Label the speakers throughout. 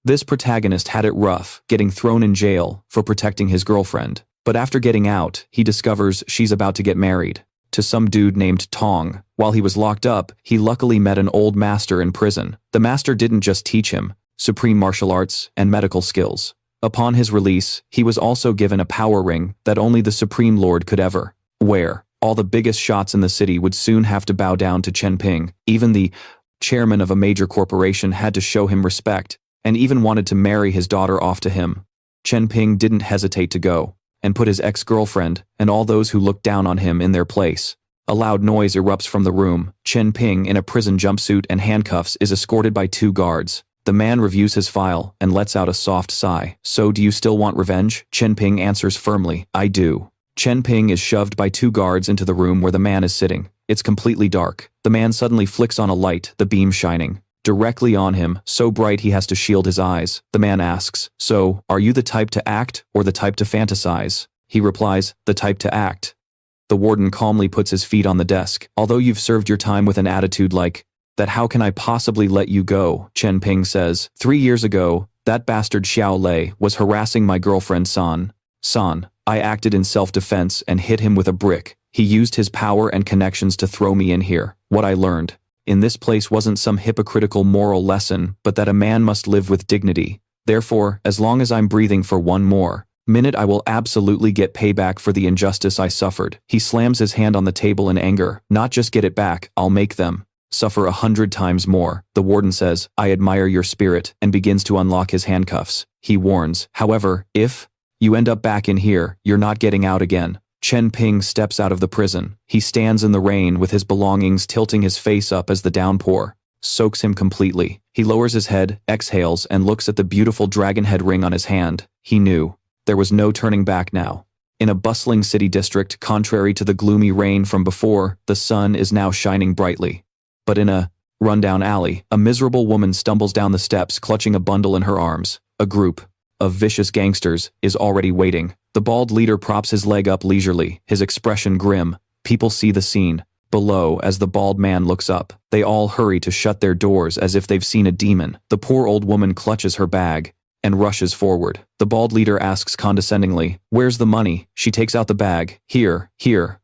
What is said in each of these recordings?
Speaker 1: This protagonist had it rough, getting thrown in jail for protecting his girlfriend. But after getting out, he discovers she's about to get married to some dude named Tong. While he was locked up, he luckily met an old master in prison. The master didn't just teach him supreme martial arts and medical skills. Upon his release, he was also given a power ring that only the Supreme Lord could ever wear. All the biggest shots in the city would soon have to bow down to Chen Ping. Even the chairman of a major corporation had to show him respect, and even wanted to marry his daughter off to him. Chen Ping didn't hesitate to go and put his ex-girlfriend and all those who looked down on him in their place. A loud noise erupts from the room. Chen Ping, in a prison jumpsuit and handcuffs, is escorted by 2 guards. The man reviews his file and lets out a soft sigh. "So do you still want revenge?" Chen Ping answers firmly, "I do." Chen Ping is shoved by 2 guards into the room where the man is sitting. It's completely dark. The man suddenly flicks on a light, the beam shining directly on him, so bright he has to shield his eyes. The man asks, "So, are you the type to act or the type to fantasize?" He replies, "The type to act." The warden calmly puts his feet on the desk. "Although you've served your time with an attitude like that, how can I possibly let you go?" Chen Ping says, "3 years ago, that bastard Xiao Lei was harassing my girlfriend San. I acted in self-defense and hit him with a brick. He used his power and connections to throw me in here. What I learned in this place wasn't some hypocritical moral lesson, but that a man must live with dignity. Therefore, as long as I'm breathing for one more minute, I will absolutely get payback for the injustice I suffered." He slams his hand on the table in anger. "Not just get it back, I'll make them suffer 100 times more." The warden says, "I admire your spirit," and begins to unlock his handcuffs. He warns, "However, if you end up back in here, you're not getting out again." Chen Ping steps out of the prison. He stands in the rain with his belongings tilting his face up as the downpour soaks him completely. He lowers his head, exhales, and looks at the beautiful dragon head ring on his hand. He knew there was no turning back now. In a bustling city district, contrary to the gloomy rain from before, the sun is now shining brightly. But in a rundown alley, a miserable woman stumbles down the steps clutching a bundle in her arms. A group of vicious gangsters is already waiting. The bald leader props his leg up leisurely, his expression grim. People see the scene below as the bald man looks up. They all hurry to shut their doors as if they've seen a demon. The poor old woman clutches her bag and rushes forward. The bald leader asks condescendingly, "Where's the money?" She takes out the bag. Here,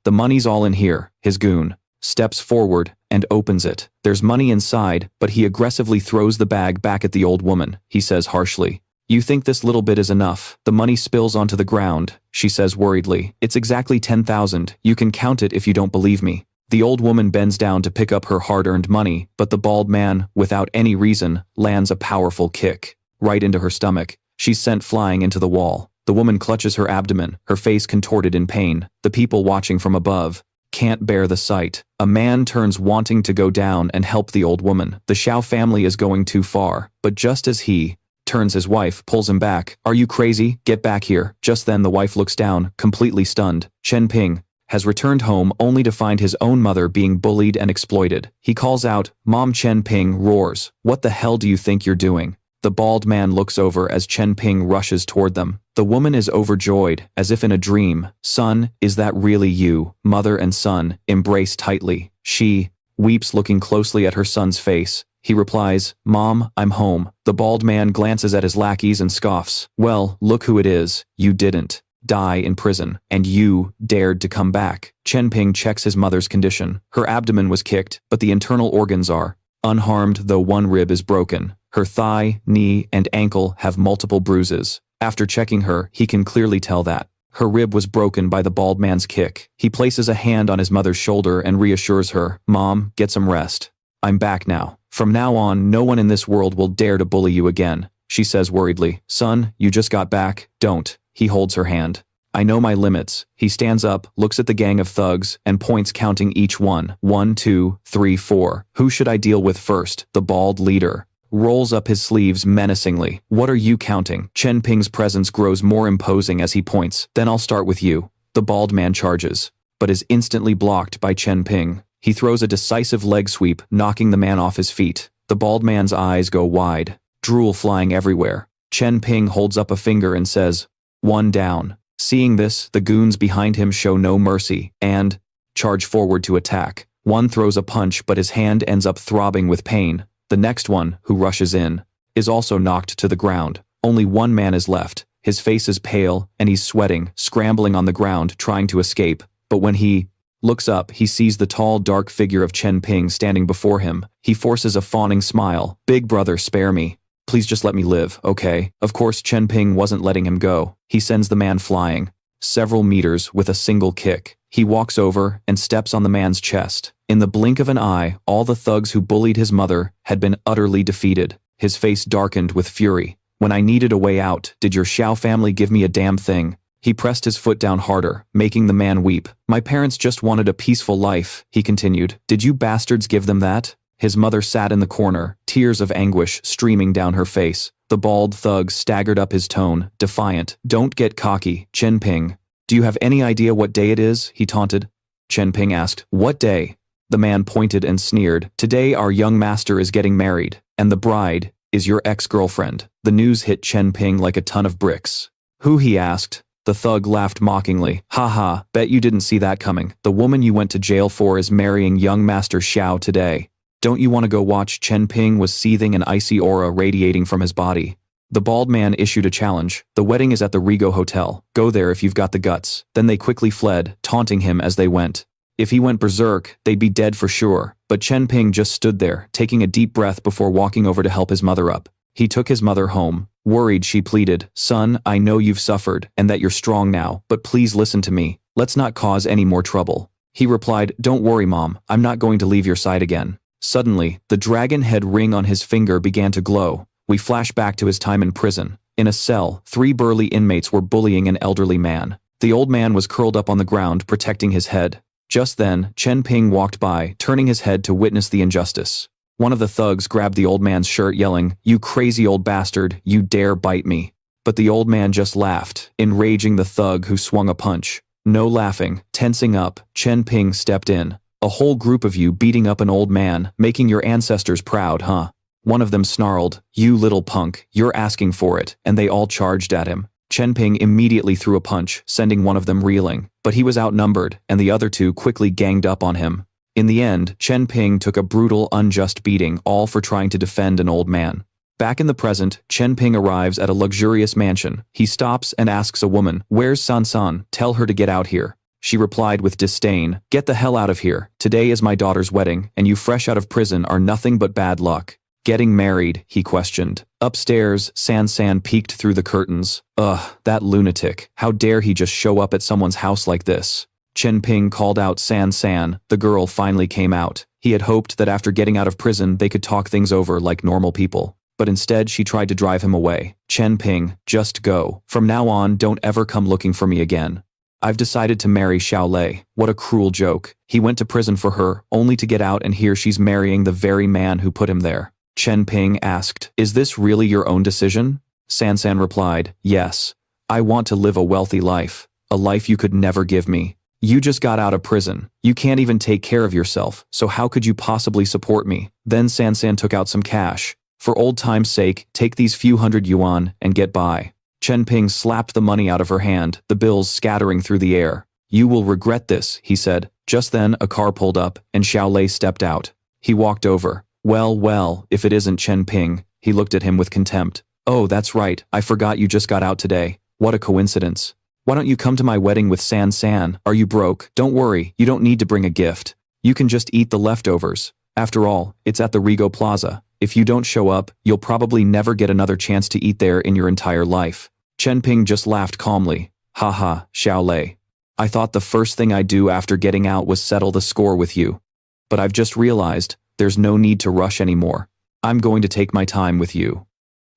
Speaker 1: the money's all in here." His goon steps forward and opens it. There's money inside, but he aggressively throws the bag back at the old woman. He says harshly, "You think this little bit is enough?" The money spills onto the ground. She says worriedly, "It's exactly 10,000. You can count it if you don't believe me." The old woman bends down to pick up her hard-earned money, but the bald man, without any reason, lands a powerful kick right into her stomach. She's sent flying into the wall. The woman clutches her abdomen, her face contorted in pain. The people watching from above can't bear the sight. A man turns wanting to go down and help the old woman. The Xiao family is going too far, but just as he turns, his wife pulls him back. "Are you crazy? Get back here." Just then the wife looks down, completely stunned. Chen Ping has returned home only to find his own mother being bullied and exploited. He calls out, "Mom!" Chen Ping roars, "What the hell do you think you're doing?" The bald man looks over as Chen Ping rushes toward them. The woman is overjoyed, as if in a dream. "Son, is that really you?" Mother and son embrace tightly. She weeps, looking closely at her son's face. He replies, "Mom, I'm home." The bald man glances at his lackeys and scoffs. "Well, look who it is. You didn't die in prison, and you dared to come back." Chen Ping checks his mother's condition. Her abdomen was kicked, but the internal organs are unharmed, though one rib is broken. Her thigh, knee, and ankle have multiple bruises. After checking her, he can clearly tell that her rib was broken by the bald man's kick. He places a hand on his mother's shoulder and reassures her, "Mom, get some rest. I'm back now. From now on, no one in this world will dare to bully you again." She says worriedly, "Son, you just got back. Don't." He holds her hand. "I know my limits." He stands up, looks at the gang of thugs, and points, counting each one. 1, 2, 3, 4. "Who should I deal with first?" The bald leader rolls up his sleeves menacingly. "What are you counting?" Chen Ping's presence grows more imposing as he points. "Then I'll start with you." The bald man charges, but is instantly blocked by Chen Ping. He throws a decisive leg sweep, knocking the man off his feet. The bald man's eyes go wide, drool flying everywhere. Chen Ping holds up a finger and says, "One down." Seeing this, the goons behind him show no mercy and charge forward to attack. One throws a punch, but his hand ends up throbbing with pain. The next one, who rushes in, is also knocked to the ground. Only one man is left. His face is pale, and he's sweating, scrambling on the ground, trying to escape. But when he looks up, he sees the tall, dark figure of Chen Ping standing before him. He forces a fawning smile. "Big brother, spare me. Please just let me live, okay?" Of course, Chen Ping wasn't letting him go. He sends the man flying several meters with a single kick. He walks over and steps on the man's chest. In the blink of an eye, all the thugs who bullied his mother had been utterly defeated. His face darkened with fury. "When I needed a way out, did your Xiao family give me a damn thing?" He pressed his foot down harder, making the man weep. "My parents just wanted a peaceful life," he continued. "Did you bastards give them that?" His mother sat in the corner, tears of anguish streaming down her face. The bald thug staggered up his tone, defiant. "Don't get cocky, Chen Ping. Do you have any idea what day it is?" he taunted. Chen Ping asked. "What day?" The man pointed and sneered. "Today our young master is getting married, and the bride is your ex-girlfriend." The news hit Chen Ping like a ton of bricks. "Who?" he asked. The thug laughed mockingly. "Ha, bet you didn't see that coming. The woman you went to jail for is marrying young Master Xiao today. Don't you want to go watch?" Chen Ping was seething, an icy aura radiating from his body. The bald man issued a challenge. "The wedding is at the Rego Hotel. Go there if you've got the guts." Then they quickly fled, taunting him as they went. If he went berserk, they'd be dead for sure. But Chen Ping just stood there, taking a deep breath before walking over to help his mother up. He took his mother home. Worried, she pleaded, "Son, I know you've suffered, and that you're strong now, but please listen to me. Let's not cause any more trouble." He replied, "Don't worry, Mom. I'm not going to leave your side again." Suddenly, the dragon head ring on his finger began to glow. We flash back to his time in prison. In a cell, 3 burly inmates were bullying an elderly man. The old man was curled up on the ground, protecting his head. Just then, Chen Ping walked by, turning his head to witness the injustice. One of the thugs grabbed the old man's shirt, yelling, "You crazy old bastard, you dare bite me." But the old man just laughed, enraging the thug who swung a punch. No laughing, tensing up, Chen Ping stepped in. "A whole group of you beating up an old man, making your ancestors proud, huh?" One of them snarled, "You little punk, you're asking for it," and they all charged at him. Chen Ping immediately threw a punch, sending one of them reeling. But he was outnumbered, and the other 2 quickly ganged up on him. In the end, Chen Ping took a brutal, unjust beating, all for trying to defend an old man. Back in the present, Chen Ping arrives at a luxurious mansion. He stops and asks a woman, "Where's San? Tell her to get out here." She replied with disdain, "Get the hell out of here. Today is my daughter's wedding, and you fresh out of prison are nothing but bad luck." "Getting married?" he questioned. Upstairs, San peeked through the curtains. "Ugh, that lunatic. How dare he just show up at someone's house like this?" Chen Ping called out San. The girl finally came out. He had hoped that after getting out of prison they could talk things over like normal people. But instead she tried to drive him away. "Chen Ping, just go. From now on, don't ever come looking for me again. I've decided to marry Xiao Lei." What a cruel joke. He went to prison for her, only to get out and hear she's marrying the very man who put him there. Chen Ping asked, "Is this really your own decision?" San replied, "Yes. I want to live a wealthy life. A life you could never give me. You just got out of prison. You can't even take care of yourself, so how could you possibly support me?" Then San took out some cash. "For old time's sake, take these few hundred yuan and get by." Chen Ping slapped the money out of her hand, the bills scattering through the air. "You will regret this," he said. Just then, a car pulled up, and Xiao Lei stepped out. He walked over. Well, if it isn't Chen Ping." He looked at him with contempt. "Oh, that's right, I forgot you just got out today. What a coincidence. Why don't you come to my wedding with San? Are you broke? Don't worry, you don't need to bring a gift. You can just eat the leftovers. After all, it's at the Rego Plaza. If you don't show up, you'll probably never get another chance to eat there in your entire life." Chen Ping just laughed calmly. "Haha, Xiao Lei. I thought the first thing I'd do after getting out was settle the score with you. But I've just realized, there's no need to rush anymore. I'm going to take my time with you."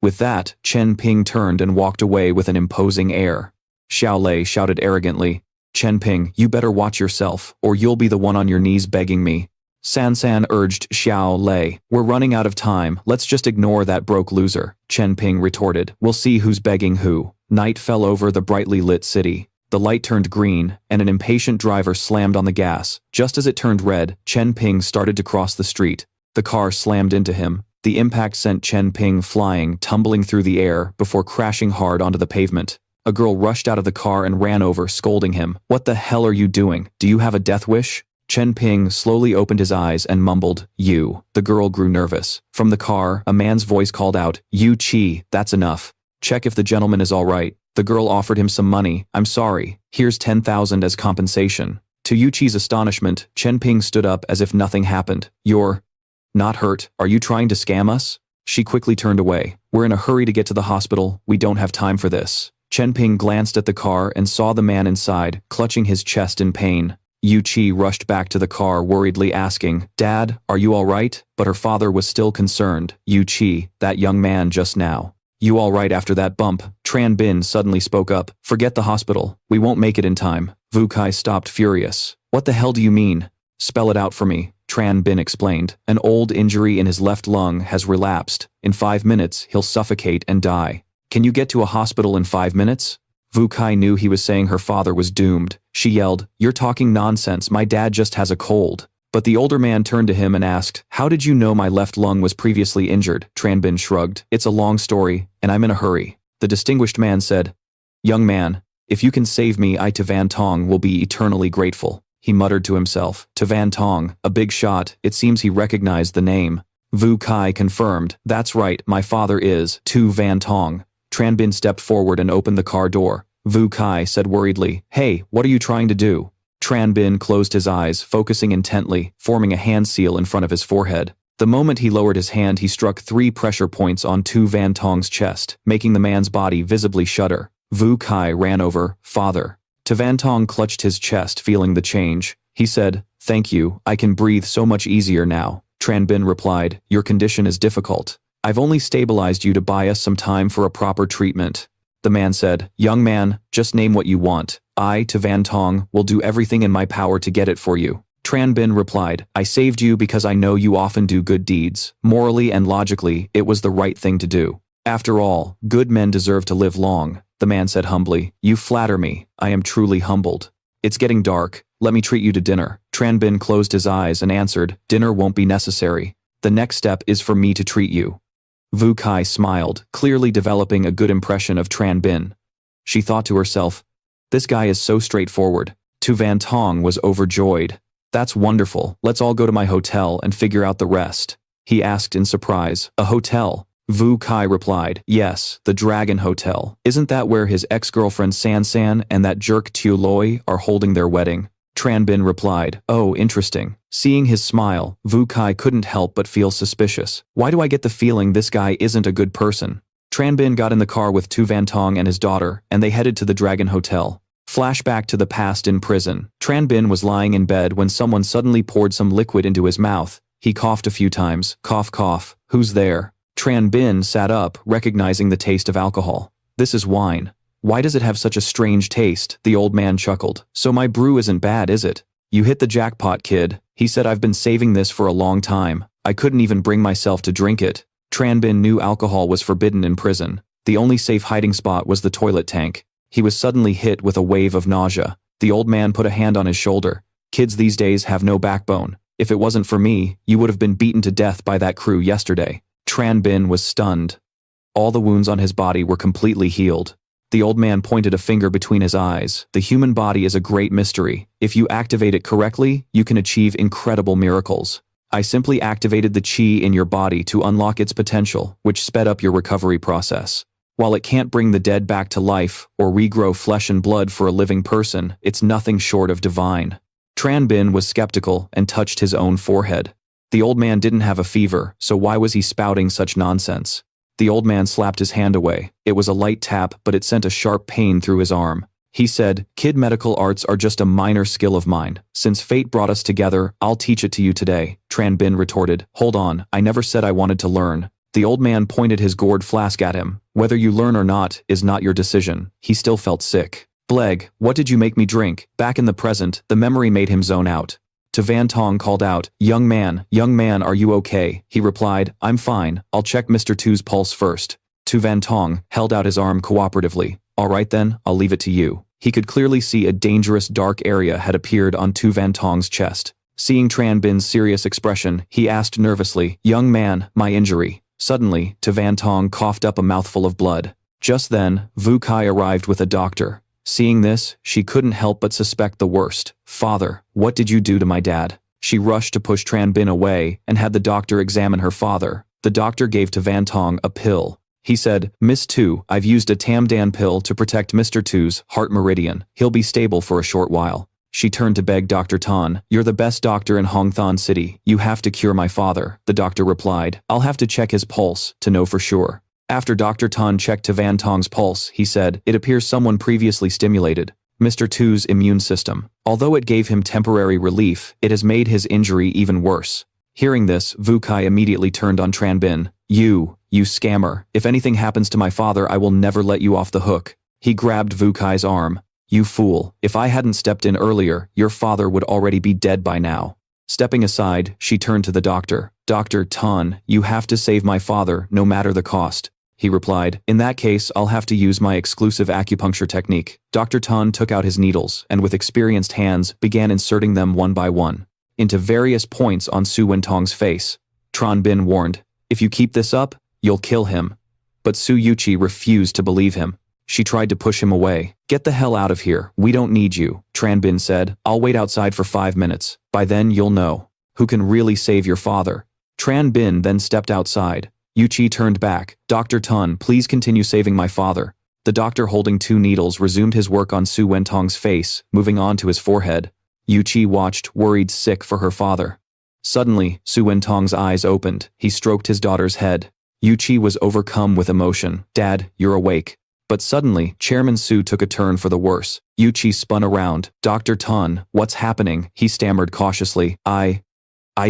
Speaker 1: With that, Chen Ping turned and walked away with an imposing air. Xiao Lei shouted arrogantly, "Chen Ping, you better watch yourself, or you'll be the one on your knees begging me." San urged Xiao Lei, "We're running out of time, let's just ignore that broke loser." Chen Ping retorted, "We'll see who's begging who." Night fell over the brightly lit city. The light turned green, and an impatient driver slammed on the gas. Just as it turned red, Chen Ping started to cross the street. The car slammed into him. The impact sent Chen Ping flying, tumbling through the air, before crashing hard onto the pavement. A girl rushed out of the car and ran over, scolding him. "What the hell are you doing? Do you have a death wish?" Chen Ping slowly opened his eyes and mumbled, "You." The girl grew nervous. From the car, a man's voice called out, "You Chi, that's enough. Check if the gentleman is all right." The girl offered him some money. "I'm sorry. Here's 10,000 as compensation." To Yu Chi's astonishment, Chen Ping stood up as if nothing happened. "You're not hurt? Are you trying to scam us?" She quickly turned away. "We're in a hurry to get to the hospital. We don't have time for this." Chen Ping glanced at the car and saw the man inside, clutching his chest in pain. Yu Chi rushed back to the car worriedly asking, "Dad, are you all right?" But her father was still concerned. "Yu Chi, that young man just now. You all right after that bump?" Tran Bin suddenly spoke up. "Forget the hospital. We won't make it in time." Vu Kai stopped furious. "What the hell do you mean?" "Spell it out for me," Tran Bin explained. "An old injury in his left lung has relapsed. In 5 minutes, he'll suffocate and die." "Can you get to a hospital in 5 minutes?" Vu Kai knew he was saying her father was doomed. She yelled, "You're talking nonsense, my dad just has a cold." But the older man turned to him and asked, "How did you know my left lung was previously injured?" Tran Bin shrugged. "It's a long story, and I'm in a hurry." The distinguished man said, "Young man, if you can save me, I to Van Tong will be eternally grateful." He muttered to himself, "To Van Tong, a big shot." It seems he recognized the name. Vu Kai confirmed, "That's right, my father is To Van Tong." Tran Bin stepped forward and opened the car door. Vu Kai said worriedly, "Hey, what are you trying to do?" Tran Bin closed his eyes, focusing intently, forming a hand seal in front of his forehead. The moment he lowered his hand, he struck 3 pressure points on Tu Van Tong's chest, making the man's body visibly shudder. Vu Kai ran over, "Father." Tu Van Tong clutched his chest, feeling the change. He said, "Thank you, I can breathe so much easier now." Tran Bin replied, "Your condition is difficult. I've only stabilized you to buy us some time for a proper treatment." The man said, "Young man, just name what you want. I, to Van Tong, will do everything in my power to get it for you." Tran Bin replied, "I saved you because I know you often do good deeds. Morally and logically, it was the right thing to do. After all, good men deserve to live long." The man said humbly, "You flatter me. I am truly humbled. It's getting dark. Let me treat you to dinner." Tran Bin closed his eyes and answered, "Dinner won't be necessary. The next step is for me to treat you." Vu Kai smiled, clearly developing a good impression of Tran Bin. She thought to herself, "This guy is so straightforward." Tu Van Tong was overjoyed. "That's wonderful. Let's all go to my hotel and figure out the rest." He asked in surprise, "A hotel?" Vu Kai replied, "Yes, the Dragon Hotel. Isn't that where his ex-girlfriend San San and that jerk Xiao Lei are holding their wedding?" Tran Bin replied, "Oh, interesting." Seeing his smile, Vu Kai couldn't help but feel suspicious. "Why do I get the feeling this guy isn't a good person?" Tran Bin got in the car with Tu Van Tong and his daughter, and they headed to the Dragon Hotel. Flashback to the past in prison. Tran Bin was lying in bed when someone suddenly poured some liquid into his mouth. He coughed a few times. Cough, cough. "Who's there?" Tran Bin sat up, recognizing the taste of alcohol. "This is wine. Why does it have such a strange taste?" The old man chuckled. "So my brew isn't bad, is it? You hit the jackpot, kid." He said, "I've been saving this for a long time. I couldn't even bring myself to drink it." Tran Bin knew alcohol was forbidden in prison. The only safe hiding spot was the toilet tank. He was suddenly hit with a wave of nausea. The old man put a hand on his shoulder. "Kids these days have no backbone. If it wasn't for me, you would have been beaten to death by that crew yesterday." Tran Bin was stunned. All the wounds on his body were completely healed. The old man pointed a finger between his eyes. "The human body is a great mystery. If you activate it correctly, you can achieve incredible miracles. I simply activated the chi in your body to unlock its potential, which sped up your recovery process. While it can't bring the dead back to life, or regrow flesh and blood for a living person, it's nothing short of divine." Tran Bin was skeptical and touched his own forehead. The old man didn't have a fever, so why was he spouting such nonsense? The old man slapped his hand away. It was a light tap, but it sent a sharp pain through his arm. He said, "Kid, medical arts are just a minor skill of mine. Since fate brought us together, I'll teach it to you today." Tran Bin retorted, "Hold on, I never said I wanted to learn." The old man pointed his gourd flask at him. "Whether you learn or not is not your decision." He still felt sick. "Bleg, what did you make me drink?" Back in the present, the memory made him zone out. Tu Van Tong called out, young man, are you okay?" He replied, "I'm fine, I'll check Mr. Tu's pulse first." Tu Van Tong held out his arm cooperatively. "All right then, I'll leave it to you." He could clearly see a dangerous dark area had appeared on Tu Van Tong's chest. Seeing Tran Bin's serious expression, he asked nervously, "Young man, my injury." Suddenly, Tu Van Tong coughed up a mouthful of blood. Just then, Vu Kai arrived with a doctor. Seeing this, she couldn't help but suspect the worst. "Father, what did you do to my dad?" She rushed to push Tran Bin away and had the doctor examine her father. The doctor gave to Van Tong a pill. He said, "Miss Tu, I've used a Tamdan pill to protect Mr. Tu's heart meridian. He'll be stable for a short while." She turned to beg Dr. Tan, "You're the best doctor in Hongthon City. You have to cure my father." The doctor replied, "I'll have to check his pulse to know for sure." After Dr. Tan checked to Van Tong's pulse, he said, "It appears someone previously stimulated Mr. Tu's immune system. Although it gave him temporary relief, it has made his injury even worse." Hearing this, Vu Kai immediately turned on Tran Bin. You scammer. If anything happens to my father, I will never let you off the hook." He grabbed Vu Kai's arm. "You fool. If I hadn't stepped in earlier, your father would already be dead by now." Stepping aside, she turned to the doctor. "Dr. Tan, you have to save my father, no matter the cost." He replied, "In that case, I'll have to use my exclusive acupuncture technique." Dr. Tan took out his needles and with experienced hands began inserting them one by one into various points on Su Wentong's face. Tran Bin warned, "If you keep this up, you'll kill him." But Su Yuqi refused to believe him. She tried to push him away. "Get the hell out of here, we don't need you," Tran Bin said. "I'll wait outside for 5 minutes. By then you'll know who can really save your father." Tran Bin then stepped outside. Yuqi turned back. "Dr. Tan, please continue saving my father." The doctor, holding 2 needles, resumed his work on Su Wentong's face, moving on to his forehead. Yuqi watched, worried, sick for her father. Suddenly, Su Wentong's eyes opened. He stroked his daughter's head. Yuqi was overcome with emotion. "Dad, you're awake." But suddenly, Chairman Su took a turn for the worse. Yuqi spun around. "Dr. Tan, what's happening?" he stammered cautiously. I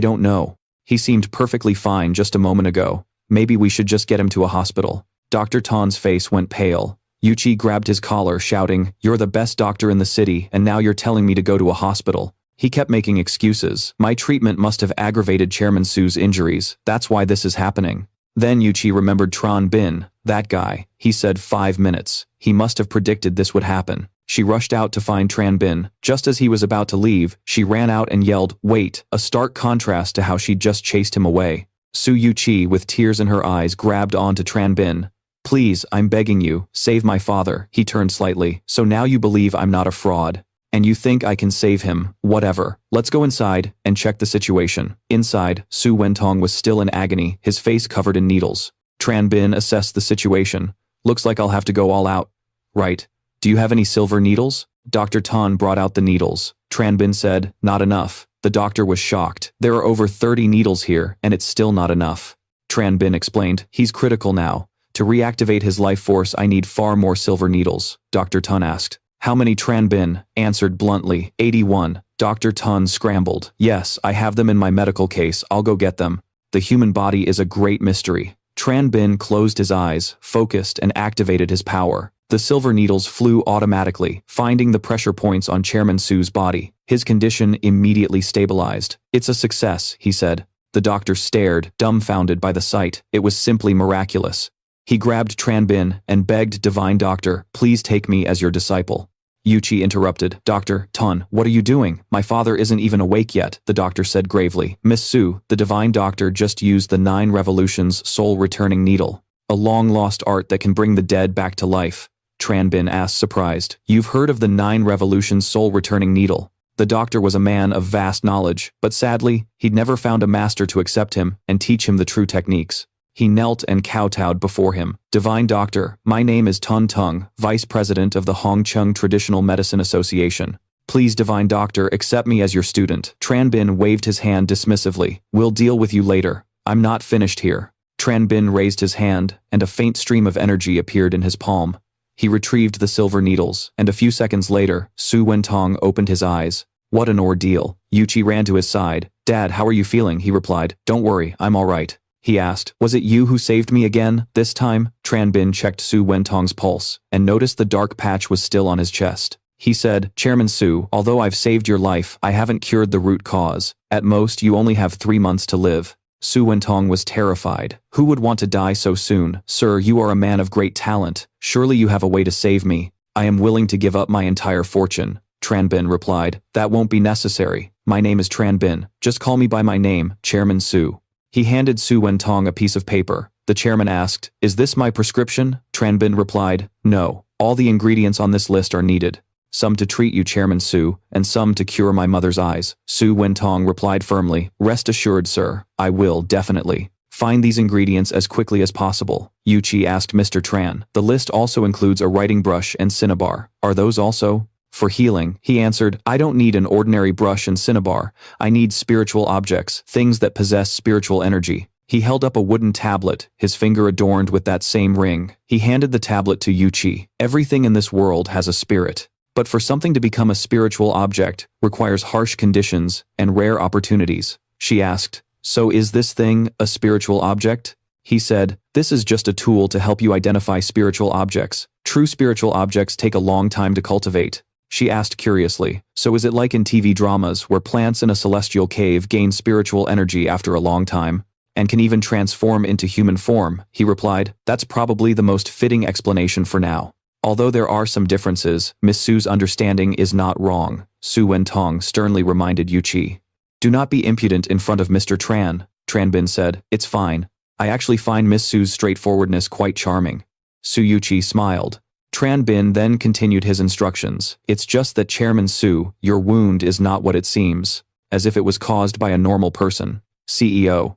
Speaker 1: don't know. He seemed perfectly fine just a moment ago. Maybe we should just get him to a hospital." Dr. Tan's face went pale. Yuqi grabbed his collar, shouting, "You're the best doctor in the city, and now you're telling me to go to a hospital." He kept making excuses. "My treatment must have aggravated Chairman Su's injuries. That's why this is happening." Then Yuqi remembered Tran Bin. "That guy. He said 5 minutes. He must have predicted this would happen." She rushed out to find Tran Bin. Just as he was about to leave, she ran out and yelled, "Wait," a stark contrast to how she'd just chased him away. Su Yuqi, with tears in her eyes, grabbed onto Tran Bin. "Please, I'm begging you, save my father." He turned slightly. "So now you believe I'm not a fraud. And you think I can save him. Whatever. Let's go inside and check the situation." Inside, Su Wentong was still in agony, his face covered in needles. Tran Bin assessed the situation. "Looks like I'll have to go all out." "Right. Do you have any silver needles?" Dr. Tan brought out the needles. Tran Bin said, "Not enough." The doctor was shocked. "There are over 30 needles here, and it's still not enough." Tran Bin explained, "He's critical now. To reactivate his life force, I need far more silver needles." Dr. Tan asked, "How many?" Tran Bin answered bluntly, 81. Dr. Tan scrambled. "Yes, I have them in my medical case. I'll go get them." The human body is a great mystery. Tran Bin closed his eyes, focused, and activated his power. The silver needles flew automatically, finding the pressure points on Chairman Su's body. His condition immediately stabilized. "It's a success," he said. The doctor stared, dumbfounded by the sight. It was simply miraculous. He grabbed Tran Bin and begged, "Divine Doctor, please take me as your disciple." Yuqi interrupted. "Dr. Tan, what are you doing? My father isn't even awake yet," the doctor said gravely. "Miss Su, the Divine Doctor just used the 9 Revolutions soul-returning needle, a long-lost art that can bring the dead back to life." Tran Bin asked, surprised. "You've heard of the 9 Revolutions soul-returning needle?" The doctor was a man of vast knowledge, but sadly, he'd never found a master to accept him and teach him the true techniques. He knelt and kowtowed before him. "Divine Doctor, my name is Tun Tung, Vice President of the Hongcheng Traditional Medicine Association. Please, Divine Doctor, accept me as your student." Tran Bin waved his hand dismissively. "We'll deal with you later. I'm not finished here." Tran Bin raised his hand, and a faint stream of energy appeared in his palm. He retrieved the silver needles, and a few seconds later, Su Wentong opened his eyes. What an ordeal. Yuqi ran to his side. "Dad, how are you feeling?" he replied. "Don't worry, I'm all right." He asked, "Was it you who saved me again, this time?" Tran Bin checked Su Wentong's pulse, and noticed the dark patch was still on his chest. He said, "Chairman Su, although I've saved your life, I haven't cured the root cause. At most, you only have 3 months to live." Su Wentong was terrified. "Who would want to die so soon? Sir, you are a man of great talent. Surely you have a way to save me." "I am willing to give up my entire fortune," Tran Bin replied. "That won't be necessary. My name is Tran Bin. Just call me by my name, Chairman Su." He handed Su Wentong a piece of paper. The chairman asked, "Is this my prescription?" Tran Bin replied, "No. All the ingredients on this list are needed. Some to treat you, Chairman Su, and some to cure my mother's eyes. Su Wentong replied firmly, rest assured, sir, I will, definitely. Find these ingredients as quickly as possible. Yuchi asked Mr. Tran. The list also includes a writing brush and cinnabar. Are those also? For healing, he answered, I don't need an ordinary brush and cinnabar. I need spiritual objects, things that possess spiritual energy. He held up a wooden tablet, his finger adorned with that same ring. He handed the tablet to Yuchi. Everything in this world has a spirit. But for something to become a spiritual object requires harsh conditions and rare opportunities. She asked, so is this thing a spiritual object? He said, this is just a tool to help you identify spiritual objects. True spiritual objects take a long time to cultivate. She asked curiously, so is it like in TV dramas where plants in a celestial cave gain spiritual energy after a long time, and can even transform into human form? He replied, that's probably the most fitting explanation for now. Although there are some differences, Miss Su's understanding is not wrong, Su Wentong sternly reminded Yuchi. Do not be impudent in front of Mr. Tran, Tranbin said. It's fine. I actually find Miss Su's straightforwardness quite charming. Su Yuchi smiled. Tranbin then continued his instructions. It's just that Chairman Su, your wound is not what it seems, as if it was caused by a normal person. CEO.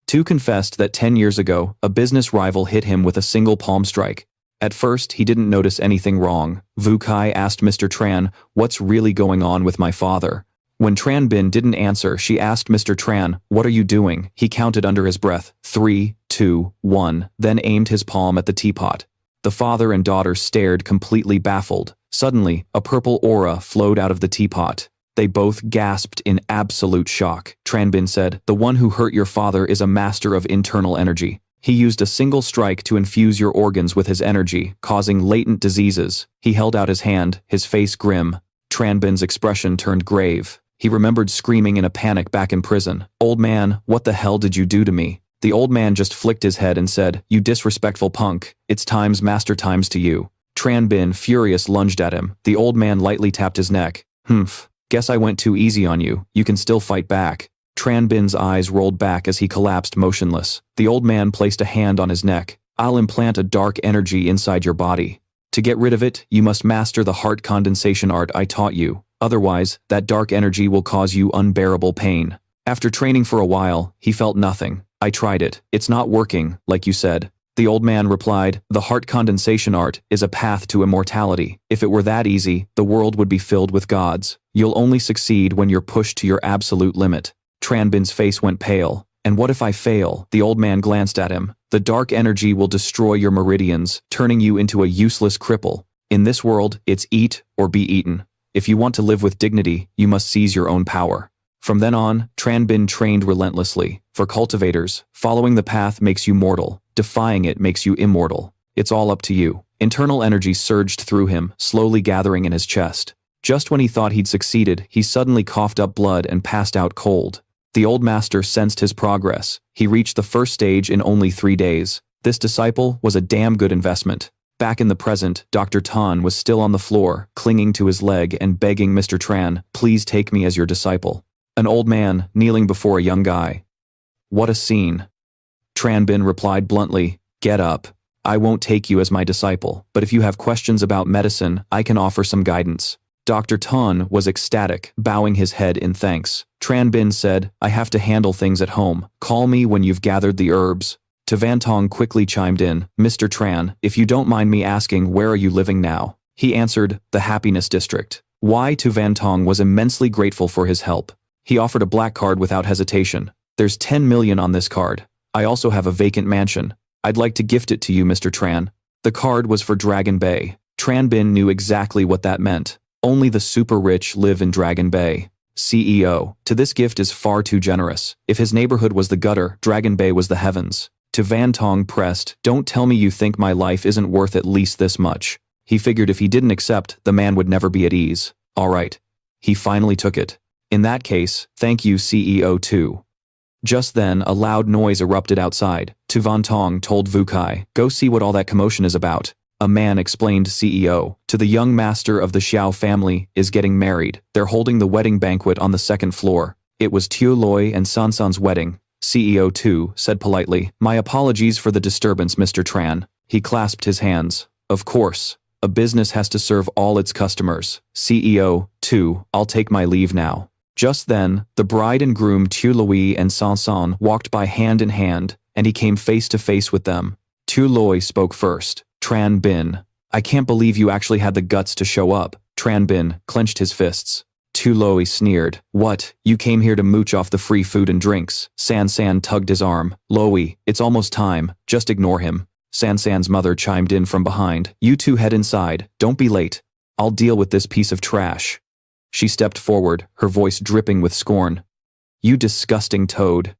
Speaker 1: Tu confessed that 10 years ago, a business rival hit him with a single palm strike. At first, he didn't notice anything wrong. Vu Kai asked Mr. Tran, what's really going on with my father? When Tran Bin didn't answer, she asked Mr. Tran, what are you doing? He counted under his breath, 3, 2, 1, then aimed his palm at the teapot. The father and daughter stared completely baffled. Suddenly, a purple aura flowed out of the teapot. They both gasped in absolute shock. Tran Bin said, the one who hurt your father is a master of internal energy. He used a single strike to infuse your organs with his energy, causing latent diseases. He held out his hand, his face grim. Tranbin's expression turned grave. He remembered screaming in a panic back in prison. Old man, what the hell did you do to me? The old man just flicked his head and said, you disrespectful punk, it's times master times to you. Tranbin, furious, lunged at him. The old man lightly tapped his neck. Humph, guess I went too easy on you, you can still fight back. Tranbin's eyes rolled back as he collapsed motionless. The old man placed a hand on his neck. I'll implant a dark energy inside your body. To get rid of it, you must master the Heart Condensation Art I taught you. Otherwise, that dark energy will cause you unbearable pain. After training for a while, he felt nothing. I tried it. It's not working, like you said. The old man replied, the Heart Condensation Art is a path to immortality. If it were that easy, the world would be filled with gods. You'll only succeed when you're pushed to your absolute limit. Tranbin's face went pale. And what if I fail? The old man glanced at him. The dark energy will destroy your meridians, turning you into a useless cripple. In this world, it's eat or be eaten. If you want to live with dignity, you must seize your own power. From then on, Tranbin trained relentlessly. For cultivators, following the path makes you mortal. Defying it makes you immortal. It's all up to you. Internal energy surged through him, slowly gathering in his chest. Just when he thought he'd succeeded, he suddenly coughed up blood and passed out cold. The old master sensed his progress. He reached the first stage in only 3 days. This disciple was a damn good investment. Back in the present, Dr. Tan was still on the floor, clinging to his leg and begging Mr. Tran, please take me as your disciple. An old man, kneeling before a young guy. What a scene. Tranbin replied bluntly, get up. I won't take you as my disciple, but if you have questions about medicine, I can offer some guidance. Dr. Tan was ecstatic, bowing his head in thanks. Tranbin said, I have to handle things at home. Call me when you've gathered the herbs. Tavantong quickly chimed in, Mr. Tran, if you don't mind me asking, where are you living now? He answered, the Happiness District. Why Tavantong was immensely grateful for his help. He offered a black card without hesitation. There's 10 million on this card. I also have a vacant mansion. I'd like to gift it to you, Mr. Tran. The card was for Dragon Bay. Tranbin knew exactly what that meant. Only the super rich live in Dragon Bay. CEO, to this gift is far too generous. If his neighborhood was the gutter, Dragon Bay was the heavens. To Van Tong pressed, don't tell me you think my life isn't worth at least this much. He figured if he didn't accept, the man would never be at ease. All right. He finally took it. In that case, thank you, CEO too. Just then, a loud noise erupted outside. Tu Van Tong told Vu Kai, go see what all that commotion is about. A man explained CEO, to the young master of the Xiao family, is getting married. They're holding the wedding banquet on the 2nd floor. It was Xiao Lei and Sansan's wedding. CEO 2 said politely, my apologies for the disturbance, Mr. Tran. He clasped his hands. Of course. A business has to serve all its customers. CEO, 2, I'll take my leave now. Just then, the bride and groom Xiao Lei and Sansan walked by hand in hand, and he came face to face with them. Xiao Lei spoke first. Tran Bin. I can't believe you actually had the guts to show up. Tran Bin clenched his fists. Xiao Lei sneered. What, you came here to mooch off the free food and drinks? San tugged his arm. Lei, it's almost time, just ignore him. San's mother chimed in from behind. You two head inside, don't be late. I'll deal with this piece of trash. She stepped forward, her voice dripping with scorn. You disgusting toad.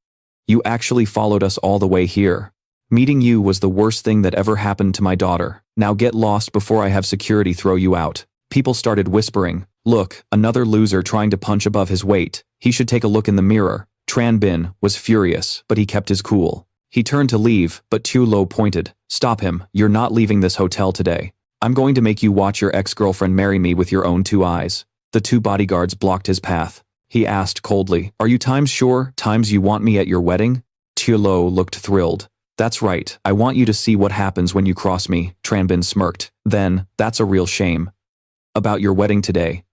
Speaker 1: You actually followed us all the way here. Meeting you was the worst thing that ever happened to my daughter. Now get lost before I have security throw you out. People started whispering. Look, another loser trying to punch above his weight. He should take a look in the mirror. Tran Bin was furious, but he kept his cool. He turned to leave, but Xiao Lei pointed. Stop him, you're not leaving this hotel today. I'm going to make you watch your ex-girlfriend marry me with your own 2 eyes. The 2 bodyguards blocked his path. He asked coldly, are you sure you want me at your wedding? Xiao Lei looked thrilled. That's right, I want you to see what happens when you cross me, Tran Bin smirked. Then, that's a real shame. About your wedding today.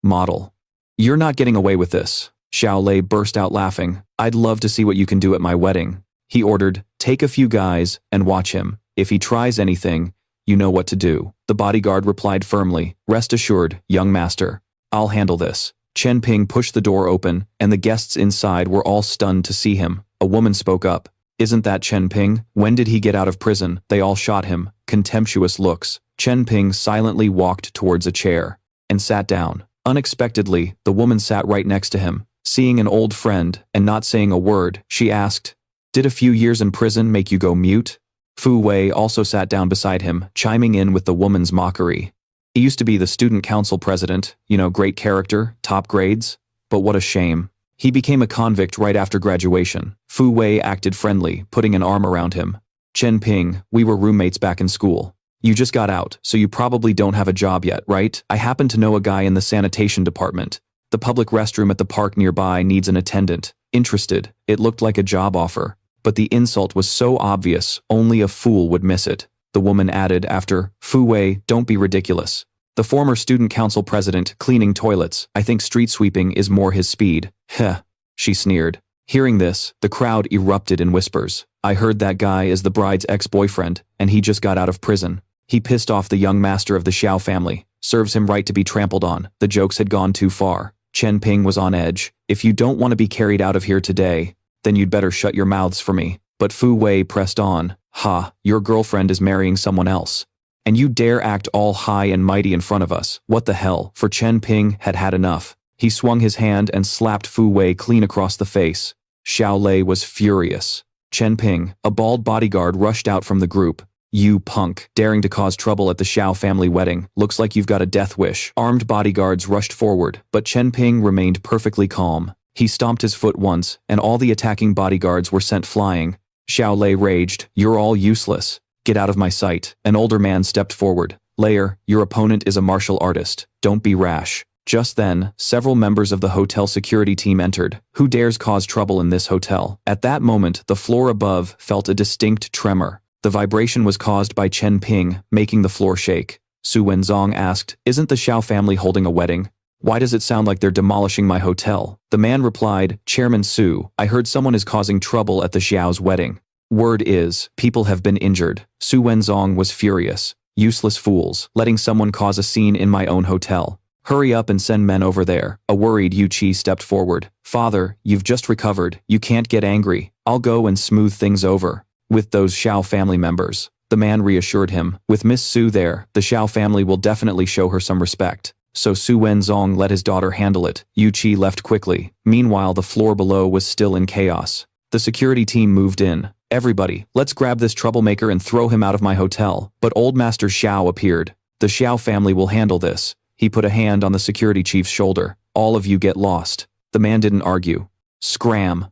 Speaker 1: Model. You're not getting away with this. Xiao Lei burst out laughing. I'd love to see what you can do at my wedding. He ordered, take a few guys, and watch him. If he tries anything, you know what to do. The bodyguard replied firmly, rest assured, young master. I'll handle this. Chen Ping pushed the door open, and the guests inside were all stunned to see him. A woman spoke up. Isn't that Chen Ping? When did he get out of prison? They all shot him. Contemptuous looks. Chen Ping silently walked towards a chair and sat down. Unexpectedly, the woman sat right next to him. Seeing an old friend and not saying a word, she asked, did a few years in prison make you go mute? Fu Wei also sat down beside him, chiming in with the woman's mockery. He used to be the student council president, great character, top grades. But what a shame. He became a convict right after graduation. Fu Wei acted friendly, putting an arm around him. Chen Ping, we were roommates back in school. You just got out, so you probably don't have a job yet, right? I happen to know a guy in the sanitation department. The public restroom at the park nearby needs an attendant. Interested. It looked like a job offer. But the insult was so obvious, only a fool would miss it. The woman added after, Fu Wei, don't be ridiculous. The former student council president cleaning toilets, I think street sweeping is more his speed. Heh, she sneered. Hearing this, the crowd erupted in whispers. I heard that guy is the bride's ex-boyfriend, and he just got out of prison. He pissed off the young master of the Xiao family. Serves him right to be trampled on. The jokes had gone too far. Chen Ping was on edge. If you don't want to be carried out of here today, then you'd better shut your mouths for me. But Fu Wei pressed on. Ha, your girlfriend is marrying someone else. And you dare act all high and mighty in front of us. What the hell? For Chen Ping had had enough. He swung his hand and slapped Fu Wei clean across the face. Xiao Lei was furious. Chen Ping, a bald bodyguard, rushed out from the group. You punk, daring to cause trouble at the Xiao family wedding. Looks like you've got a death wish. Armed bodyguards rushed forward, but Chen Ping remained perfectly calm. He stomped his foot once, and all the attacking bodyguards were sent flying. Xiao Lei raged, you're all useless. Get out of my sight. An older man stepped forward. Layer, your opponent is a martial artist. Don't be rash. Just then, several members of the hotel security team entered. Who dares cause trouble in this hotel? At that moment, the floor above felt a distinct tremor. The vibration was caused by Chen Ping, making the floor shake. Su Wenzong asked, isn't the Xiao family holding a wedding? Why does it sound like they're demolishing my hotel? The man replied, Chairman Su, I heard someone is causing trouble at the Xiao's wedding. Word is, people have been injured. Su Wenzong was furious. Useless fools, letting someone cause a scene in my own hotel. Hurry up and send men over there. A worried Yu Qi stepped forward. Father, you've just recovered. You can't get angry. I'll go and smooth things over with those Xiao family members. The man reassured him. With Miss Su there, the Xiao family will definitely show her some respect. So Su Wenzong let his daughter handle it. Yu Qi left quickly. Meanwhile, the floor below was still in chaos. The security team moved in. Everybody, let's grab this troublemaker and throw him out of my hotel. But Old Master Xiao appeared. The Xiao family will handle this. He put a hand on the security chief's shoulder. All of you get lost. The man didn't argue. Scram.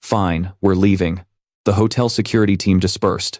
Speaker 1: Fine, we're leaving. The hotel security team dispersed.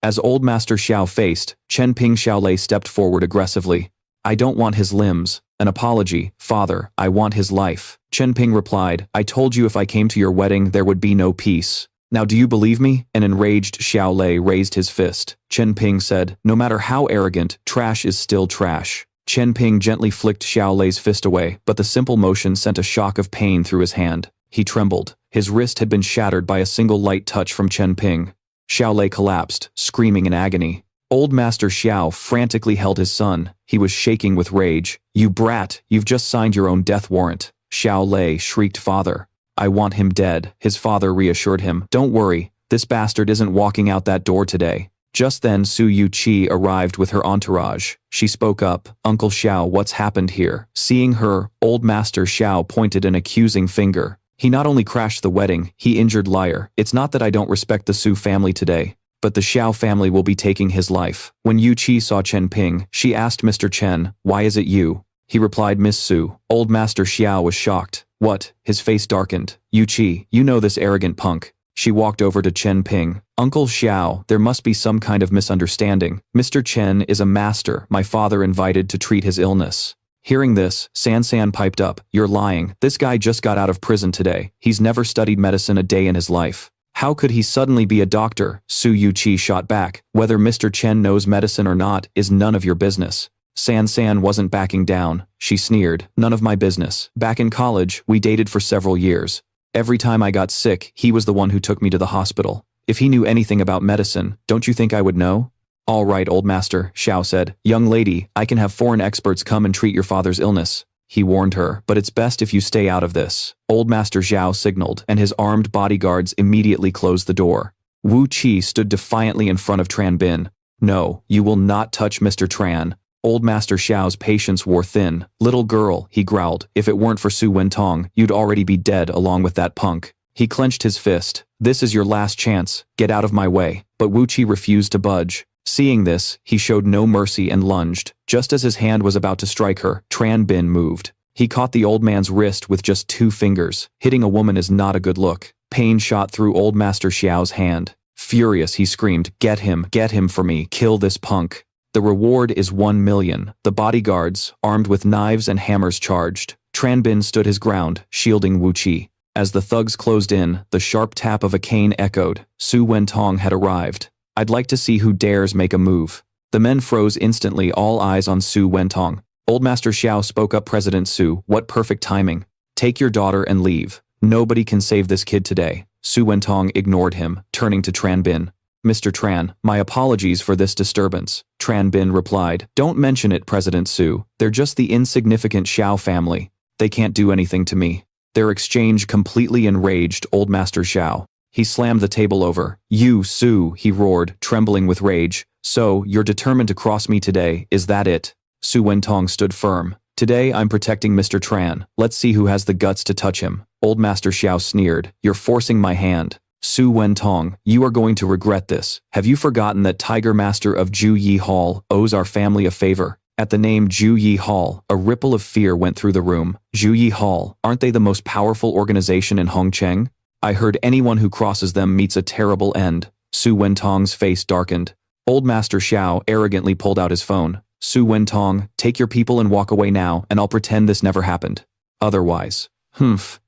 Speaker 1: As Old Master Xiao faced, Chen Ping Xiao Lei stepped forward aggressively. I don't want his limbs. An apology, father, I want his life. Chen Ping replied, I told you if I came to your wedding there would be no peace. Now do you believe me? An enraged Xiao Lei raised his fist. Chen Ping said, no matter how arrogant, trash is still trash. Chen Ping gently flicked Xiao Lei's fist away, but the simple motion sent a shock of pain through his hand. He trembled. His wrist had been shattered by a single light touch from Chen Ping. Xiao Lei collapsed, screaming in agony. Old Master Xiao frantically held his son. He was shaking with rage. You brat, you've just signed your own death warrant. Xiao Lei shrieked, Father. I want him dead. His father reassured him. Don't worry, this bastard isn't walking out that door today. Just then Su Yuqi arrived with her entourage. She spoke up, Uncle Xiao, what's happened here? Seeing her, Old Master Xiao pointed an accusing finger. He not only crashed the wedding, he injured liar. It's not that I don't respect the Su family today, but the Xiao family will be taking his life. When Yuqi saw Chen Ping, she asked Mr. Chen, why is it you? He replied, Miss Su. Old Master Xiao was shocked. What? His face darkened. Yuqi, you know this arrogant punk. She walked over to Chen Ping. Uncle Xiao, there must be some kind of misunderstanding. Mr. Chen is a master my father invited to treat his illness. Hearing this, San piped up. You're lying. This guy just got out of prison today. He's never studied medicine a day in his life. How could he suddenly be a doctor? Su Yuqi shot back. Whether Mr. Chen knows medicine or not is none of your business. San wasn't backing down. She sneered. None of my business. Back in college, we dated for several years. Every time I got sick, he was the one who took me to the hospital. If he knew anything about medicine, don't you think I would know? All right, old master, Xiao said. Young lady, I can have foreign experts come and treat your father's illness. He warned her, but it's best if you stay out of this. Old Master Xiao signaled, and his armed bodyguards immediately closed the door. Wu Qi stood defiantly in front of Tran Bin. No, you will not touch Mr. Tran. Old Master Xiao's patience wore thin. Little girl, he growled, if it weren't for Su Wentong, you'd already be dead along with that punk. He clenched his fist. This is your last chance. Get out of my way. But Wu Qi refused to budge. Seeing this, he showed no mercy and lunged. Just as his hand was about to strike her, Tran Bin moved. He caught the old man's wrist with just 2 fingers. Hitting a woman is not a good look. Pain shot through Old Master Xiao's hand. Furious, he screamed, get him for me, kill this punk. The reward is 1 million. The bodyguards, armed with knives and hammers, charged. Tran Bin stood his ground, shielding Wu Qi. As the thugs closed in, the sharp tap of a cane echoed. Su Wentong had arrived. I'd like to see who dares make a move. The men froze instantly, all eyes on Su Wentong. Old Master Xiao spoke up. President Su, what perfect timing. Take your daughter and leave. Nobody can save this kid today. Su Wentong ignored him, turning to Tran Bin. Mr. Tran, my apologies for this disturbance. Tran Bin replied, don't mention it, President Su. They're just the insignificant Xiao family. They can't do anything to me. Their exchange completely enraged Old Master Xiao. He slammed the table over. You, Su, he roared, trembling with rage. So, you're determined to cross me today, is that it? Su Wentong stood firm. Today I'm protecting Mr. Tran. Let's see who has the guts to touch him. Old Master Xiao sneered. You're forcing my hand. Su Wentong, you are going to regret this. Have you forgotten that Tiger Master of Ju Yi Hall owes our family a favor? At the name Ju Yi Hall, a ripple of fear went through the room. Ju Yi Hall, aren't they the most powerful organization in Hongcheng? I heard anyone who crosses them meets a terrible end. Su Wentong's face darkened. Old Master Xiao arrogantly pulled out his phone. Su Wentong, take your people and walk away now, and I'll pretend this never happened. Otherwise. Humph.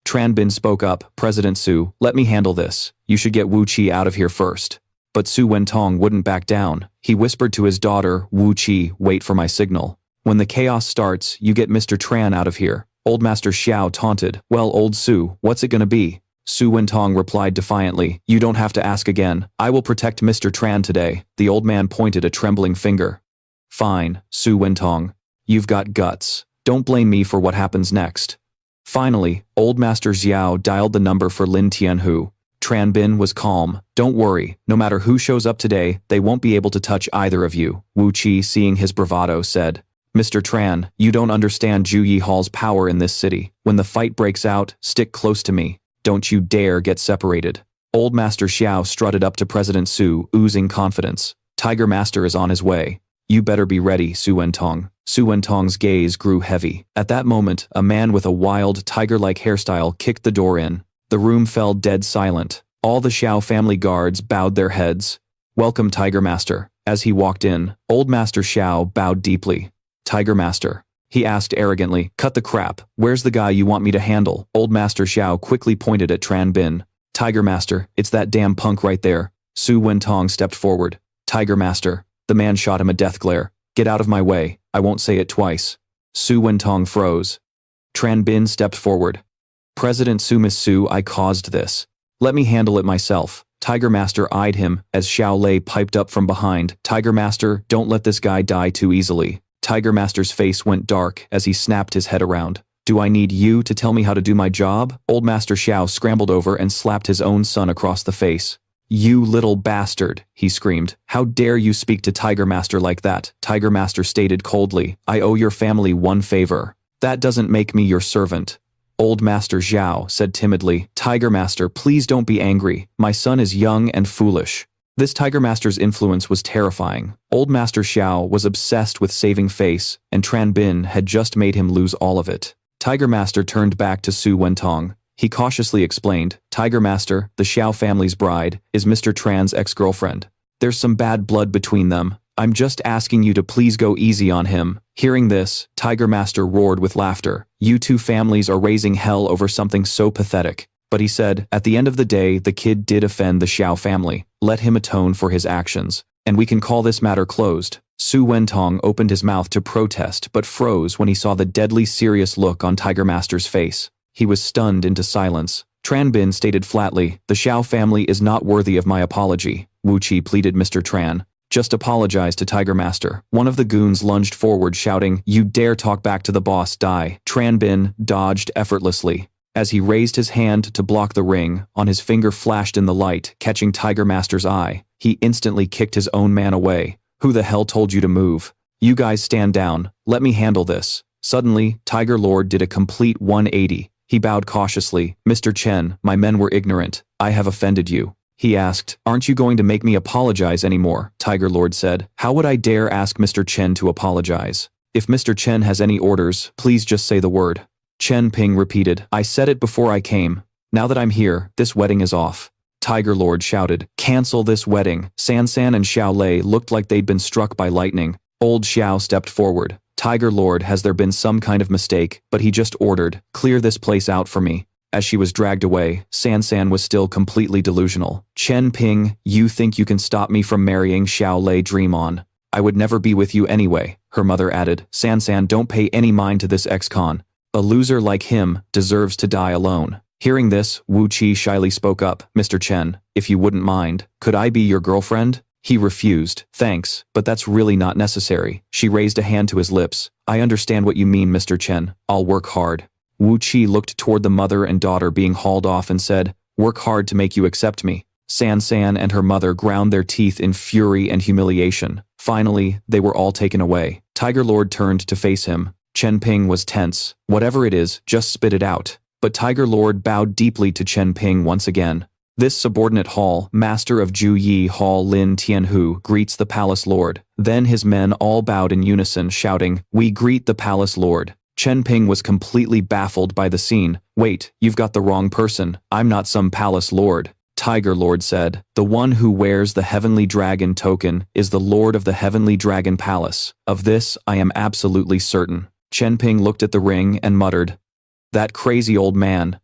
Speaker 1: Tran Bin spoke up. President Su, let me handle this. You should get Wu Qi out of here first. But Su Wentong wouldn't back down. He whispered to his daughter, Wu Qi, wait for my signal. When the chaos starts, you get Mr. Tran out of here. Old Master Xiao taunted. Well, old Su, what's it gonna be? Su Wentong replied defiantly, you don't have to ask again. I will protect Mr. Tran today. The old man pointed a trembling finger. Fine, Su Wentong. You've got guts. Don't blame me for what happens next. Finally, Old Master Xiao dialed the number for Lin Tianhu. Tran Bin was calm. Don't worry, no matter who shows up today, they won't be able to touch either of you. Wu Qi, seeing his bravado, said, Mr. Tran, you don't understand Ju Yi Hall's power in this city. When the fight breaks out, stick close to me. Don't you dare get separated. Old Master Xiao strutted up to President Su, oozing confidence. Tiger Master is on his way. You better be ready, Su Wentong. Su Wentong's gaze grew heavy. At that moment, a man with a wild, tiger-like hairstyle kicked the door in. The room fell dead silent. All the Xiao family guards bowed their heads. Welcome, Tiger Master. As he walked in, Old Master Xiao bowed deeply. Tiger Master. He asked arrogantly, cut the crap. Where's the guy you want me to handle? Old Master Xiao quickly pointed at Tran Bin. Tiger Master, it's that damn punk right there. Su Wentong stepped forward. Tiger Master. The man shot him a death glare. Get out of my way, I won't say it twice. Su Wentong froze. Tran Bin stepped forward. President Su, Miss Su, I caused this. Let me handle it myself. Tiger Master eyed him as Xiao Lei piped up from behind. Tiger Master, don't let this guy die too easily. Tiger Master's face went dark as he snapped his head around. Do I need you to tell me how to do my job? Old Master Xiao scrambled over and slapped his own son across the face. You little bastard, he screamed. How dare you speak to Tiger Master like that? Tiger Master stated coldly, I owe your family one favor. That doesn't make me your servant. Old Master Xiao said timidly, Tiger Master, please don't be angry. My son is young and foolish. This Tiger Master's influence was terrifying. Old Master Xiao was obsessed with saving face, and Tran Bin had just made him lose all of it. Tiger Master turned back to Su Wentong. He cautiously explained, Tiger Master, the Xiao family's bride, is Mr. Tran's ex-girlfriend. There's some bad blood between them. I'm just asking you to please go easy on him. Hearing this, Tiger Master roared with laughter. You two families are raising hell over something so pathetic. But he said, at the end of the day, the kid did offend the Xiao family. Let him atone for his actions. And we can call this matter closed. Su Wentong opened his mouth to protest but froze when he saw the deadly serious look on Tiger Master's face. He was stunned into silence. Tran Bin stated flatly, the Xiao family is not worthy of my apology. Wu Qi pleaded Mr. Tran. Just apologize to Tiger Master. One of the goons lunged forward shouting, you dare talk back to the boss, die. Tran Bin dodged effortlessly. As he raised his hand to block the ring, on his finger flashed in the light, catching Tiger Master's eye. He instantly kicked his own man away. Who the hell told you to move? You guys stand down. Let me handle this. Suddenly, Tiger Lord did a complete 180. He bowed cautiously. Mr. Chen, my men were ignorant. I have offended you. He asked, aren't you going to make me apologize anymore? Tiger Lord said, how would I dare ask Mr. Chen to apologize? If Mr. Chen has any orders, please just say the word. Chen Ping repeated, I said it before I came. Now that I'm here, this wedding is off. Tiger Lord shouted, cancel this wedding. San and Xiao Lei looked like they'd been struck by lightning. Old Xiao stepped forward. Tiger Lord, has there been some kind of mistake? But he just ordered, clear this place out for me. As she was dragged away, San was still completely delusional. Chen Ping, you think you can stop me from marrying Xiao Lei? Dream on. I would never be with you anyway, her mother added. San, don't pay any mind to this ex-con. A loser like him deserves to die alone. Hearing this, Wu Qi shyly spoke up, Mr. Chen, if you wouldn't mind, could I be your girlfriend? He refused. Thanks, but that's really not necessary. She raised a hand to his lips. I understand what you mean, Mr. Chen. I'll work hard. Wu Qi looked toward the mother and daughter being hauled off and said, work hard to make you accept me. San and her mother ground their teeth in fury and humiliation. Finally, they were all taken away. Tiger Lord turned to face him. Chen Ping was tense. Whatever it is, just spit it out. But Tiger Lord bowed deeply to Chen Ping once again. This subordinate hall, master of Ju Yi Hall Lin Tianhu, greets the palace lord. Then his men all bowed in unison, shouting, we greet the palace lord. Chen Ping was completely baffled by the scene. Wait, you've got the wrong person. I'm not some palace lord. Tiger Lord said, the one who wears the Heavenly Dragon token is the Lord of the Heavenly Dragon Palace. Of this, I am absolutely certain. Chen Ping looked at the ring and muttered, that crazy old man.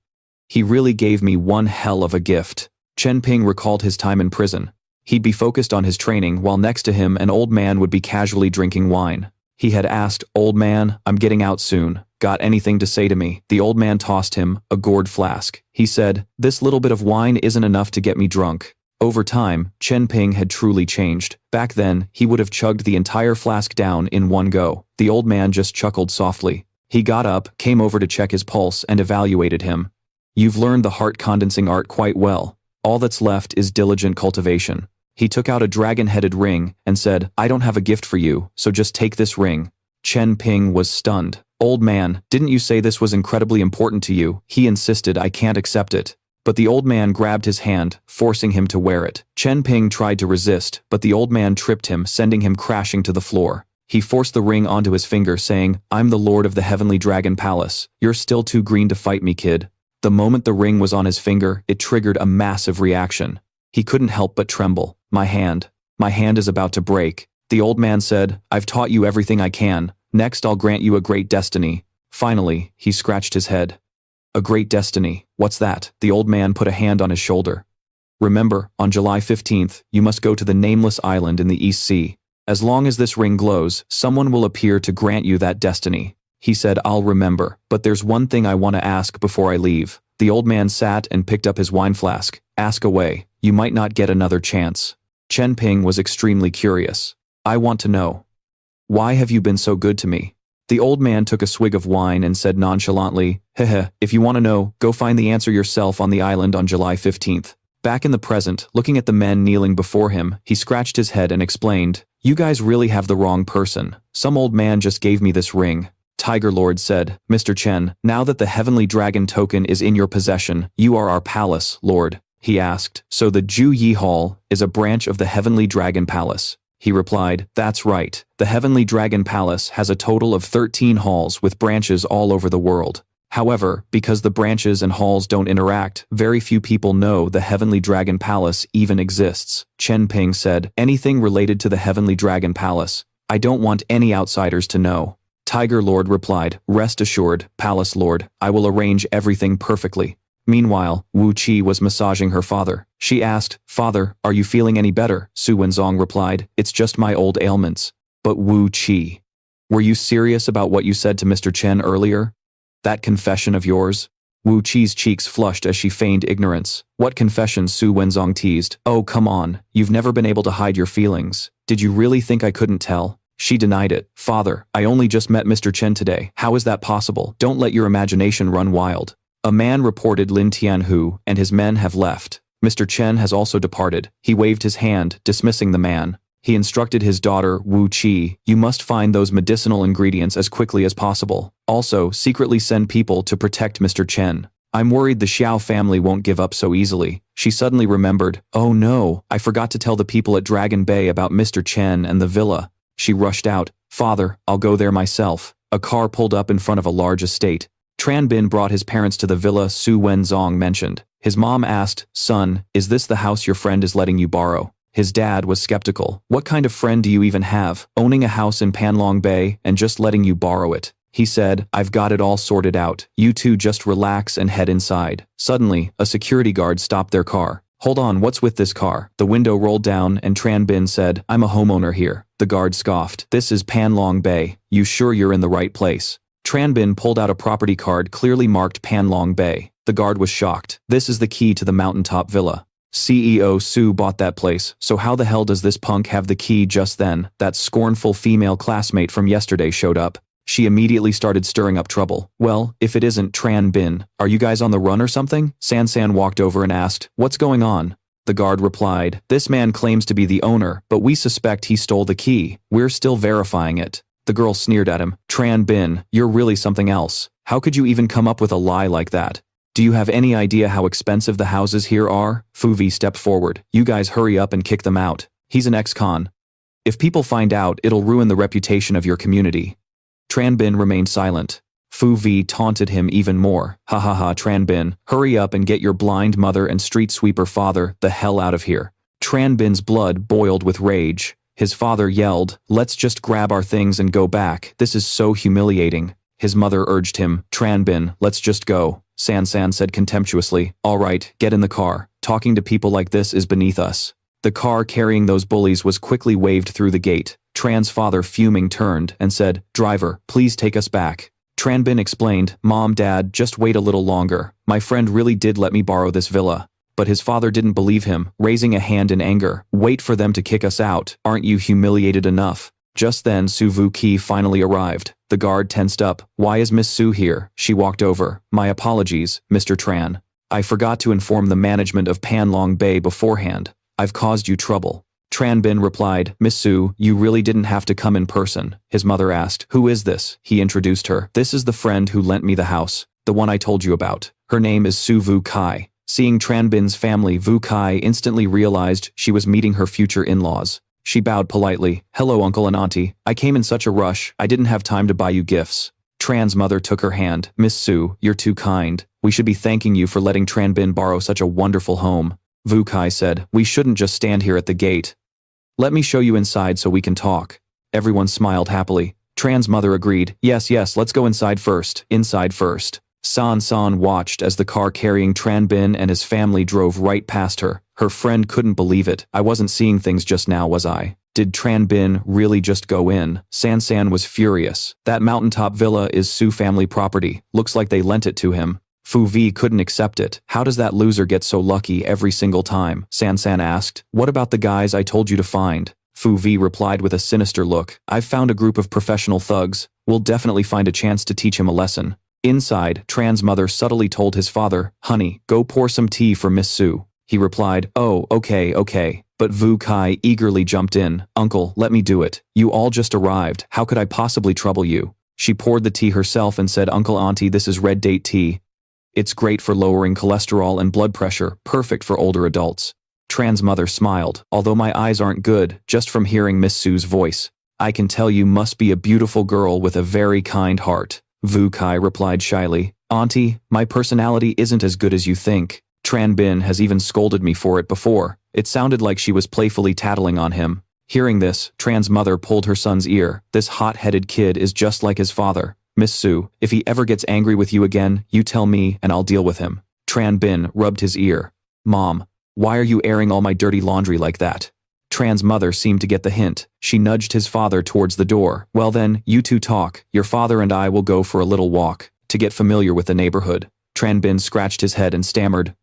Speaker 1: He really gave me one hell of a gift. Chen Ping recalled his time in prison. He'd be focused on his training while next to him an old man would be casually drinking wine. He had asked, old man, I'm getting out soon. Got anything to say to me? The old man tossed him a gourd flask. He said, this little bit of wine isn't enough to get me drunk. Over time, Chen Ping had truly changed. Back then, he would have chugged the entire flask down in one go. The old man just chuckled softly. He got up, came over to check his pulse and evaluated him. You've learned the heart condensing art quite well. All that's left is diligent cultivation. He took out a dragon-headed ring and said, I don't have a gift for you, so just take this ring. Chen Ping was stunned. Old man, didn't you say this was incredibly important to you? He insisted, I can't accept it. But the old man grabbed his hand, forcing him to wear it. Chen Ping tried to resist, but the old man tripped him, sending him crashing to the floor. He forced the ring onto his finger, saying, I'm the Lord of the Heavenly Dragon Palace. You're still too green to fight me, kid. The moment the ring was on his finger, it triggered a massive reaction. He couldn't help but tremble. My hand is about to break. The old man said, I've taught you everything I can. Next I'll grant you a great destiny. Finally, he scratched his head. A great destiny. What's that? The old man put a hand on his shoulder. Remember, on July 15th, you must go to the nameless island in the East Sea. As long as this ring glows, someone will appear to grant you that destiny. He said, I'll remember, but there's one thing I want to ask before I leave. The old man sat and picked up his wine flask. Ask away. You might not get another chance. Chen Ping was extremely curious. I want to know. Why have you been so good to me? The old man took a swig of wine and said nonchalantly, Heh, if you want to know, go find the answer yourself on the island on July 15th. Back in the present, looking at the men kneeling before him, he scratched his head and explained, You guys really have the wrong person. Some old man just gave me this ring. Tiger Lord said, Mr. Chen, now that the heavenly dragon token is in your possession, you are our palace, Lord. He asked, So the Ju Yi Hall is a branch of the heavenly dragon palace. He replied, That's right. The Heavenly Dragon Palace has a total of 13 halls with branches all over the world. However, because the branches and halls don't interact, very few people know the Heavenly Dragon Palace even exists. Chen Ping said, Anything related to the Heavenly Dragon Palace. I don't want any outsiders to know. Tiger Lord replied, Rest assured, Palace Lord, I will arrange everything perfectly. Meanwhile, Wu Qi was massaging her father. She asked, Father, are you feeling any better? Su Wenzong replied, It's just my old ailments. But Wu Qi, were you serious about what you said to Mr. Chen earlier? That confession of yours? Wu Qi's cheeks flushed as she feigned ignorance. What confession? Su Wenzong teased. Oh, come on, you've never been able to hide your feelings. Did you really think I couldn't tell? She denied it. Father, I only just met Mr. Chen today. How is that possible? Don't let your imagination run wild. A man reported Lin Tianhu, and his men have left. Mr. Chen has also departed. He waved his hand, dismissing the man. He instructed his daughter, Wu Qi, You must find those medicinal ingredients as quickly as possible. Also, secretly send people to protect Mr. Chen. I'm worried the Xiao family won't give up so easily. She suddenly remembered, Oh no, I forgot to tell the people at Dragon Bay about Mr. Chen and the villa. She rushed out, Father, I'll go there myself. A car pulled up in front of a large estate. Tran Bin brought his parents to the villa Su Wenzong mentioned. His mom asked, Son, is this the house your friend is letting you borrow? His dad was skeptical. What kind of friend do you even have, owning a house in Panlong Bay and just letting you borrow it? He said, I've got it all sorted out. You two just relax and head inside. Suddenly, a security guard stopped their car. Hold on, what's with this car? The window rolled down and Tran Bin said, I'm a homeowner here. The guard scoffed. This is Panlong Bay. You sure you're in the right place? Tran Bin pulled out a property card clearly marked Panlong Bay. The guard was shocked. This is the key to the mountaintop villa. CEO Su bought that place, so how the hell does this punk have the key? Just then, that scornful female classmate from yesterday showed up. She immediately started stirring up trouble. Well, if it isn't Tran Bin, are you guys on the run or something? San walked over and asked, What's going on? The guard replied, This man claims to be the owner, but we suspect he stole the key. We're still verifying it. The girl sneered at him. Tran Bin, you're really something else. How could you even come up with a lie like that? Do you have any idea how expensive the houses here are? Fu Vi stepped forward. You guys hurry up and kick them out. He's an ex-con. If people find out, it'll ruin the reputation of your community. Tran Bin remained silent. Fu Vi taunted him even more. Ha ha ha, Tran Bin, hurry up and get your blind mother and street sweeper father the hell out of here. Tran Bin's blood boiled with rage. His father yelled, Let's just grab our things and go back. This is so humiliating. His mother urged him, Tran Bin, let's just go. San said contemptuously, All right, get in the car. Talking to people like this is beneath us. The car carrying those bullies was quickly waved through the gate. Tran's father, fuming, turned and said, Driver, please take us back. Tran Bin explained, Mom, Dad, just wait a little longer. My friend really did let me borrow this villa. But his father didn't believe him, raising a hand in anger. Wait for them to kick us out. Aren't you humiliated enough? Just then Su Vu Qi finally arrived. The guard tensed up. Why is Miss Su here? She walked over. My apologies, Mr. Tran. I forgot to inform the management of Panlong Bay beforehand. I've caused you trouble. Tran Bin replied, Miss Su, you really didn't have to come in person. His mother asked, Who is this? He introduced her. This is the friend who lent me the house. The one I told you about. Her name is Su Vu Kai. Seeing Tran Bin's family, Vu Kai instantly realized she was meeting her future in-laws. She bowed politely. Hello, uncle and auntie. I came in such a rush, I didn't have time to buy you gifts. Tran's mother took her hand. Miss Su, you're too kind. We should be thanking you for letting Tran Bin borrow such a wonderful home. Vu Kai said, We shouldn't just stand here at the gate. Let me show you inside so we can talk. Everyone smiled happily. Tran's mother agreed. Yes, let's go inside first. Inside first. San watched as the car carrying Tran Bin and his family drove right past her. Her friend couldn't believe it. I wasn't seeing things just now, was I? Did Tran Bin really just go in? San was furious. That mountaintop villa is Su family property. Looks like they lent it to him. Fu Vi couldn't accept it. How does that loser get so lucky every single time? San asked. What about the guys I told you to find? Fu Vi replied with a sinister look. I've found a group of professional thugs. We'll definitely find a chance to teach him a lesson. Inside, Tran's mother subtly told his father, Honey, go pour some tea for Miss Su. He replied, Oh, okay. But Vu Kai eagerly jumped in. Uncle, let me do it. You all just arrived. How could I possibly trouble you? She poured the tea herself and said, Uncle Auntie, this is red date tea. It's great for lowering cholesterol and blood pressure, perfect for older adults. Tran's mother smiled. Although my eyes aren't good, just from hearing Miss Su's voice, I can tell you must be a beautiful girl with a very kind heart. Vu Kai replied shyly. Auntie, my personality isn't as good as you think. Tran Bin has even scolded me for it before. It sounded like she was playfully tattling on him. Hearing this, Tran's mother pulled her son's ear. This hot-headed kid is just like his father. Miss Su, if he ever gets angry with you again, you tell me and I'll deal with him. Tran Bin rubbed his ear. Mom, why are you airing all my dirty laundry like that? Tran's mother seemed to get the hint. She nudged his father towards the door. Well then, you two talk. Your father and I will go for a little walk, to get familiar with the neighborhood. Tran Bin scratched his head and stammered,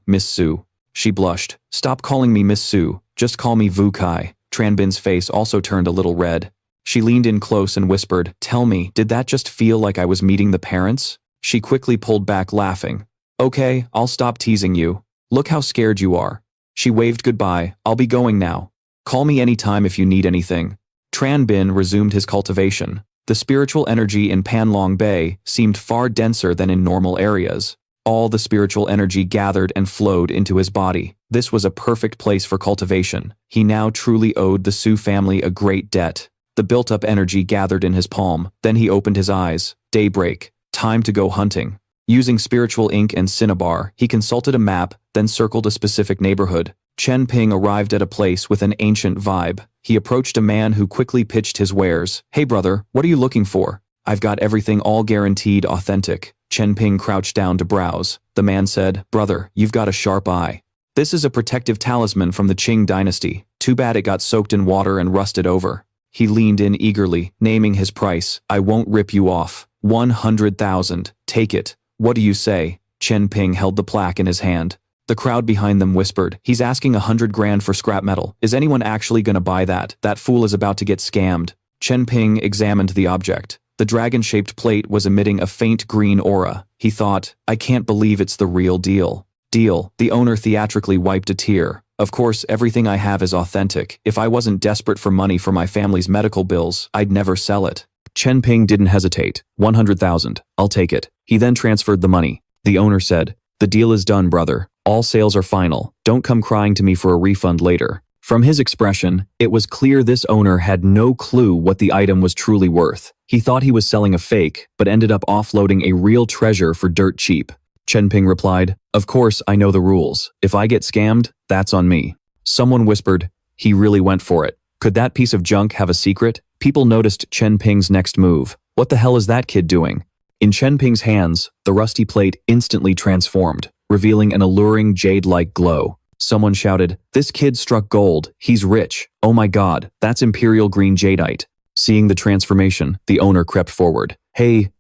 Speaker 1: Miss Su. She blushed. Stop calling me Miss Su, just call me Vu Kai. Tran Bin's face also turned a little red. She leaned in close and whispered, Tell me, did that just feel like I was meeting the parents? She quickly pulled back, laughing. Okay, I'll stop teasing you. Look how scared you are. She waved goodbye. I'll be going now. Call me anytime if you need anything. Tran Bin resumed his cultivation. The spiritual energy in Panlong Bay seemed far denser than in normal areas. All the spiritual energy gathered and flowed into his body. This was a perfect place for cultivation. He now truly owed the Su family a great debt. The built-up energy gathered in his palm. Then he opened his eyes. Daybreak. Time to go hunting. Using spiritual ink and cinnabar, he consulted a map, then circled a specific neighborhood. Chen Ping arrived at a place with an ancient vibe. He approached a man who quickly pitched his wares. Hey brother, what are you looking for? I've got everything all guaranteed authentic. Chen Ping crouched down to browse. The man said, Brother, you've got a sharp eye. This is a protective talisman from the Qing dynasty. Too bad it got soaked in water and rusted over. He leaned in eagerly, naming his price. I won't rip you off. 100,000. Take it. What do you say? Chen Ping held the plaque in his hand. The crowd behind them whispered, He's asking 100 grand for scrap metal. Is anyone actually gonna buy that? That fool is about to get scammed. Chen Ping examined the object. The dragon-shaped plate was emitting a faint green aura. He thought, I can't believe it's the real deal. The owner theatrically wiped a tear. Of course, everything I have is authentic. If I wasn't desperate for money for my family's medical bills, I'd never sell it. Chen Ping didn't hesitate. 100,000. I'll take it. He then transferred the money. The owner said, The deal is done, brother. All sales are final. Don't come crying to me for a refund later. From his expression, it was clear this owner had no clue what the item was truly worth. He thought he was selling a fake, but ended up offloading a real treasure for dirt cheap. Chen Ping replied, Of course, I know the rules. If I get scammed, that's on me. Someone whispered, He really went for it. Could that piece of junk have a secret? People noticed Chen Ping's next move. What the hell is that kid doing? In Chen Ping's hands, the rusty plate instantly transformed, revealing an alluring jade-like glow. Someone shouted, This kid struck gold. He's rich. Oh my god, that's imperial green jadeite. Seeing the transformation, the owner crept forward. Hey,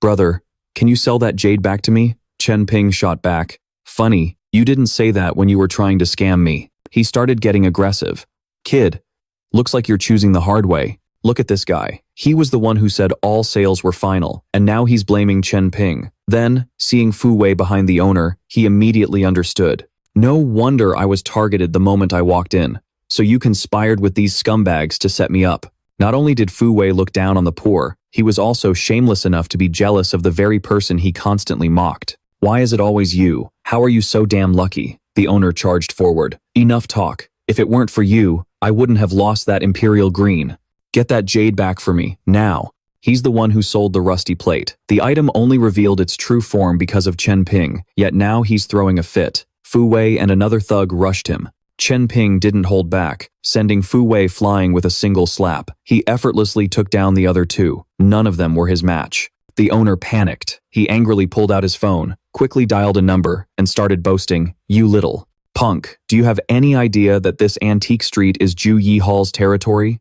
Speaker 1: brother, can you sell that jade back to me? Chen Ping shot back. Funny, you didn't say that when you were trying to scam me. He started getting aggressive. Kid, looks like you're choosing the hard way. Look at this guy. He was the one who said all sales were final, and now he's blaming Chen Ping. Then, seeing Fu Wei behind the owner, he immediately understood. No wonder I was targeted the moment I walked in. So you conspired with these scumbags to set me up. Not only did Fu Wei look down on the poor, he was also shameless enough to be jealous of the very person he constantly mocked. Why is it always you? How are you so damn lucky? The owner charged forward. Enough talk. If it weren't for you, I wouldn't have lost that imperial green. Get that jade back for me, now. He's the one who sold the rusty plate. The item only revealed its true form because of Chen Ping, yet now he's throwing a fit. Fu Wei and another thug rushed him. Chen Ping didn't hold back, sending Fu Wei flying with a single slap. He effortlessly took down the other two. None of them were his match. The owner panicked. He angrily pulled out his phone, quickly dialed a number, and started boasting, "You little punk, do you have any idea that this antique street is Ju Yi Hall's territory?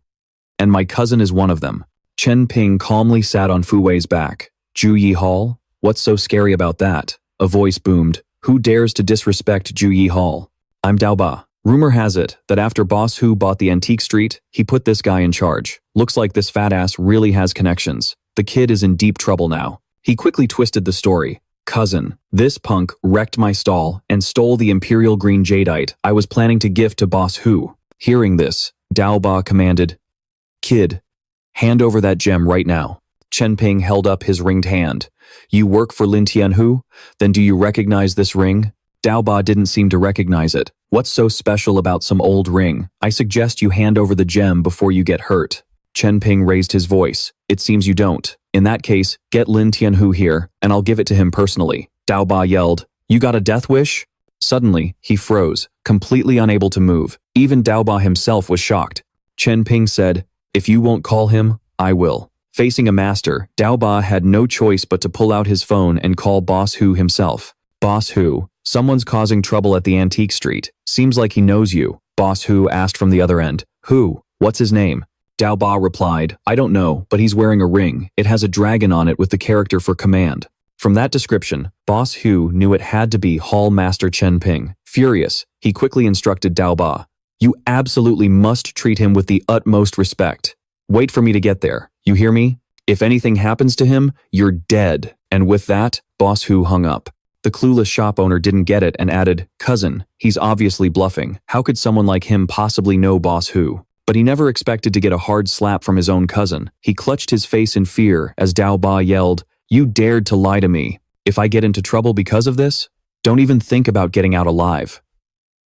Speaker 1: And my cousin is one of them." Chen Ping calmly sat on Fu Wei's back. "Ju Yi Hall? What's so scary about that?" A voice boomed. "Who dares to disrespect Ju Yi Hall? I'm Dao Ba." Rumor has it that after Boss Hu bought the antique street, he put this guy in charge. Looks like this fat ass really has connections. The kid is in deep trouble now. He quickly twisted the story. "Cousin, this punk wrecked my stall and stole the imperial green jadeite I was planning to gift to Boss Hu." Hearing this, Dao Ba commanded, "Kid, hand over that gem right now." Chen Ping held up his ringed hand. "You work for Lin Tianhu? Then do you recognize this ring?" Dao Ba didn't seem to recognize it. "What's so special about some old ring? I suggest you hand over the gem before you get hurt." Chen Ping raised his voice. "It seems you don't. In that case, get Lin Tianhu here, and I'll give it to him personally." Dao Ba yelled, "You got a death wish?" Suddenly, he froze, completely unable to move. Even Dao Ba himself was shocked. Chen Ping said, "If you won't call him, I will." Facing a master, Dao Ba had no choice but to pull out his phone and call Boss Hu himself. "Boss Hu, someone's causing trouble at the antique street. Seems like he knows you." Boss Hu asked from the other end. "Who? What's his name?" Dao Ba replied, "I don't know, but he's wearing a ring. It has a dragon on it with the character for command." From that description, Boss Hu knew it had to be Hall Master Chen Ping. Furious, he quickly instructed Dao Ba, "You absolutely must treat him with the utmost respect. Wait for me to get there. You hear me? If anything happens to him, you're dead." And with that, Boss Hu hung up. The clueless shop owner didn't get it and added, "Cousin, he's obviously bluffing. How could someone like him possibly know Boss Hu?" But he never expected to get a hard slap from his own cousin. He clutched his face in fear as Dao Ba yelled, "You dared to lie to me. If I get into trouble because of this, don't even think about getting out alive."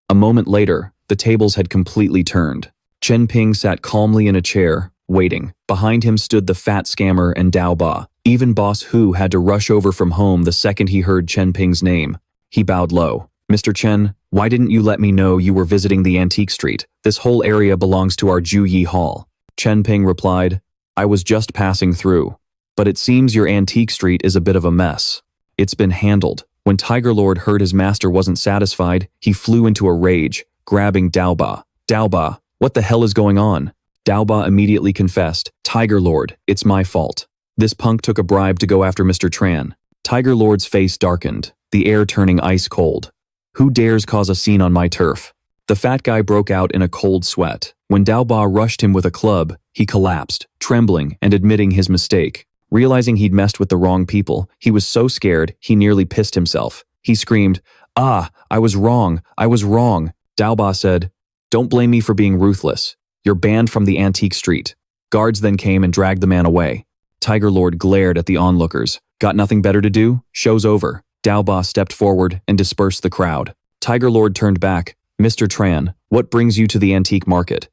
Speaker 1: A moment later, the tables had completely turned. Chen Ping sat calmly in a chair, waiting. Behind him stood the fat scammer and Dao Ba. Even Boss Hu had to rush over from home the second he heard Chen Ping's name. He bowed low. "Mr. Chen, why didn't you let me know you were visiting the antique street? This whole area belongs to our Ju Yi Hall." Chen Ping replied, "I was just passing through. But it seems your antique street is a bit of a mess. It's been handled." When Tiger Lord heard his master wasn't satisfied, he flew into a rage, grabbing Dao Ba. "Dao Ba, what the hell is going on?" Dao Ba immediately confessed, "Tiger Lord, it's my fault. This punk took a bribe to go after Mr. Tran." Tiger Lord's face darkened, the air turning ice cold. "Who dares cause a scene on my turf?" The fat guy broke out in a cold sweat. When Dao Ba rushed him with a club, he collapsed, trembling and admitting his mistake. Realizing he'd messed with the wrong people, he was so scared he nearly pissed himself. He screamed, "Ah, I was wrong, I was wrong." Dao Ba said, "Don't blame me for being ruthless. You're banned from the antique street." Guards then came and dragged the man away. Tiger Lord glared at the onlookers. "Got nothing better to do? Show's over." Dao Ba stepped forward and dispersed the crowd. Tiger Lord turned back. "Mr. Tran, what brings you to the antique market?"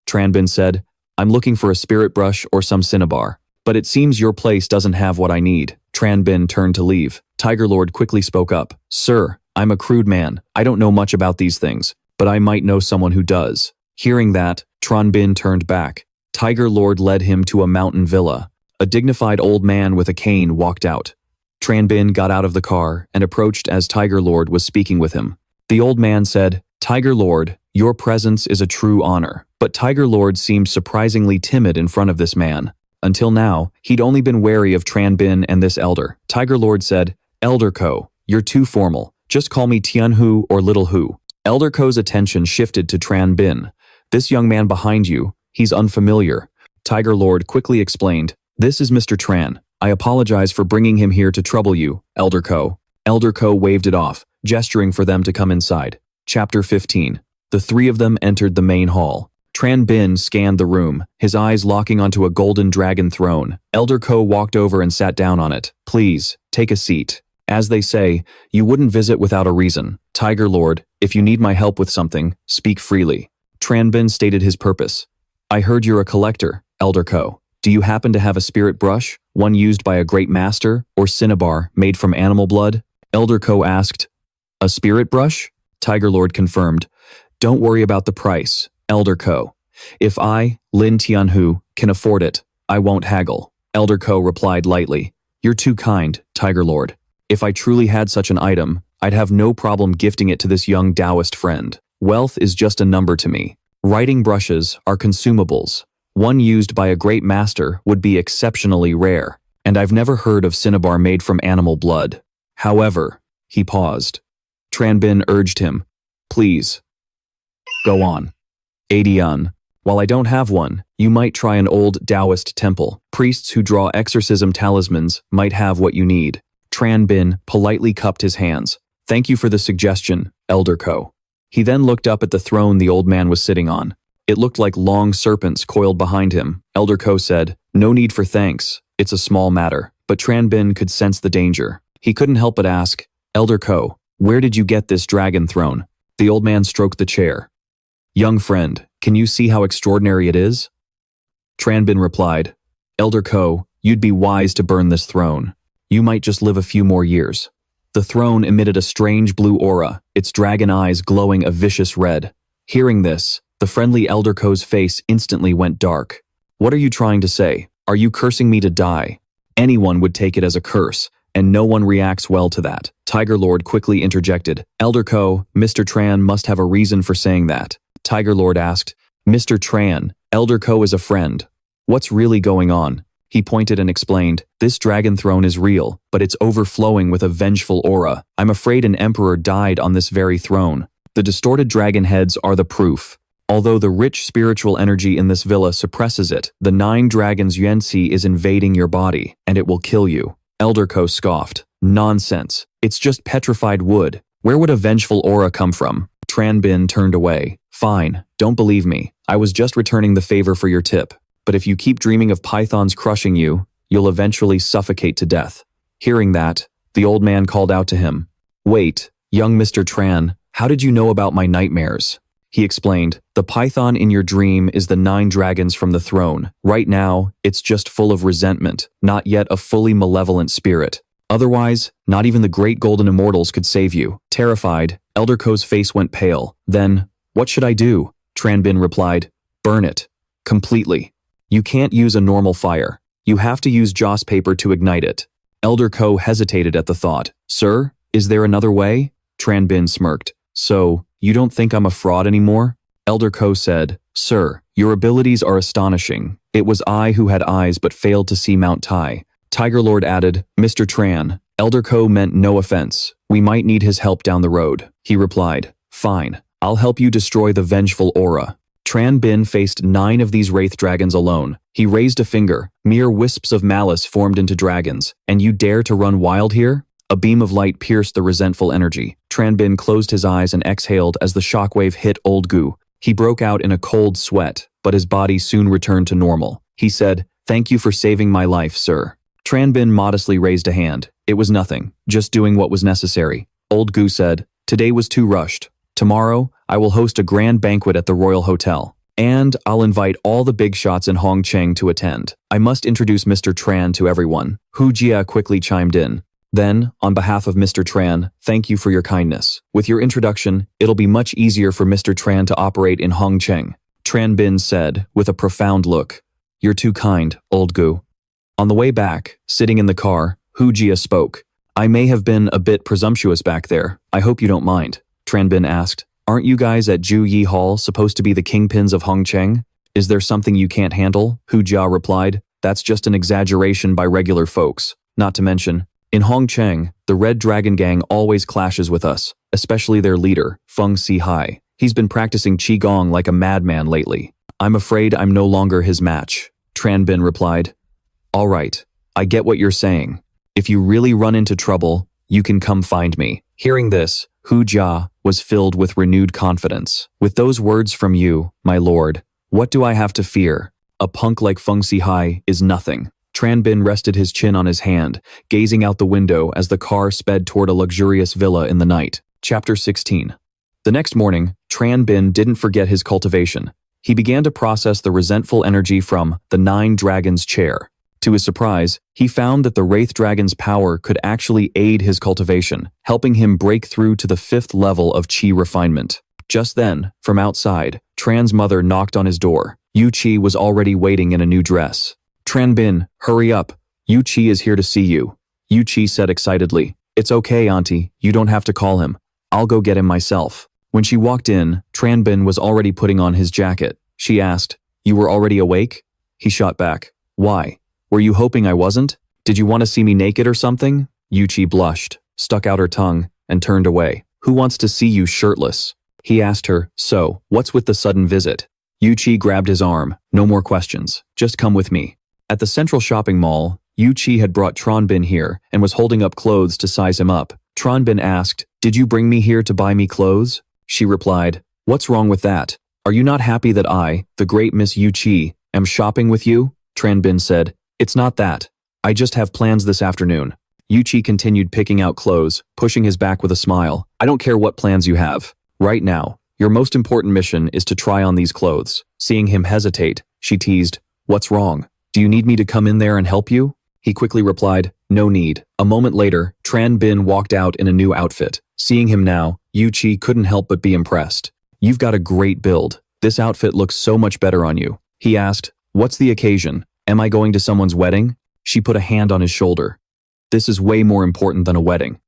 Speaker 1: Tran Bin said, "I'm looking for a spirit brush or some cinnabar. But it seems your place doesn't have what I need." Tran Bin turned to leave. Tiger Lord quickly spoke up. "Sir, I'm a crude man. I don't know much about these things, but I might know someone who does." Hearing that, Tran Bin turned back. Tiger Lord led him to a mountain villa. A dignified old man with a cane walked out. Tran Bin got out of the car and approached as Tiger Lord was speaking with him. The old man said, "Tiger Lord, your presence is a true honor." But Tiger Lord seemed surprisingly timid in front of this man. Until now, he'd only been wary of Tran Bin and this elder. Tiger Lord said, "Elder Ko, you're too formal. Just call me Tianhu or Little Hu." Elder Ko's attention shifted to Tran Bin. "This young man behind you, he's unfamiliar." Tiger Lord quickly explained, "This is Mr. Tran. I apologize for bringing him here to trouble you, Elder Ko." Elder Ko waved it off, gesturing for them to come inside. Chapter 15. The three of them entered the main hall. Tran Bin scanned the room, his eyes locking onto a golden dragon throne. Elder Ko walked over and sat down on it. "Please, take a seat. As they say, you wouldn't visit without a reason. Tiger Lord, if you need my help with something, speak freely." Tran Bin stated his purpose. "I heard you're a collector, Elder Ko. Do you happen to have a spirit brush, one used by a great master, or cinnabar made from animal blood?" Elder Ko asked. "A spirit brush?" Tiger Lord confirmed. "Don't worry about the price, Elder Ko. If I, Lin Tianhu, can afford it, I won't haggle." Elder Ko replied lightly. You're too kind, Tiger Lord. If I truly had such an item, I'd have no problem gifting it to this young Taoist friend. Wealth is just a number to me. Writing brushes are consumables. One used by a great master would be exceptionally rare, and I've never heard of cinnabar made from animal blood. However, he paused. Tran Bin urged him, please, go on. Adian, while I don't have one, you might try an old Taoist temple. Priests who draw exorcism talismans might have what you need. Tran Bin politely cupped his hands. Thank you for the suggestion, Elder Ko. He then looked up at the throne the old man was sitting on. It looked like long serpents coiled behind him. Elder Ko said, no need for thanks. It's a small matter. But Tran Bin could sense the danger. He couldn't help but ask, Elder Ko, where did you get this dragon throne? The old man stroked the chair. Young friend, can you see how extraordinary it is? Tran Bin replied, Elder Ko, you'd be wise to burn this throne. You might just live a few more years. The throne emitted a strange blue aura, its dragon eyes glowing a vicious red. Hearing this, the friendly Elder Ko's face instantly went dark. What are you trying to say? Are you cursing me to die? Anyone would take it as a curse, and no one reacts well to that. Tiger Lord quickly interjected. Elder Ko, Mr. Tran must have a reason for saying that. Tiger Lord asked, Mr. Tran, Elder Ko is a friend. What's really going on? He pointed and explained, this dragon throne is real, but it's overflowing with a vengeful aura. I'm afraid an emperor died on this very throne. The distorted dragon heads are the proof. Although the rich spiritual energy in this villa suppresses it, the 9 dragons Yuanxi is invading your body, and it will kill you. Elder Ko scoffed. Nonsense. It's just petrified wood. Where would a vengeful aura come from? Tran Bin turned away. Fine, don't believe me. I was just returning the favor for your tip. But if you keep dreaming of pythons crushing you, you'll eventually suffocate to death. Hearing that, the old man called out to him. Wait, young Mr. Tran, how did you know about my nightmares? He explained, the python in your dream is the 9 dragons from the throne. Right now, it's just full of resentment, not yet a fully malevolent spirit. Otherwise, not even the great golden immortals could save you. Terrified, Elder Ko's face went pale. Then, what should I do? Tran Bin replied, burn it. Completely. You can't use a normal fire. You have to use joss paper to ignite it. Elder Ko hesitated at the thought. Sir, is there another way? Tran Bin smirked. So, you don't think I'm a fraud anymore? Elder Ko said, Sir, your abilities are astonishing. It was I who had eyes but failed to see Mount Tai. Tiger Lord added, Mr. Tran, Elder Ko meant no offense. We might need his help down the road. He replied, Fine, I'll help you destroy the vengeful aura. Tran Bin faced 9 of these wraith dragons alone. He raised a finger. Mere wisps of malice formed into dragons. And you dare to run wild here? A beam of light pierced the resentful energy. Tran Bin closed his eyes and exhaled as the shockwave hit Old Gu. He broke out in a cold sweat, but his body soon returned to normal. He said, Thank you for saving my life, sir. Tran Bin modestly raised a hand. It was nothing, just doing what was necessary. Old Gu said, Today was too rushed. Tomorrow, I will host a grand banquet at the Royal Hotel. And I'll invite all the big shots in Hongcheng to attend. I must introduce Mr. Tran to everyone. Hu Jia quickly chimed in. Then, on behalf of Mr. Tran, thank you for your kindness. With your introduction, it'll be much easier for Mr. Tran to operate in Hongcheng. Tran Bin said, with a profound look. You're too kind, Old Gu. On the way back, sitting in the car, Hu Jia spoke. I may have been a bit presumptuous back there. I hope you don't mind. Tran Bin asked. Aren't you guys at Ju Yi Hall supposed to be the kingpins of Hongcheng? Is there something you can't handle? Hu Jia replied. That's just an exaggeration by regular folks. Not to mention, in Hongcheng, the Red Dragon Gang always clashes with us, especially their leader, Feng Si-hai. He's been practicing Qigong like a madman lately. I'm afraid I'm no longer his match. Tran Bin replied. All right, I get what you're saying. If you really run into trouble, you can come find me. Hearing this, Hu Jia was filled with renewed confidence. With those words from you, my lord, what do I have to fear? A punk like Feng Si-hai is nothing. Tran Bin rested his chin on his hand, gazing out the window as the car sped toward a luxurious villa in the night. Chapter 16. The next morning, Tran Bin didn't forget his cultivation. He began to process the resentful energy from the 9 Dragons chair. To his surprise, he found that the Wraith Dragon's power could actually aid his cultivation, helping him break through to the 5th level of Qi refinement. Just then, from outside, Tran's mother knocked on his door. Yu Qi was already waiting in a new dress. Tran Bin, hurry up. Yu Qi is here to see you. Yu Qi said excitedly. It's okay, auntie, you don't have to call him. I'll go get him myself. When she walked in, Tranbin was already putting on his jacket. She asked, You were already awake? He shot back. Why? Were you hoping I wasn't? Did you want to see me naked or something? Yu Qi blushed, stuck out her tongue, and turned away. Who wants to see you shirtless? He asked her, So, what's with the sudden visit? Yu Qi grabbed his arm. No more questions. Just come with me. At the central shopping mall, Yu Qi had brought Tranbin here and was holding up clothes to size him up. Tranbin asked, Did you bring me here to buy me clothes? She replied, What's wrong with that? Are you not happy that I, the great Miss Yu Qi, am shopping with you? Tranbin said, It's not that. I just have plans this afternoon. Yu Qi continued picking out clothes, pushing his back with a smile. I don't care what plans you have. Right now, your most important mission is to try on these clothes. Seeing him hesitate, she teased, What's wrong? Do you need me to come in there and help you? He quickly replied, No need. A moment later, Tran Bin walked out in a new outfit. Seeing him now, Yu Qi couldn't help but be impressed. You've got a great build. This outfit looks so much better on you. He asked, What's the occasion? Am I going to someone's wedding? She put a hand on his shoulder. This is way more important than a wedding.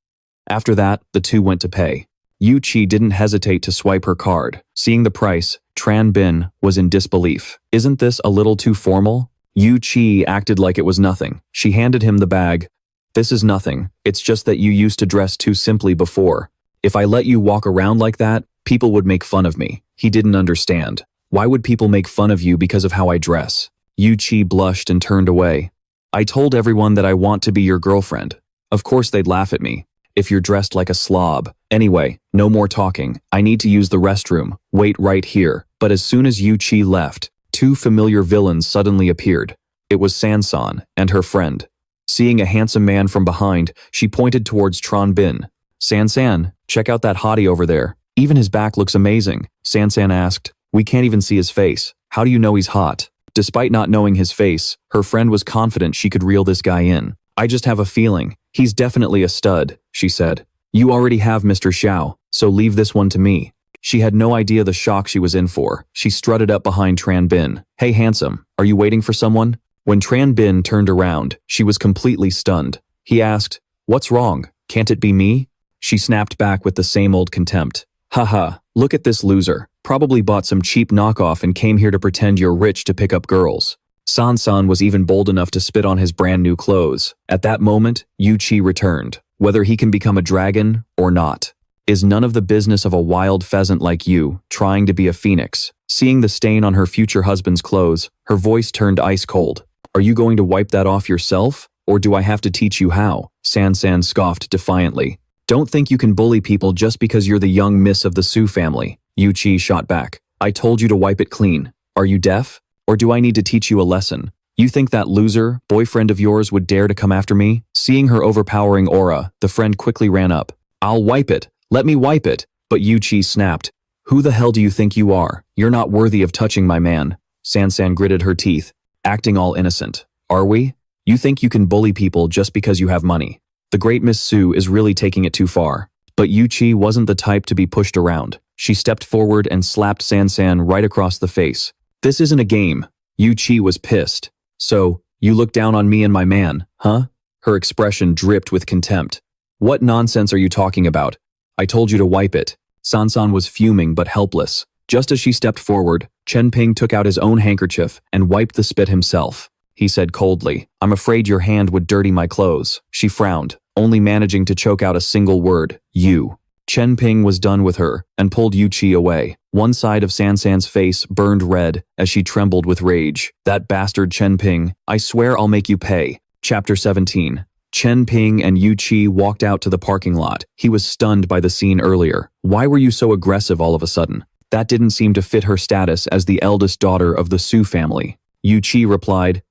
Speaker 1: After that, the two went to pay. Yu Qi didn't hesitate to swipe her card. Seeing the price, Tran Bin was in disbelief. Isn't this a little too formal? Yu Qi acted like it was nothing. She handed him the bag. This is nothing. It's just that you used to dress too simply before. If I let you walk around like that, people would make fun of me. He didn't understand. Why would people make fun of you because of how I dress? Yu Qi blushed and turned away. I told everyone that I want to be your girlfriend. Of course they'd laugh at me. If you're dressed like a slob. Anyway, no more talking. I need to use the restroom. Wait right here. But as soon as Yu Qi left, two familiar villains suddenly appeared. It was Sansan and her friend. Seeing a handsome man from behind, she pointed towards Tran Bin. Sansan, check out that hottie over there. Even his back looks amazing. Sansan asked. We can't even see his face. How do you know he's hot? Despite not knowing his face, her friend was confident she could reel this guy in. I just have a feeling. He's definitely a stud, she said. You already have Mr. Xiao, so leave this one to me. She had no idea the shock she was in for. She strutted up behind Tran Bin. Hey handsome, are you waiting for someone? When Tran Bin turned around, she was completely stunned. He asked, What's wrong? Can't it be me? She snapped back with the same old contempt. Haha, look at this loser. Probably bought some cheap knockoff and came here to pretend you're rich to pick up girls. Sansan was even bold enough to spit on his brand new clothes. At that moment, Yu Qi returned. Whether he can become a dragon or not is none of the business of a wild pheasant like you, trying to be a phoenix. Seeing the stain on her future husband's clothes, her voice turned ice cold. Are you going to wipe that off yourself? Or do I have to teach you how? Sansan scoffed defiantly. Don't think you can bully people just because you're the young miss of the Su family. Yu Qi shot back. I told you to wipe it clean. Are you deaf? Or do I need to teach you a lesson? You think that loser, boyfriend of yours would dare to come after me? Seeing her overpowering aura, the friend quickly ran up. I'll wipe it. Let me wipe it. But Yu Qi snapped. Who the hell do you think you are? You're not worthy of touching my man. Sansan gritted her teeth, acting all innocent. Are we? You think you can bully people just because you have money. The great Miss Su is really taking it too far. But Yu Qi wasn't the type to be pushed around. She stepped forward and slapped Sansan right across the face. This isn't a game. Yu Qi was pissed. So, you look down on me and my man, huh? Her expression dripped with contempt. What nonsense are you talking about? I told you to wipe it. Sansan was fuming but helpless. Just as she stepped forward, Chen Ping took out his own handkerchief and wiped the spit himself. He said coldly, I'm afraid your hand would dirty my clothes. She frowned, only managing to choke out a single word, you. Chen Ping was done with her and pulled Yu Qi away. One side of Sansan's face burned red as she trembled with rage. That bastard Chen Ping, I swear I'll make you pay. Chapter 17. Chen Ping and Yu Qi walked out to the parking lot. He was stunned by the scene earlier. Why were you so aggressive all of a sudden? That didn't seem to fit her status as the eldest daughter of the Su family. Yu Qi replied,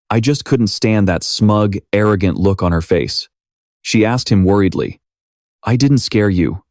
Speaker 1: I just couldn't stand that smug, arrogant look on her face. She asked him worriedly, I didn't scare you,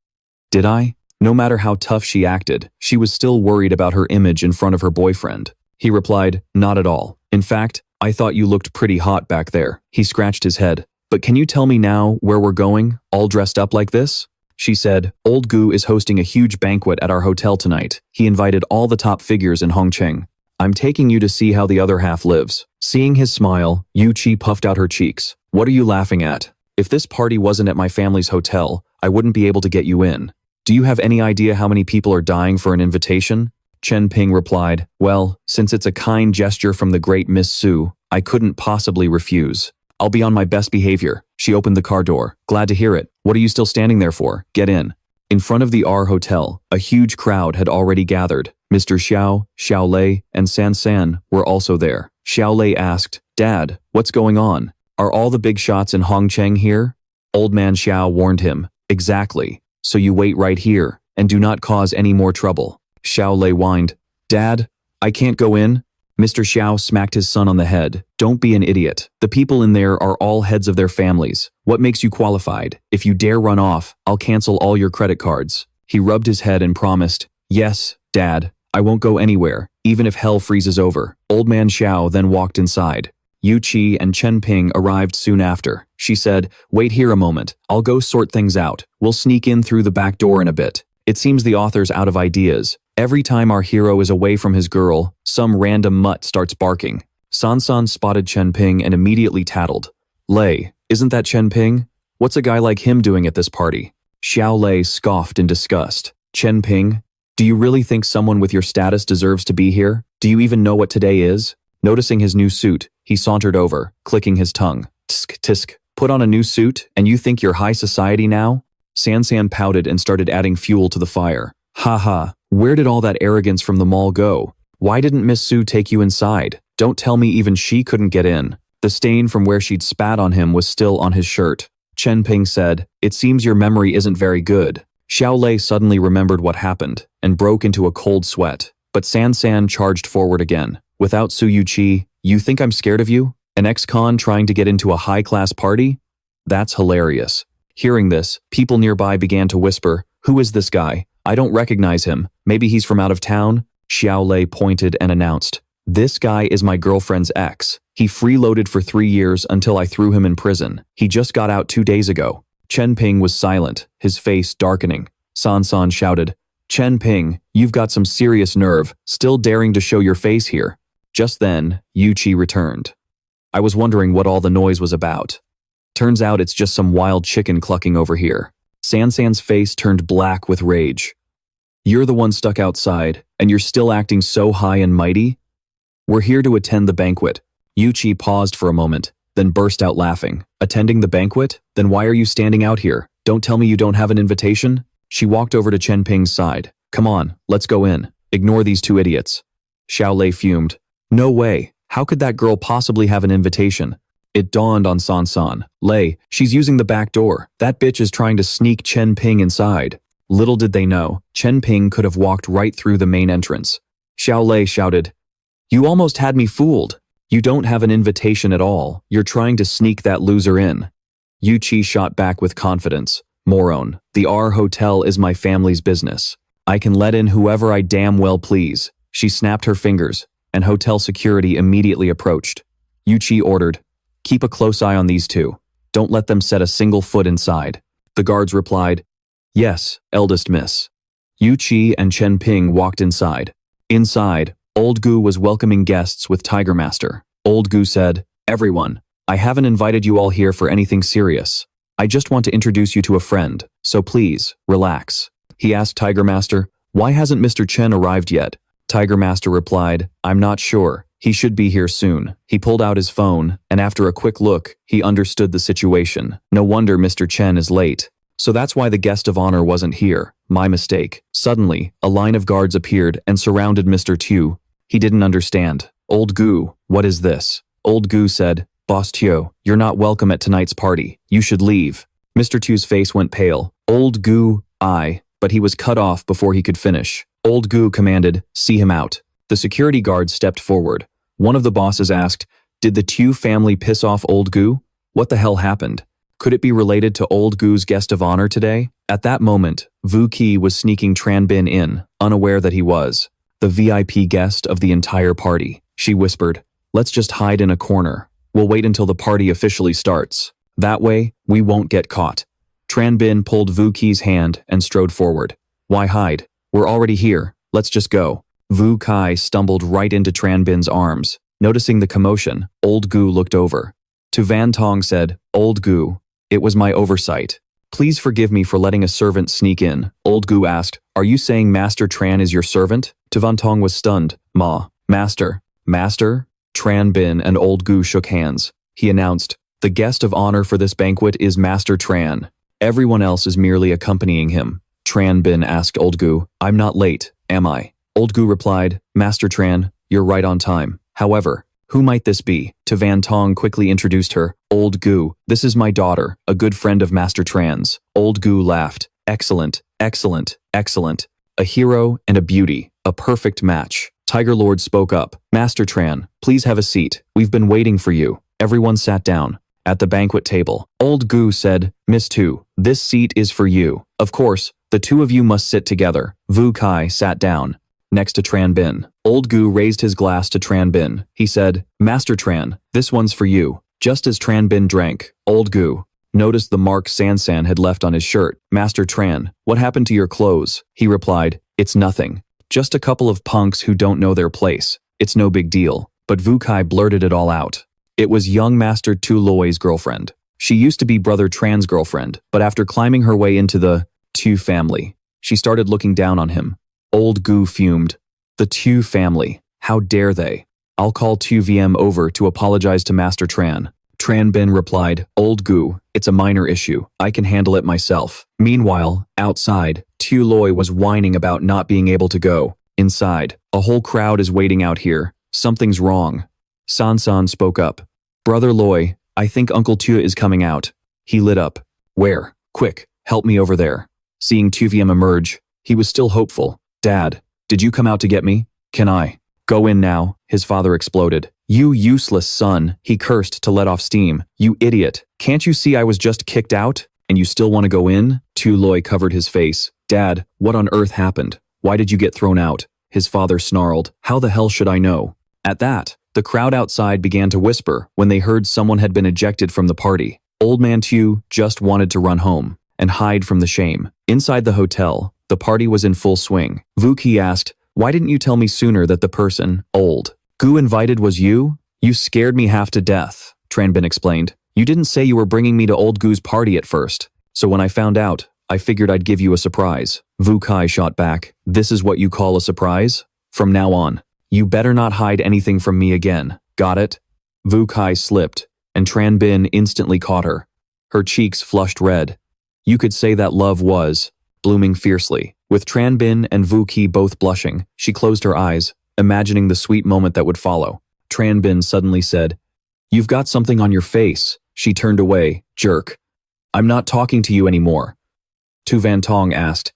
Speaker 1: did I? No matter how tough she acted, she was still worried about her image in front of her boyfriend. He replied, not at all. In fact, I thought you looked pretty hot back there. He scratched his head. But can you tell me now where we're going, all dressed up like this? She said, Old Gu is hosting a huge banquet at our hotel tonight. He invited all the top figures in Hongqing. I'm taking you to see how the other half lives. Seeing his smile, Yuchi puffed out her cheeks. What are you laughing at? If this party wasn't at my family's hotel, I wouldn't be able to get you in. Do you have any idea how many people are dying for an invitation? Chen Ping replied, well, since it's a kind gesture from the great Miss Su, I couldn't possibly refuse. I'll be on my best behavior. She opened the car door. Glad to hear it. What are you still standing there for? Get in. In front of the R Hotel, a huge crowd had already gathered. Mr. Xiao, Xiao Lei, and San San were also there. Xiao Lei asked, Dad, what's going on? Are all the big shots in Hongcheng here? Old man Xiao warned him. Exactly. So you wait right here, and do not cause any more trouble. Xiao Lei whined. Dad, I can't go in. Mr. Xiao smacked his son on the head. Don't be an idiot. The people in there are all heads of their families. What makes you qualified? If you dare run off, I'll cancel all your credit cards. He rubbed his head and promised, Yes, Dad, I won't go anywhere, even if hell freezes over. Old man Xiao then walked inside. Yuchi and Chen Ping arrived soon after. She said, Wait here a moment. I'll go sort things out. We'll sneak in through the back door in a bit. It seems the author's out of ideas. Every time our hero is away from his girl, some random mutt starts barking. San San spotted Chen Ping and immediately tattled. Lei, isn't that Chen Ping? What's a guy like him doing at this party? Xiao Lei scoffed in disgust. Chen Ping, do you really think someone with your status deserves to be here? Do you even know what today is? Noticing his new suit, he sauntered over, clicking his tongue. Tsk, tisk. Put on a new suit, and you think you're high society now? San San pouted and started adding fuel to the fire. Ha ha, where did all that arrogance from the mall go? Why didn't Miss Su take you inside? Don't tell me even she couldn't get in. The stain from where she'd spat on him was still on his shirt. Chen Ping said, It seems your memory isn't very good. Xiao Lei suddenly remembered what happened and broke into a cold sweat. But San San charged forward again. Without Su Yuchi, you think I'm scared of you? An ex-con trying to get into a high-class party? That's hilarious. Hearing this, people nearby began to whisper, Who is this guy? I don't recognize him. Maybe he's from out of town? Xiao Lei pointed and announced, This guy is my girlfriend's ex. He freeloaded for 3 years until I threw him in prison. He just got out 2 days ago. Chen Ping was silent, his face darkening. San San shouted, Chen Ping, you've got some serious nerve, still daring to show your face here. Just then, Yuchi returned. I was wondering what all the noise was about. Turns out it's just some wild chicken clucking over here. San San's face turned black with rage. You're the one stuck outside, and you're still acting so high and mighty? We're here to attend the banquet. Yuchi paused for a moment, then burst out laughing. Attending the banquet? Then why are you standing out here? Don't tell me you don't have an invitation? She walked over to Chen Ping's side. Come on, let's go in. Ignore these 2 idiots. Xiao Lei fumed. No way. How could that girl possibly have an invitation? It dawned on San San. Lei, she's using the back door. That bitch is trying to sneak Chen Ping inside. Little did they know, Chen Ping could have walked right through the main entrance. Xiao Lei shouted, You almost had me fooled. You don't have an invitation at all. You're trying to sneak that loser in. Yuchi shot back with confidence. Moron, the R Hotel is my family's business. I can let in whoever I damn well please. She snapped her fingers, and hotel security immediately approached. Yuchi ordered, Keep a close eye on these 2. Don't let them set a single foot inside. The guards replied, Yes, eldest miss. Yuchi and Chen Ping walked inside. Inside, Old Gu was welcoming guests with Tiger Master. Old Gu said, Everyone, I haven't invited you all here for anything serious. I just want to introduce you to a friend, so please, relax. He asked Tiger Master, Why hasn't Mr. Chen arrived yet? Tiger Master replied, I'm not sure. He should be here soon. He pulled out his phone, and after a quick look, he understood the situation. No wonder Mr. Chen is late. So that's why the guest of honor wasn't here. My mistake. Suddenly, a line of guards appeared and surrounded Mr. Tu. He didn't understand. Old Gu, what is this? Old Gu said, Boss Tio, you're not welcome at tonight's party. You should leave. Mr. Tu's face went pale. Old Gu, but he was cut off before he could finish. Old Gu commanded, See him out. The security guard stepped forward. One of the bosses asked, Did the Tu family piss off Old Gu? What the hell happened? Could it be related to Old Gu's guest of honor today? At that moment, Vu Qi was sneaking Tran Bin in, unaware that he was the VIP guest of the entire party. She whispered, Let's just hide in a corner. We'll wait until the party officially starts. That way, we won't get caught. Tran Bin pulled Vu Qi's hand and strode forward. Why hide? We're already here. Let's just go. Vu Kai stumbled right into Tran Bin's arms. Noticing the commotion, Old Gu looked over. To Van Tong said, "Old Gu, it was my oversight. Please forgive me for letting a servant sneak in." Old Gu asked, "Are you saying Master Tran is your servant?" To Van Tong was stunned. "Ma, Master." "Master?" Tran Bin and Old Gu shook hands. He announced, "The guest of honor for this banquet is Master Tran. Everyone else is merely accompanying him." Tran Bin asked Old Gu, "I'm not late, am I?" Old Gu replied, "Master Tran, you're right on time. However, who might this be?" To Van Tong quickly introduced her. "Old Gu, this is my daughter, a good friend of Master Tran's." Old Gu laughed. "Excellent, excellent, excellent. A hero and a beauty, a perfect match." Tiger Lord spoke up. "Master Tran, please have a seat. We've been waiting for you." Everyone sat down. At the banquet table, Old Gu said, "Miss Tu, this seat is for you. Of course, the two of you must sit together." Vu Kai sat down next to Tran Bin. Old Gu raised his glass to Tran Bin. He said, "Master Tran, this one's for you." Just as Tran Bin drank, Old Gu noticed the mark Sansan had left on his shirt. "Master Tran, what happened to your clothes?" He replied, "It's nothing. Just a couple of punks who don't know their place. It's no big deal." But Vu Kai blurted it all out. It was young Master Tu Loi's girlfriend. She used to be Brother Tran's girlfriend, but after climbing her way into the Tu family, she started looking down on him. Old Gu fumed. "The Tu family, how dare they? I'll call Tu VM over to apologize to Master Tran." Tran Bin replied, "Old Gu, it's a minor issue. I can handle it myself." Meanwhile, outside, Tu Loi was whining about not being able to go. Inside, a whole crowd is waiting out here. Something's wrong. Sansan spoke up. "Brother Loi, I think Uncle Tu is coming out." He lit up. "Where? Quick, help me over there." Seeing Tu VM emerge, he was still hopeful. "Dad, did you come out to get me? Can I go in now?" His father exploded. "You useless son," he cursed to let off steam. "You idiot. Can't you see I was just kicked out? And you still want to go in?" Tu Loi covered his face. "Dad, what on earth happened? Why did you get thrown out?" His father snarled. "How the hell should I know?" At that, the crowd outside began to whisper when they heard someone had been ejected from the party. Old Man Tu just wanted to run home and hide from the shame. Inside the hotel, the party was in full swing. Vu Ki asked, "Why didn't you tell me sooner that the person, Old Gu invited was you? You scared me half to death," Tran Bin explained. "You didn't say you were bringing me to Old Gu's party at first. So when I found out, I figured I'd give you a surprise." Vu Kai shot back. "This is what you call a surprise? From now on, you better not hide anything from me again. Got it?" Vu Kai slipped, and Tran Bin instantly caught her. Her cheeks flushed red. You could say that love was blooming fiercely. With Tran Bin and Vu Ki both blushing, she closed her eyes, imagining the sweet moment that would follow. Tran Bin suddenly said, "You've got something on your face." She turned away, jerk. "I'm not talking to you anymore." Tu Van Tong asked,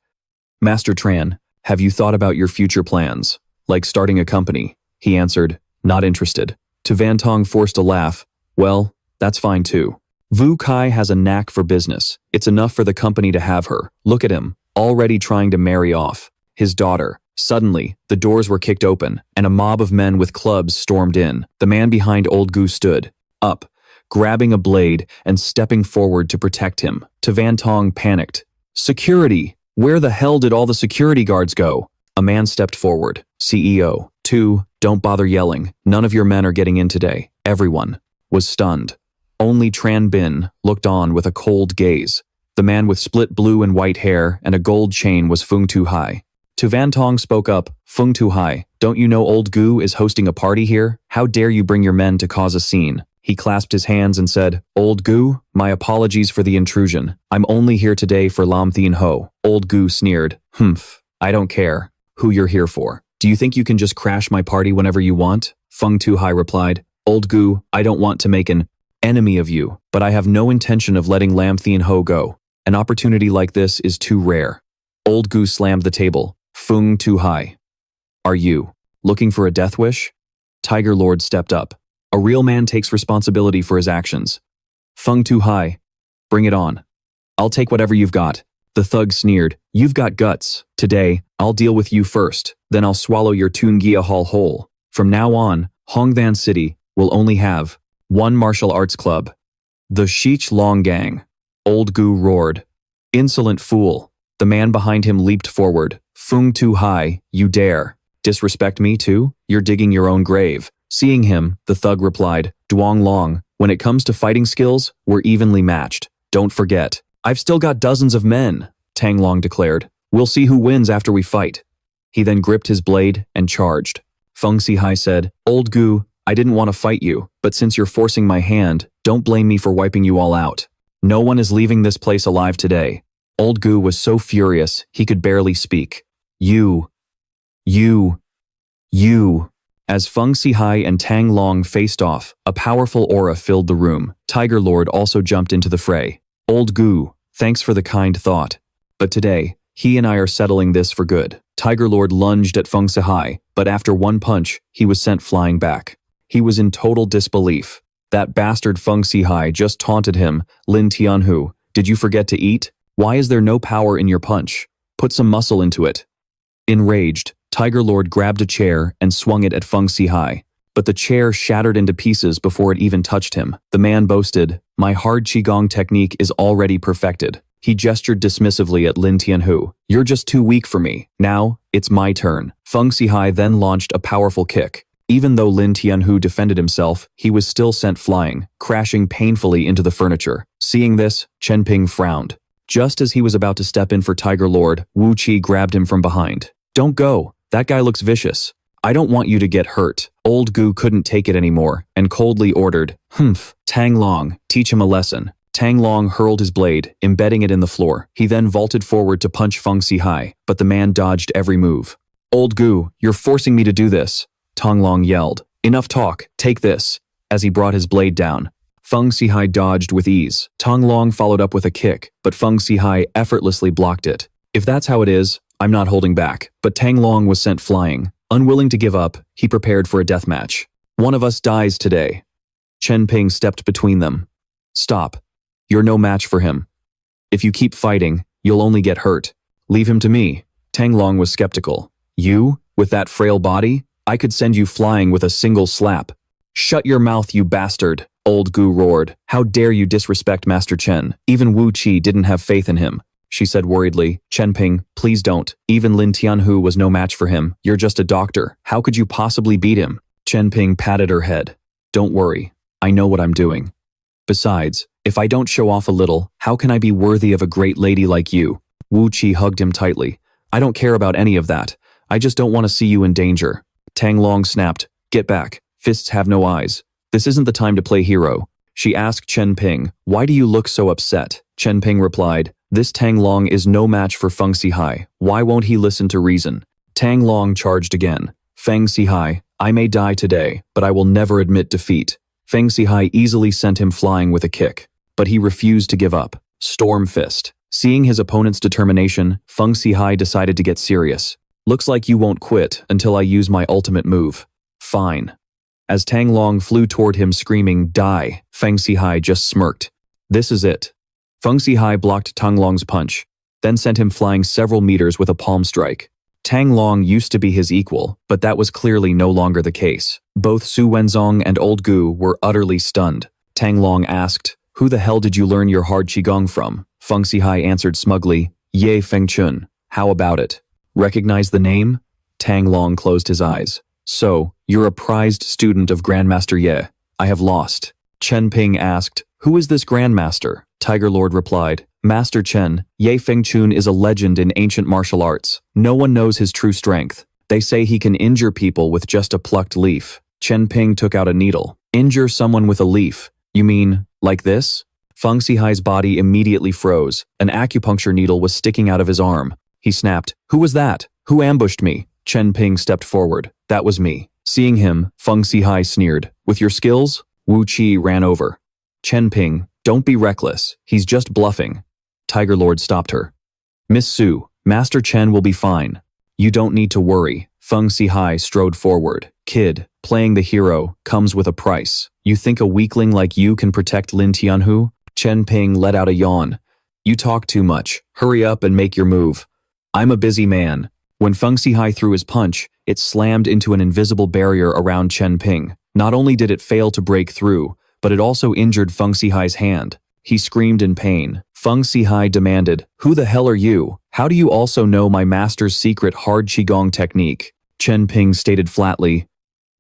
Speaker 1: "Master Tran, have you thought about your future plans? Like starting a company?" He answered, "Not interested." Tu Van Tong forced a laugh. "Well, that's fine too. Vu Kai has a knack for business. It's enough for the company to have her. Look at him, already trying to marry off his daughter." Suddenly, the doors were kicked open, and a mob of men with clubs stormed in. The man behind Old Gu stood up, grabbing a blade and stepping forward to protect him. Tu Van Tong panicked. "Security! Where the hell did all the security guards go?" A man stepped forward. "CEO, don't bother yelling. None of your men are getting in today." Everyone was stunned. Only Tran Bin looked on with a cold gaze. The man with split blue and white hair and a gold chain was Fung Tu Hai. Tu Van Tong spoke up. "Fung Tu Hai, don't you know Old Gu is hosting a party here? How dare you bring your men to cause a scene?" He clasped his hands and said, "Old Gu, my apologies for the intrusion. I'm only here today for Lam Thien Ho." Old Gu sneered. "Humph, I don't care who you're here for. Do you think you can just crash my party whenever you want?" Fung Tu Hai replied. "Old Gu, I don't want to make an enemy of you, but I have no intention of letting Lam Thien Ho go. An opportunity like this is too rare." Old Gu slammed the table. "Fung Tu Hai, are you looking for a death wish?" Tiger Lord stepped up. "A real man takes responsibility for his actions." "Fung Tu Hai, bring it on. I'll take whatever you've got." The thug sneered. "You've got guts. Today, I'll deal with you first, then I'll swallow your Tungia Hall whole. From now on, Hongdan City will only have one martial arts club. The Shich Long Gang." Old Gu roared. "Insolent fool." The man behind him leaped forward. "Fung Tu Hai, you dare Disrespect me too? You're digging your own grave. Seeing him, the thug replied, Duong Long, when it comes to fighting skills, we're evenly matched. Don't forget. I've still got dozens of men, Tang Long declared. We'll see who wins after we fight. He then gripped his blade and charged. Feng Sihai said, Old Gu, I didn't want to fight you, but since you're forcing my hand, don't blame me for wiping you all out. No one is leaving this place alive today. Old Gu was so furious, he could barely speak. You. As Feng Sihai and Tang Long faced off, a powerful aura filled the room. Tiger Lord also jumped into the fray. Old Gu, thanks for the kind thought. But today, he and I are settling this for good. Tiger Lord lunged at Feng Sihai, but after one punch, he was sent flying back. He was in total disbelief. That bastard Feng Sihai just taunted him. Lin Tianhu, did you forget to eat? Why is there no power in your punch? Put some muscle into it. Enraged, Tiger Lord grabbed a chair and swung it at Feng Sihai, but the chair shattered into pieces before it even touched him. The man boasted, my hard qigong technique is already perfected. He gestured dismissively at Lin Tianhu. You're just too weak for me. Now, it's my turn. Feng Sihai then launched a powerful kick. Even though Lin Tianhu defended himself, he was still sent flying, crashing painfully into the furniture. Seeing this, Chen Ping frowned. Just as he was about to step in for Tiger Lord, Wu Qi grabbed him from behind. Don't go. That guy looks vicious. I don't want you to get hurt. Old Gu couldn't take it anymore and coldly ordered, Tang Long, teach him a lesson. Tang Long hurled his blade, embedding it in the floor. He then vaulted forward to punch Feng Sihai, but the man dodged every move. Old Gu, you're forcing me to do this. Tang Long yelled. Enough talk, take this. As he brought his blade down, Feng Sihai dodged with ease. Tang Long followed up with a kick, but Feng Sihai effortlessly blocked it. If that's how it is, I'm not holding back. But Tang Long was sent flying. Unwilling to give up, he prepared for a death match. One of us dies today. Chen Ping stepped between them. Stop. You're no match for him. If you keep fighting, you'll only get hurt. Leave him to me. Tang Long was skeptical. You? With that frail body? I could send you flying with a single slap. Shut your mouth, you bastard, Old Gu roared. How dare you disrespect Master Chen? Even Wu Qi didn't have faith in him. She said worriedly, Chen Ping, please don't. Even Lin Tianhu was no match for him. You're just a doctor. How could you possibly beat him? Chen Ping patted her head. Don't worry. I know what I'm doing. Besides, if I don't show off a little, how can I be worthy of a great lady like you? Wu Qi hugged him tightly. I don't care about any of that. I just don't want to see you in danger. Tang Long snapped. Get back. Fists have no eyes. This isn't the time to play hero. She asked Chen Ping, why do you look so upset? Chen Ping replied, this Tang Long is no match for Feng Sihai. Why won't he listen to reason? Tang Long charged again. Feng Sihai, I may die today, but I will never admit defeat. Feng Sihai easily sent him flying with a kick, but he refused to give up. Storm Fist. Seeing his opponent's determination, Feng Sihai decided to get serious. Looks like you won't quit until I use my ultimate move. Fine. As Tang Long flew toward him screaming, die, Feng Sihai just smirked. This is it. Feng Sihai blocked Tang Long's punch, then sent him flying several meters with a palm strike. Tang Long used to be his equal, but that was clearly no longer the case. Both Su Wenzong and Old Gu were utterly stunned. Tang Long asked, who the hell did you learn your hard qigong from? Feng Sihai answered smugly, Ye Feng Chun. How about it? Recognize the name? Tang Long closed his eyes. So, you're a prized student of Grandmaster Ye. I have lost. Chen Ping asked, who is this Grandmaster? Tiger Lord replied, Master Chen, Ye Feng Chun is a legend in ancient martial arts. No one knows his true strength. They say he can injure people with just a plucked leaf. Chen Ping took out a needle. Injure someone with a leaf? You mean, like this? Feng Sihai's body immediately froze. An acupuncture needle was sticking out of his arm. He snapped, who was that? Who ambushed me? Chen Ping stepped forward. That was me. Seeing him, Feng Sihai sneered. With your skills? Wu Qi ran over. Chen Ping, don't be reckless. He's just bluffing. Tiger Lord stopped her. Miss Su, Master Chen will be fine. You don't need to worry. Feng Sihai strode forward. Kid, playing the hero comes with a price. You think a weakling like you can protect Lin Tianhu? Chen Ping let out a yawn. You talk too much. Hurry up and make your move. I'm a busy man. When Feng Sihai threw his punch, it slammed into an invisible barrier around Chen Ping. Not only did it fail to break through, but it also injured Feng Sihai's hand. He screamed in pain. Feng Sihai demanded, who the hell are you? How do you also know my master's secret hard qigong technique? Chen Ping stated flatly.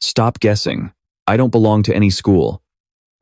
Speaker 1: Stop guessing. I don't belong to any school.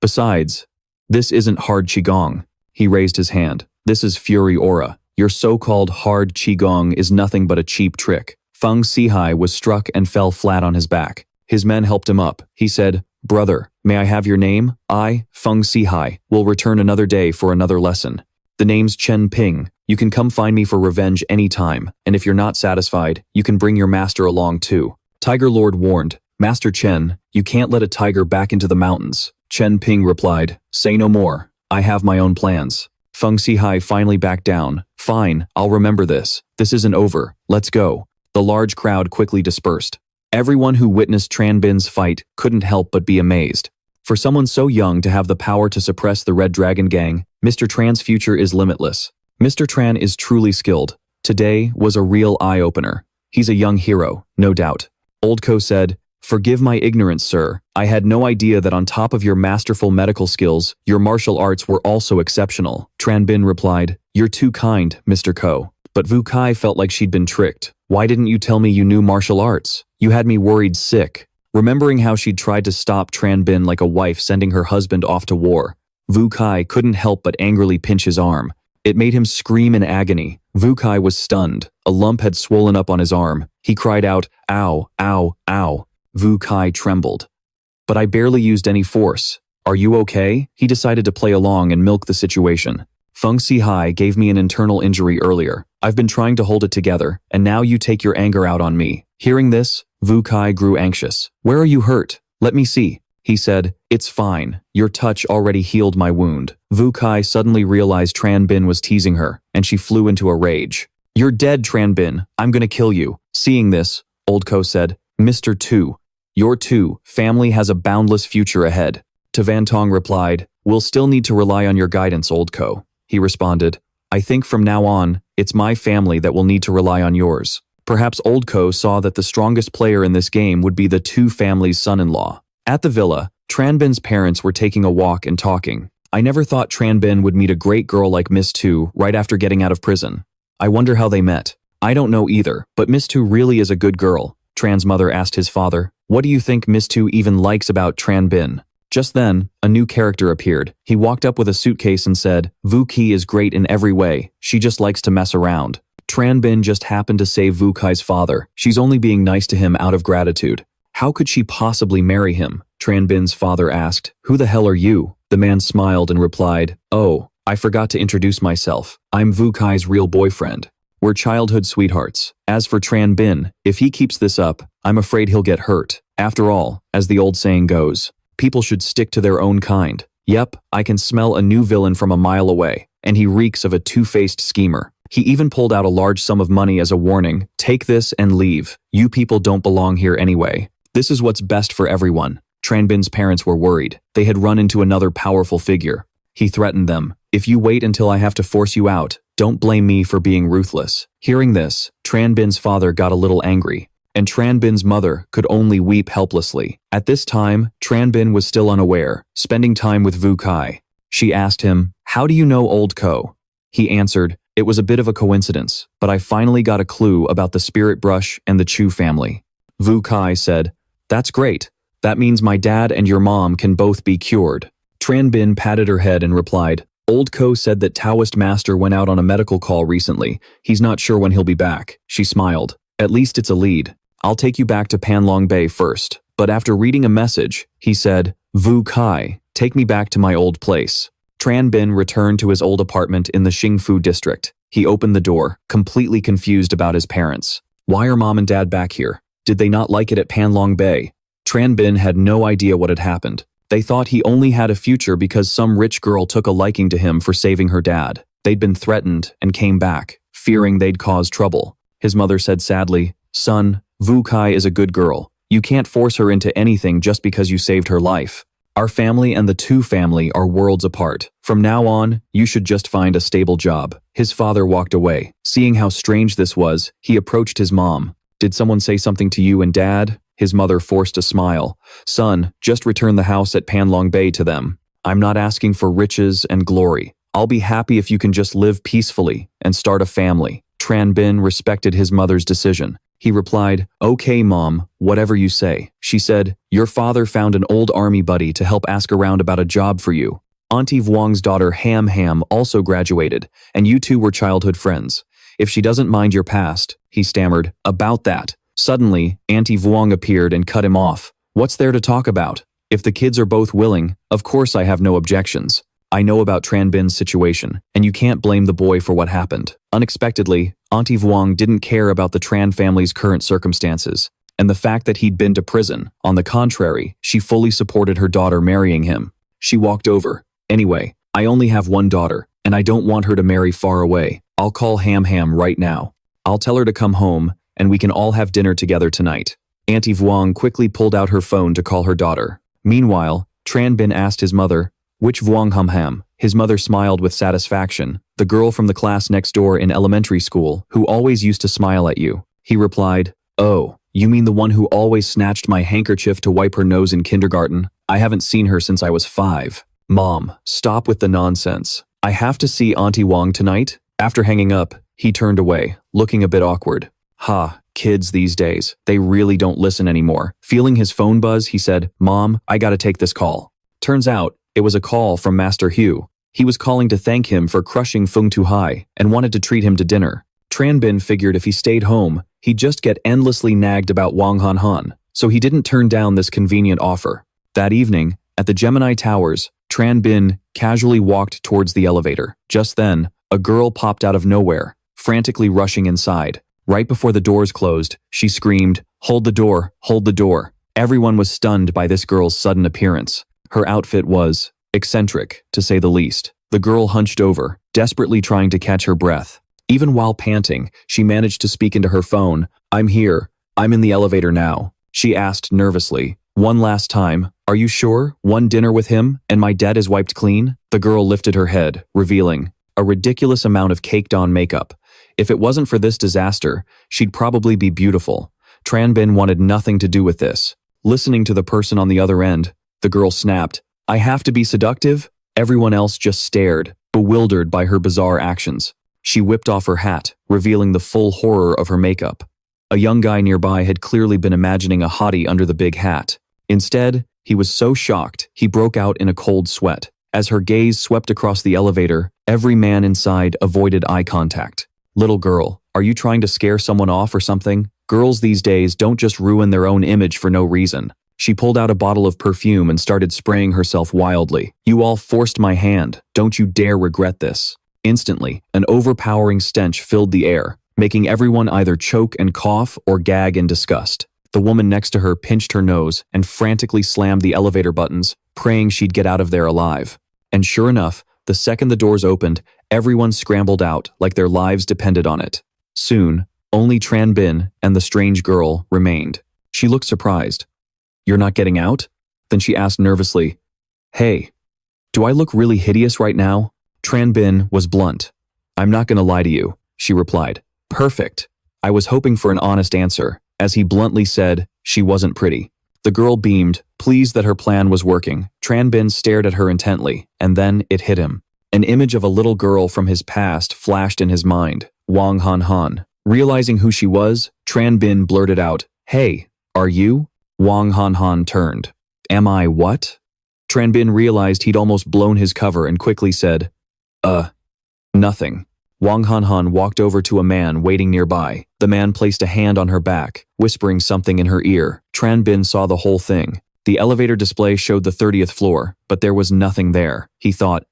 Speaker 1: Besides, this isn't hard qigong. He raised his hand. This is Fury Aura. Your so-called hard qigong is nothing but a cheap trick. Feng Sihai was struck and fell flat on his back. His men helped him up. He said, Brother, may I have your name? I, Feng Sihai, will return another day for another lesson. The name's Chen Ping. You can come find me for revenge anytime, and if you're not satisfied, you can bring your master along too. Tiger Lord warned, Master Chen, you can't let a tiger back into the mountains. Chen Ping replied, Say no more. I have my own plans. Feng Sihai finally backed down. Fine, I'll remember this. This isn't over. Let's go. The large crowd quickly dispersed. Everyone who witnessed Tran Bin's fight couldn't help but be amazed. For someone so young to have the power to suppress the Red Dragon Gang, Mr. Tran's future is limitless. Mr. Tran is truly skilled. Today was a real eye-opener. He's a young hero, no doubt. Old Ko said, Forgive my ignorance, sir. I had no idea that on top of your masterful medical skills, your martial arts were also exceptional. Tran Bin replied, You're too kind, Mr. Ko. But Vu Kai felt like she'd been tricked. Why didn't you tell me you knew martial arts? You had me worried sick. Remembering how she'd tried to stop Tran Bin like a wife sending her husband off to war, Vu Kai couldn't help but angrily pinch his arm. It made him scream in agony. Vu Kai was stunned. A lump had swollen up on his arm. He cried out, Ow, ow, ow. Vu Kai trembled. But I barely used any force. Are you okay? He decided to play along and milk the situation. Feng Sihai gave me an internal injury earlier. I've been trying to hold it together, and now you take your anger out on me. Hearing this, Vu Kai grew anxious. Where are you hurt? Let me see. He said, It's fine. Your touch already healed my wound. Vu Kai suddenly realized Tran Bin was teasing her, and she flew into a rage. You're dead, Tran Bin. I'm gonna kill you. Seeing this, Old Ko said, Mr. Tu. Your Tu family has a boundless future ahead. To Van Tong replied, We'll still need to rely on your guidance, Old Ko. He responded, I think from now on, it's my family that will need to rely on yours. Perhaps Old Ko saw that the strongest player in this game would be the Tu family's son-in-law. At the villa, Tran Bin's parents were taking a walk and talking. I never thought Tran Bin would meet a great girl like Miss Tu right after getting out of prison. I wonder how they met. I don't know either, but Miss Tu really is a good girl. Tran's mother asked his father, What do you think Miss Tu even likes about Tran Bin? Just then, a new character appeared. He walked up with a suitcase and said, Vu Ki is great in every way. She just likes to mess around. Tran Bin just happened to save Vu Kai's father. She's only being nice to him out of gratitude. How could she possibly marry him? Tran Bin's father asked. Who the hell are you? The man smiled and replied, Oh, I forgot to introduce myself. I'm Vu Kai's real boyfriend. We're childhood sweethearts. As for Tran Bin, if he keeps this up, I'm afraid he'll get hurt. After all, as the old saying goes, people should stick to their own kind. Yep, I can smell a new villain from a mile away, and he reeks of a two-faced schemer. He even pulled out a large sum of money as a warning. Take this and leave. You people don't belong here anyway. This is what's best for everyone. Tran Bin's parents were worried. They had run into another powerful figure. He threatened them. If you wait until I have to force you out, don't blame me for being ruthless. Hearing this, Tran Bin's father got a little angry, and Tran Bin's mother could only weep helplessly. At this time, Tran Bin was still unaware, spending time with Vu Kai. She asked him, How do you know Old Ko? He answered, It was a bit of a coincidence, but I finally got a clue about the spirit brush and the Chu family. Vu Kai said, That's great. That means my dad and your mom can both be cured. Tran Bin patted her head and replied, Old Ko said that Taoist master went out on a medical call recently. He's not sure when he'll be back. She smiled. At least it's a lead. I'll take you back to Panlong Bay first. But after reading a message, he said, Vu Kai, take me back to my old place. Tran Bin returned to his old apartment in the Xingfu district. He opened the door, completely confused about his parents. Why are mom and dad back here? Did they not like it at Panlong Bay? Tran Bin had no idea what had happened. They thought he only had a future because some rich girl took a liking to him for saving her dad. They'd been threatened and came back, fearing they'd cause trouble. His mother said sadly, Son, Vu Kai is a good girl. You can't force her into anything just because you saved her life. Our family and the Tu family are worlds apart. From now on, you should just find a stable job. His father walked away. Seeing how strange this was, he approached his mom. Did someone say something to you and dad? His mother forced a smile. Son, just return the house at Panlong Bay to them. I'm not asking for riches and glory. I'll be happy if you can just live peacefully and start a family. Tran Bin respected his mother's decision. He replied, "Okay, Mom, whatever you say." She said, "Your father found an old army buddy to help ask around about a job for you. Auntie Vuong's daughter Ham Ham also graduated, and you two were childhood friends. If she doesn't mind your past," he stammered, "about that." Suddenly, Auntie Vuong appeared and cut him off. "What's there to talk about? If the kids are both willing, of course I have no objections. I know about Tran Bin's situation, and you can't blame the boy for what happened." Unexpectedly, Auntie Vuong didn't care about the Tran family's current circumstances, and the fact that he'd been to prison. On the contrary, she fully supported her daughter marrying him. She walked over. "Anyway, I only have one daughter, and I don't want her to marry far away. I'll call Ham Ham right now. I'll tell her to come home, and we can all have dinner together tonight." Auntie Vuong quickly pulled out her phone to call her daughter. Meanwhile, Tran Bin asked his mother, "Which Vuong Hum Ham?" His mother smiled with satisfaction. "The girl from the class next door in elementary school, who always used to smile at you." He replied, "Oh, you mean the one who always snatched my handkerchief to wipe her nose in kindergarten? I haven't seen her since I was 5. Mom, stop with the nonsense. I have to see Auntie Vuong tonight." After hanging up, he turned away, looking a bit awkward. Kids these days, they really don't listen anymore. Feeling his phone buzz, he said, "Mom, I gotta take this call." Turns out, it was a call from Master Hu. He was calling to thank him for crushing Feng Tuhai and wanted to treat him to dinner. Tran Bin figured if he stayed home, he'd just get endlessly nagged about Wang Han Han, so he didn't turn down this convenient offer. That evening, at the Gemini Towers, Tran Bin casually walked towards the elevator. Just then, a girl popped out of nowhere, frantically rushing inside. Right before the doors closed, she screamed, "Hold the door, hold the door." Everyone was stunned by this girl's sudden appearance. Her outfit was eccentric, to say the least. The girl hunched over, desperately trying to catch her breath. Even while panting, she managed to speak into her phone. "I'm here. I'm in the elevator now." She asked nervously, "One last time, are you sure? One dinner with him, and my debt is wiped clean?" The girl lifted her head, revealing a ridiculous amount of caked-on makeup. If it wasn't for this disaster, she'd probably be beautiful. Tran Bin wanted nothing to do with this. Listening to the person on the other end, the girl snapped, "I have to be seductive?" Everyone else just stared, bewildered by her bizarre actions. She whipped off her hat, revealing the full horror of her makeup. A young guy nearby had clearly been imagining a hottie under the big hat. Instead, he was so shocked, he broke out in a cold sweat. As her gaze swept across the elevator, every man inside avoided eye contact. "Little girl, are you trying to scare someone off or something? Girls these days don't just ruin their own image for no reason." She pulled out a bottle of perfume and started spraying herself wildly. "You all forced my hand. Don't you dare regret this." Instantly, an overpowering stench filled the air, making everyone either choke and cough or gag in disgust. The woman next to her pinched her nose and frantically slammed the elevator buttons, praying she'd get out of there alive. And sure enough, the second the doors opened, everyone scrambled out like their lives depended on it. Soon, only Tran Bin and the strange girl remained. She looked surprised. "You're not getting out?" Then she asked nervously, "Hey, do I look really hideous right now?" Tran Bin was blunt. "I'm not gonna lie to you," she replied. "Perfect." I was hoping for an honest answer. As he bluntly said, she wasn't pretty. The girl beamed, pleased that her plan was working. Tran Bin stared at her intently, and then it hit him. An image of a little girl from his past flashed in his mind, Wang Han Han. Realizing who she was, Tran Bin blurted out, "Hey, are you?" Wang Han Han turned. "Am I what?" Tran Bin realized he'd almost blown his cover and quickly said, Nothing." Wang Han Han walked over to a man waiting nearby. The man placed a hand on her back, whispering something in her ear. Tran Bin saw the whole thing. The elevator display showed the 30th floor, but there was nothing there. He thought,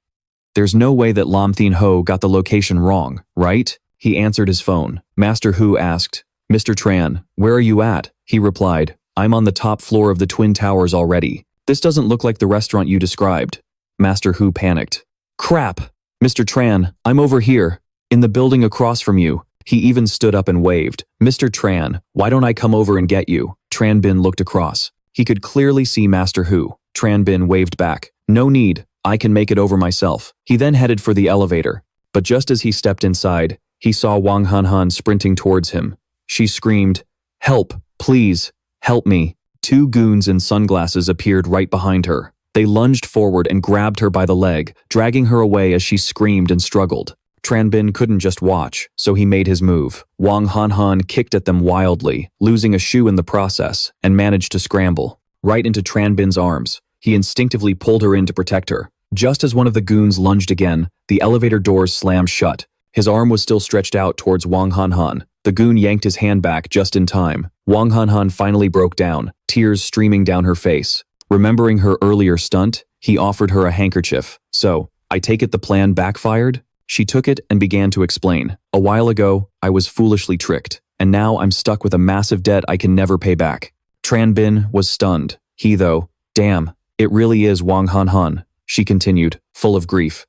Speaker 1: "There's no way that Lam Thien Ho got the location wrong, right?" He answered his phone. Master Hu asked, "Mr. Tran, where are you at?" He replied, "I'm on the top floor of the Twin Towers already. This doesn't look like the restaurant you described." Master Hu panicked. "Crap! Mr. Tran, I'm over here, in the building across from you." He even stood up and waved. "Mr. Tran, why don't I come over and get you?" Tran Bin looked across. He could clearly see Master Hu. Tran Bin waved back. "No need, I can make it over myself." He then headed for the elevator. But just as he stepped inside, he saw Wang Han Han sprinting towards him. She screamed, "Help, please, help me." Two goons in sunglasses appeared right behind her. They lunged forward and grabbed her by the leg, dragging her away as she screamed and struggled. Tran Bin couldn't just watch, so he made his move. Wang Han kicked at them wildly, losing a shoe in the process, and managed to scramble right into Tran Bin's arms. He instinctively pulled her in to protect her. Just as one of the goons lunged again, the elevator doors slammed shut. His arm was still stretched out towards Wang Han. The goon yanked his hand back just in time. Wang Han finally broke down, tears streaming down her face. Remembering her earlier stunt, he offered her a handkerchief. So, I take it the plan backfired? She took it and began to explain. A while ago, I was foolishly tricked, and now I'm stuck with a massive debt I can never pay back. Tran Bin was stunned. He though, damn, it really is Wang Han, she continued, full of grief.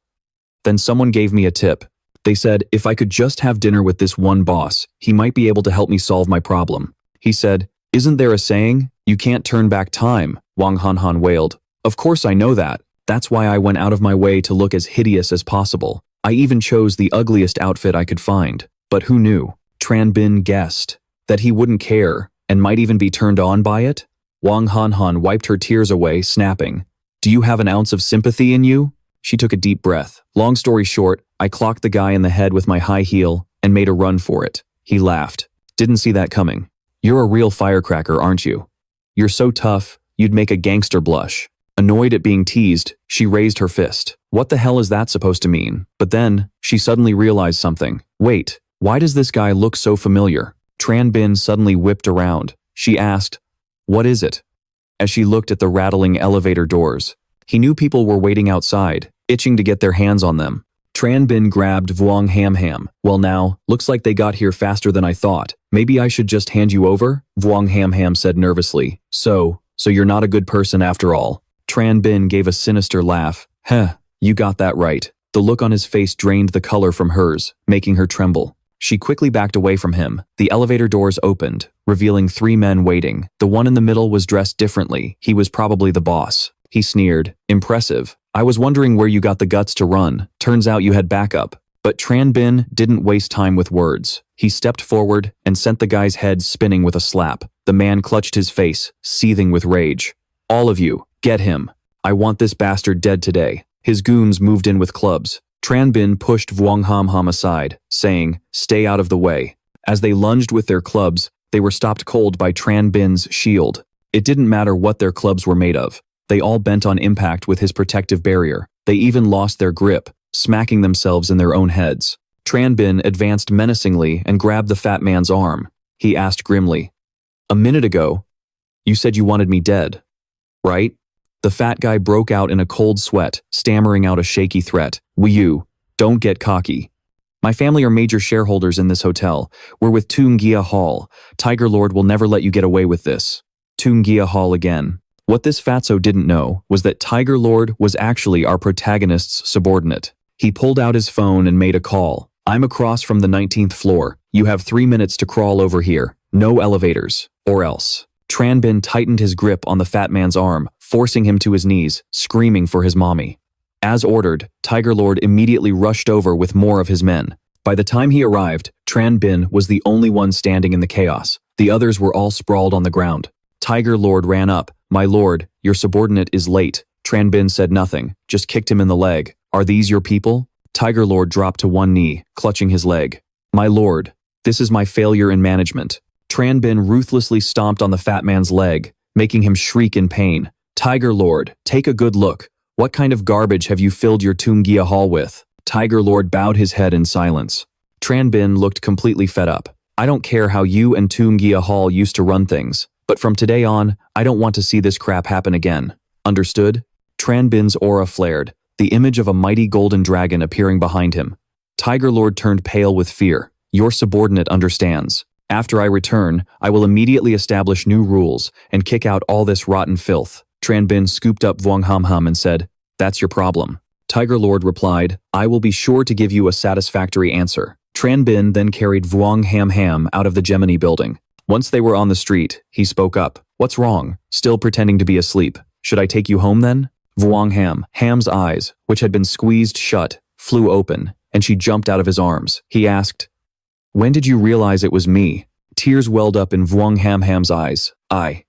Speaker 1: Then someone gave me a tip. They said if I could just have dinner with this one boss, he might be able to help me solve my problem. He said, isn't there a saying, you can't turn back time? Wang Han wailed. Of course I know that. That's why I went out of my way to look as hideous as possible. I even chose the ugliest outfit I could find. But who knew? Tran Bin guessed that he wouldn't care and might even be turned on by it. Wang Han wiped her tears away, snapping, do you have an ounce of sympathy in you? She took a deep breath. Long story short, I clocked the guy in the head with my high heel and made a run for it. He laughed. Didn't see that coming. You're a real firecracker, aren't you? You're so tough, you'd make a gangster blush. Annoyed at being teased, she raised her fist. What the hell is that supposed to mean? But then, she suddenly realized something. Wait, why does this guy look so familiar? Tran Bin suddenly whipped around. She asked, what is it? As she looked at the rattling elevator doors. He knew people were waiting outside, itching to get their hands on them. Tran Bin grabbed Vuong Ham. Well now, looks like they got here faster than I thought. Maybe I should just hand you over? Vuong Ham said nervously. So you're not a good person after all. Tran Bin gave a sinister laugh. Heh, you got that right. The look on his face drained the color from hers, making her tremble. She quickly backed away from him. The elevator doors opened, revealing 3 men waiting. The one in the middle was dressed differently. He was probably the boss. He sneered. Impressive. I was wondering where you got the guts to run. Turns out you had backup. But Tran Bin didn't waste time with words. He stepped forward and sent the guy's head spinning with a slap. The man clutched his face, seething with rage. All of you, get him. I want this bastard dead today. His goons moved in with clubs. Tran Bin pushed Vuong Ham aside, saying, stay out of the way. As they lunged with their clubs, they were stopped cold by Tran Bin's shield. It didn't matter what their clubs were made of. They all bent on impact with his protective barrier. They even lost their grip, smacking themselves in their own heads. Tran Bin advanced menacingly and grabbed the fat man's arm. He asked grimly, a minute ago, you said you wanted me dead, right? The fat guy broke out in a cold sweat, stammering out a shaky threat. You, don't get cocky. My family are major shareholders in this hotel. We're with Toongia Hall. Tiger Lord will never let you get away with this. Toongia Hall again. What this fatso didn't know was that Tiger Lord was actually our protagonist's subordinate. He pulled out his phone and made a call. I'm across from the 19th floor. You have 3 minutes to crawl over here. No elevators. Or else. Tran Bin tightened his grip on the fat man's arm, forcing him to his knees, screaming for his mommy. As ordered, Tiger Lord immediately rushed over with more of his men. By the time he arrived, Tran Bin was the only one standing in the chaos. The others were all sprawled on the ground. Tiger Lord ran up. My lord, your subordinate is late. Tran Bin said nothing, just kicked him in the leg. Are these your people? Tiger Lord dropped to one knee, clutching his leg. My lord, this is my failure in management. Tran Bin ruthlessly stomped on the fat man's leg, making him shriek in pain. Tiger Lord, take a good look. What kind of garbage have you filled your Toongia Hall with? Tiger Lord bowed his head in silence. Tran Bin looked completely fed up. I don't care how you and Toongia Hall used to run things, but from today on, I don't want to see this crap happen again. Understood? Tran Bin's aura flared, the image of a mighty golden dragon appearing behind him. Tiger Lord turned pale with fear. Your subordinate understands. After I return, I will immediately establish new rules and kick out all this rotten filth. Tran Bin scooped up Vuong Ham and said, that's your problem. Tiger Lord replied, I will be sure to give you a satisfactory answer. Tran Bin then carried Vuong Ham out of the Gemini building. Once they were on the street, he spoke up. What's wrong? Still pretending to be asleep. Should I take you home then? Vuong Ham's eyes, which had been squeezed shut, flew open, and she jumped out of his arms. He asked, when did you realize it was me? Tears welled up in Vuong Ham's eyes.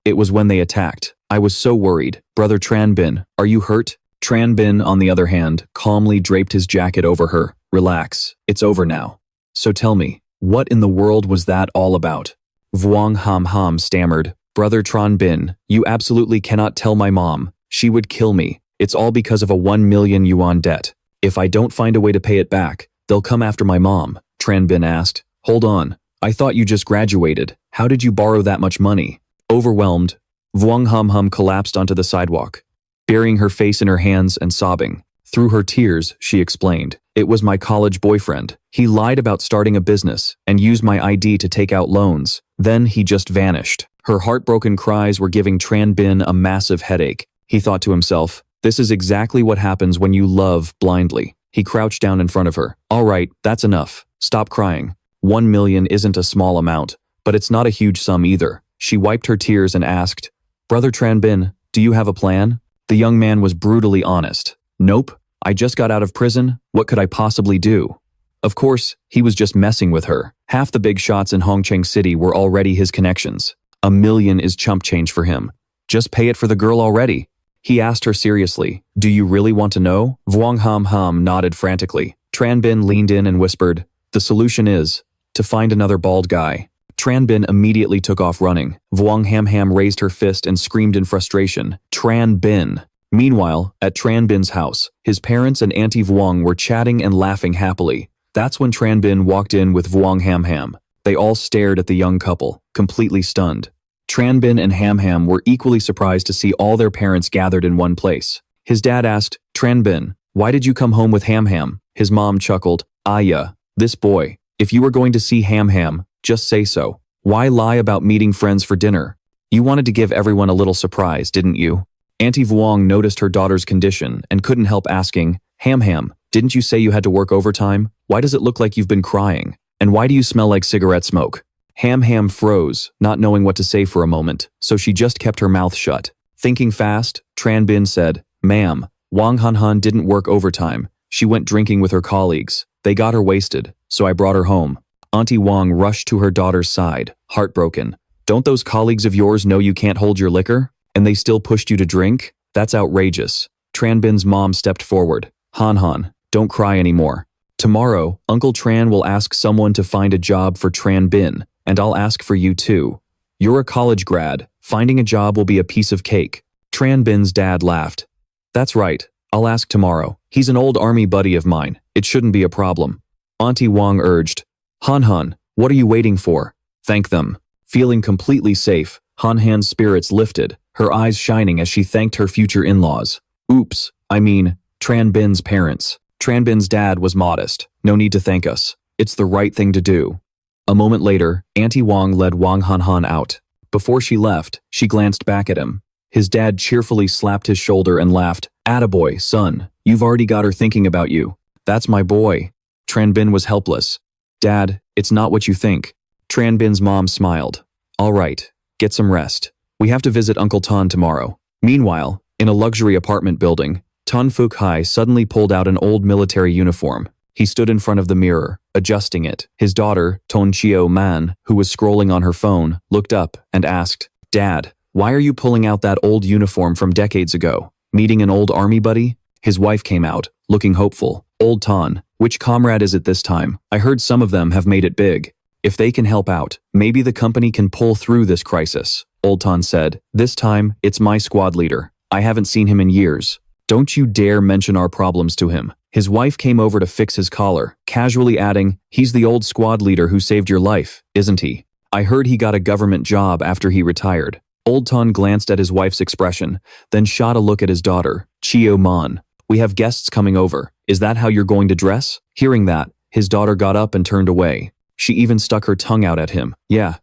Speaker 1: It was when they attacked. I was so worried. Brother Tran Bin, are you hurt? Tran Bin, on the other hand, calmly draped his jacket over her, Relax, it's over now. So tell me, what in the world was that all about? Vuong Ham Ham stammered. Brother Tran Bin, you absolutely cannot tell my mom. She would kill me. It's all because of a 1 million yuan debt. If I don't find a way to pay it back, they'll come after my mom, Tran Bin asked. Hold on, I thought you just graduated. How did you borrow that much money? Overwhelmed, Vuong Ham Ham collapsed onto the sidewalk, burying her face in her hands and sobbing. Through her tears, she explained, it was my college boyfriend. He lied about starting a business and used my ID to take out loans. Then he just vanished. Her heartbroken cries were giving Tran Bin a massive headache. He thought to himself, this is exactly what happens when you love blindly. He crouched down in front of her. All right, that's enough. Stop crying. 1 million isn't a small amount, but it's not a huge sum either. She wiped her tears and asked, Brother Tran Bin, do you have a plan? The young man was brutally honest. Nope, I just got out of prison. What could I possibly do? Of course, he was just messing with her. Half the big shots in Hongcheng City were already his connections. 1 million is chump change for him. Just pay it for the girl already. He asked her seriously, do you really want to know? Vuong Ham Ham nodded frantically. Tran Bin leaned in and whispered, the solution is to find another bald guy. Tran Bin immediately took off running. Vuong Ham Ham raised her fist and screamed in frustration, Tran Bin. Meanwhile, at Tran Bin's house, his parents and Auntie Vuong were chatting and laughing happily. That's when Tran Bin walked in with Vuong Ham Ham. They all stared at the young couple, completely stunned. Tran Bin and Ham Ham were equally surprised to see all their parents gathered in one place. His dad asked, Tran Bin, why did you come home with Ham Ham? His mom chuckled, yeah, this boy. If you were going to see Ham Ham, just say so. Why lie about meeting friends for dinner? You wanted to give everyone a little surprise, didn't you? Auntie Vuong noticed her daughter's condition and couldn't help asking, Ham Ham, didn't you say you had to work overtime? Why does it look like you've been crying? And why do you smell like cigarette smoke? Ham Ham froze, not knowing what to say for a moment, so she just kept her mouth shut. Thinking fast, Tran Bin said, Ma'am, Wang Han Han didn't work overtime. She went drinking with her colleagues. They got her wasted, so I brought her home. Auntie Wang rushed to her daughter's side, heartbroken. Don't those colleagues of yours know you can't hold your liquor? And they still pushed you to drink? That's outrageous. Tran Bin's mom stepped forward. Han Han, don't cry anymore. Tomorrow, Uncle Tran will ask someone to find a job for Tran Bin, and I'll ask for you too. You're a college grad. Finding a job will be a piece of cake. Tran Bin's dad laughed. That's right. I'll ask tomorrow. He's an old army buddy of mine. It shouldn't be a problem. Auntie Wang urged. Han Han, what are you waiting for? Thank them. Feeling completely safe, Han Han's spirits lifted, her eyes shining as she thanked her future in-laws. Oops, I mean, Tran Bin's parents. Tran Bin's dad was modest. No need to thank us. It's the right thing to do. A moment later, Auntie Wang led Wang Han Han out. Before she left, she glanced back at him. His dad cheerfully slapped his shoulder and laughed. Attaboy, son, you've already got her thinking about you. That's my boy. Tran Bin was helpless. Dad, it's not what you think. Tran Bin's mom smiled. All right, get some rest. We have to visit Uncle Tan tomorrow. Meanwhile, in a luxury apartment building, Tan Fuk Hai suddenly pulled out an old military uniform. He stood in front of the mirror, adjusting it. His daughter, Ton Chio Man, who was scrolling on her phone, looked up and asked, Dad, why are you pulling out that old uniform from decades ago? Meeting an old army buddy? His wife came out, looking hopeful. Old Tan, which comrade is it this time? I heard some of them have made it big. If they can help out, maybe the company can pull through this crisis. Old Tan said, this time, it's my squad leader. I haven't seen him in years. Don't you dare mention our problems to him. His wife came over to fix his collar, casually adding, he's the old squad leader who saved your life, isn't he? I heard he got a government job after he retired. Old Tan glanced at his wife's expression, then shot a look at his daughter, Chio Man. We have guests coming over. Is that how you're going to dress? Hearing that, his daughter got up and turned away. She even stuck her tongue out at him. Yeah,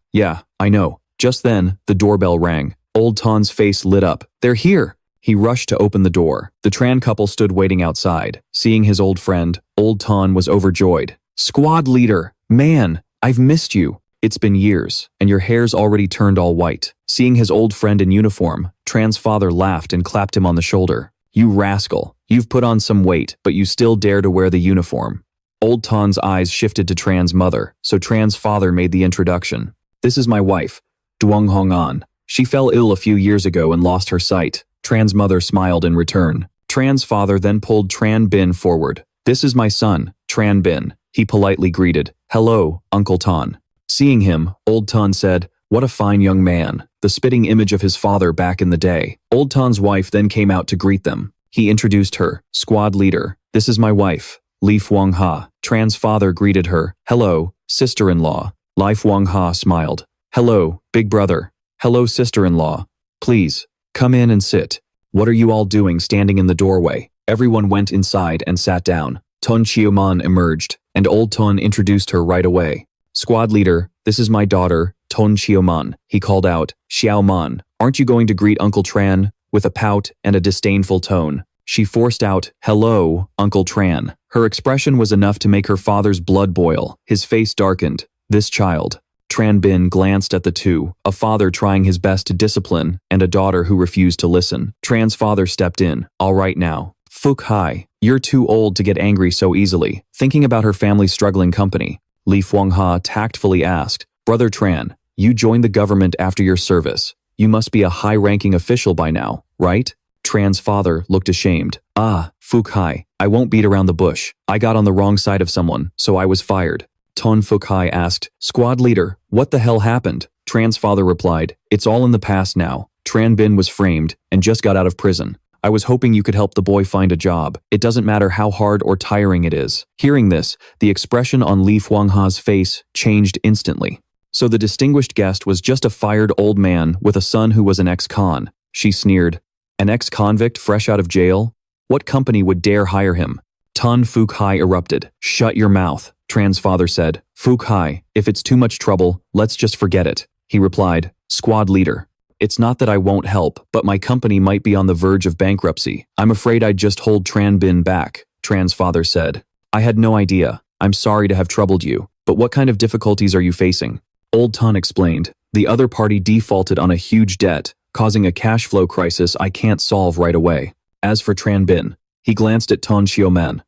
Speaker 1: I know. Just then, the doorbell rang. Old Tan's face lit up. They're here! He rushed to open the door. The Tran couple stood waiting outside. Seeing his old friend, Old Tan was overjoyed. Squad leader! Man, I've missed you. It's been years, and your hair's already turned all white. Seeing his old friend in uniform, Tran's father laughed and clapped him on the shoulder. You rascal, you've put on some weight, but you still dare to wear the uniform. Old Tan's eyes shifted to Tran's mother, so Tran's father made the introduction. This is my wife, Duong Hong An. She fell ill a few years ago and lost her sight. Tran's mother smiled in return. Tran's father then pulled Tran Bin forward. This is my son, Tran Bin, he politely greeted. Hello, Uncle Ton. Seeing him, Old Ton said, what a fine young man, the spitting image of his father back in the day. Old Ton's wife then came out to greet them. He introduced her, squad leader. This is my wife, Li Fuang Ha. Tran's father greeted her. Hello, sister-in-law. Li Fuang Ha smiled. Hello, big brother. Hello, sister-in-law. Please, come in and sit. What are you all doing standing in the doorway? Everyone went inside and sat down. Ton Xiaoman emerged, and Old Ton introduced her right away. Squad leader, this is my daughter, Ton Xiaoman, he called out. Xiaoman, aren't you going to greet Uncle Tran? With a pout and a disdainful tone, she forced out, hello, Uncle Tran. Her expression was enough to make her father's blood boil. His face darkened. This child. Tran Bin glanced at the two, a father trying his best to discipline, and a daughter who refused to listen. Tran's father stepped in. All right now. Fuk Hai, you're too old to get angry so easily. Thinking about her family's struggling company, Li Fuang Ha tactfully asked, Brother Tran, you joined the government after your service. You must be a high-ranking official by now, right? Tran's father looked ashamed. Ah, Fuk Hai, I won't beat around the bush. I got on the wrong side of someone, so I was fired. Ton Fuk Hai asked, Squad leader, what the hell happened? Tran's father replied, it's all in the past now. Tran Bin was framed and just got out of prison. I was hoping you could help the boy find a job. It doesn't matter how hard or tiring it is. Hearing this, the expression on Li Fuang Ha's face changed instantly. So the distinguished guest was just a fired old man with a son who was an ex-con. She sneered. An ex-convict fresh out of jail? What company would dare hire him? Ton Fuk Hai erupted. Shut your mouth, Tran's father said. Fuk Hai, if it's too much trouble, let's just forget it. He replied. Squad leader. It's not that I won't help, but my company might be on the verge of bankruptcy. I'm afraid I'd just hold Tran Bin back, Tran's father said. I had no idea. I'm sorry to have troubled you, but what kind of difficulties are you facing? Old Ton explained. The other party defaulted on a huge debt, causing a cash flow crisis I can't solve right away. As for Tran Bin, he glanced at Ton Xiaoman.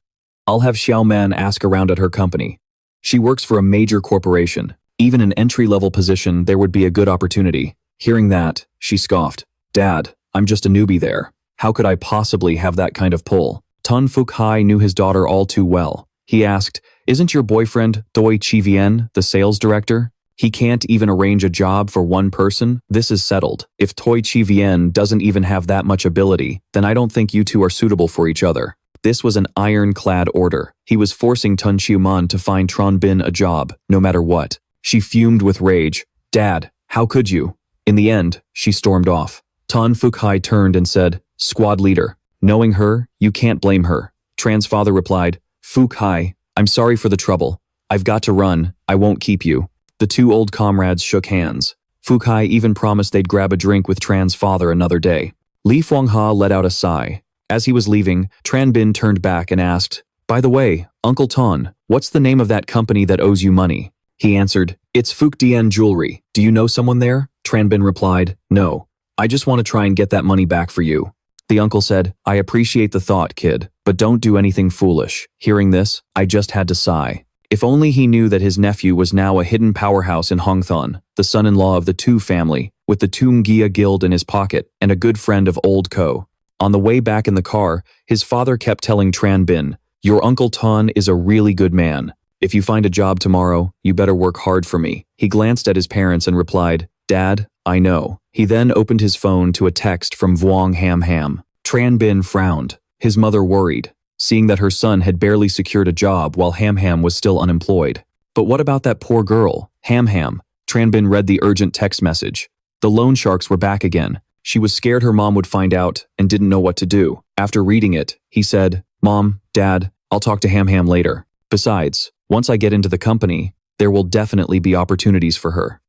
Speaker 1: I'll have Xiaoman ask around at her company. She works for a major corporation. Even an entry-level position, there would be a good opportunity. Hearing that, she scoffed. Dad, I'm just a newbie there. How could I possibly have that kind of pull? Ton Fuk Hai knew his daughter all too well. He asked, Isn't your boyfriend, Doi Chivien, the sales director? He can't even arrange a job for one person? This is settled. If Toi Chivien doesn't even have that much ability, then I don't think you two are suitable for each other. This was an ironclad order. He was forcing Tun Xiuman to find Tran Bin a job, no matter what. She fumed with rage. Dad, how could you? In the end, she stormed off. Ton Fuk Hai turned and said, Squad leader, knowing her, you can't blame her. Tran's father replied, Fuk Hai, I'm sorry for the trouble. I've got to run, I won't keep you. The two old comrades shook hands. Fuk Hai even promised they'd grab a drink with Tran's father another day. Li Fuang Ha let out a sigh. As he was leaving, Tran Bin turned back and asked, By the way, Uncle Ton, what's the name of that company that owes you money? He answered, It's Fuk Dian Jewelry. Do you know someone there? Tran Bin replied, No. I just want to try and get that money back for you. The uncle said, I appreciate the thought, kid, but don't do anything foolish. Hearing this, I just had to sigh. If only he knew that his nephew was now a hidden powerhouse in Hongthon, the son-in-law of the Tu family, with the Tungia Guild in his pocket, and a good friend of Old Ko. On the way back in the car, his father kept telling Tran Bin, Your Uncle Ton is a really good man. If you find a job tomorrow, you better work hard for me. He glanced at his parents and replied, Dad, I know. He then opened his phone to a text from Vuong Ham Ham. Tran Bin frowned. His mother worried, seeing that her son had barely secured a job while Ham Ham was still unemployed. But what about that poor girl, Ham Ham? Tran Bin read the urgent text message. The loan sharks were back again. She was scared her mom would find out and didn't know what to do. After reading it, he said, Mom, Dad, I'll talk to Ham Ham later. Besides, once I get into the company, there will definitely be opportunities for her.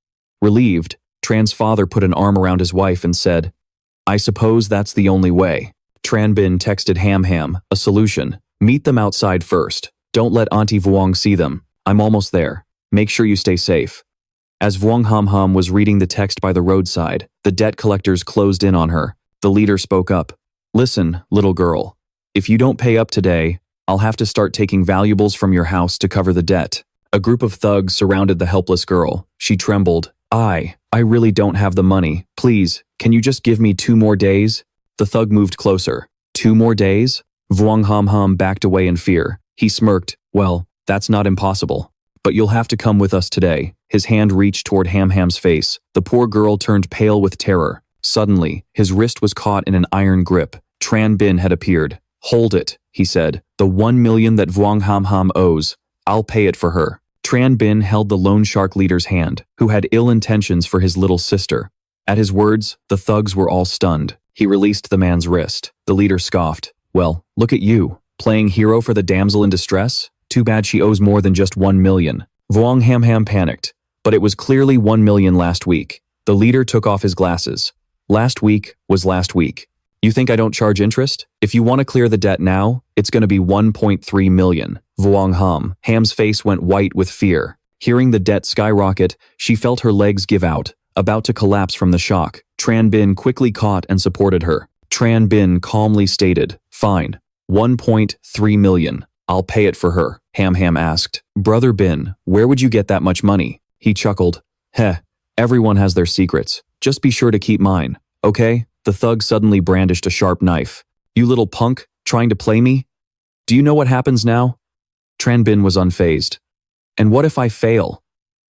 Speaker 1: Relieved, Tran's father put an arm around his wife and said, I suppose that's the only way. Tran Bin texted Ham Ham, a solution. Meet them outside first. Don't let Auntie Vuong see them. I'm almost there. Make sure you stay safe. As Vuong Ham Ham was reading the text by the roadside, the debt collectors closed in on her. The leader spoke up. Listen, little girl. If you don't pay up today, I'll have to start taking valuables from your house to cover the debt. A group of thugs surrounded the helpless girl. She trembled. I really don't have the money. Please, can you just give me 2 more days? The thug moved closer. 2 more days? Vuong Ham Ham backed away in fear. He smirked. Well, that's not impossible. But you'll have to come with us today. His hand reached toward Hamham's face. The poor girl turned pale with terror. Suddenly, his wrist was caught in an iron grip. Tran Bin had appeared. Hold it, he said. The 1 million that Vuong Ham Ham owes. I'll pay it for her. Tran Bin held the loan shark leader's hand, who had ill intentions for his little sister. At his words, the thugs were all stunned. He released the man's wrist. The leader scoffed. Well, look at you, playing hero for the damsel in distress? Too bad she owes more than just 1 million. Vuong Ham Ham panicked, but it was clearly 1 million last week. The leader took off his glasses. Last week was last week. You think I don't charge interest? If you want to clear the debt now, it's going to be 1.3 million. Vuong Ham's face went white with fear. Hearing the debt skyrocket, she felt her legs give out, about to collapse from the shock. Tran Bin quickly caught and supported her. Tran Bin calmly stated, fine, 1.3 million. I'll pay it for her. Ham asked. Brother Bin, where would you get that much money? He chuckled. Heh, everyone has their secrets. Just be sure to keep mine, okay? The thug suddenly brandished a sharp knife. You little punk, trying to play me? Do you know what happens now? Tran Bin was unfazed. And what if I fail?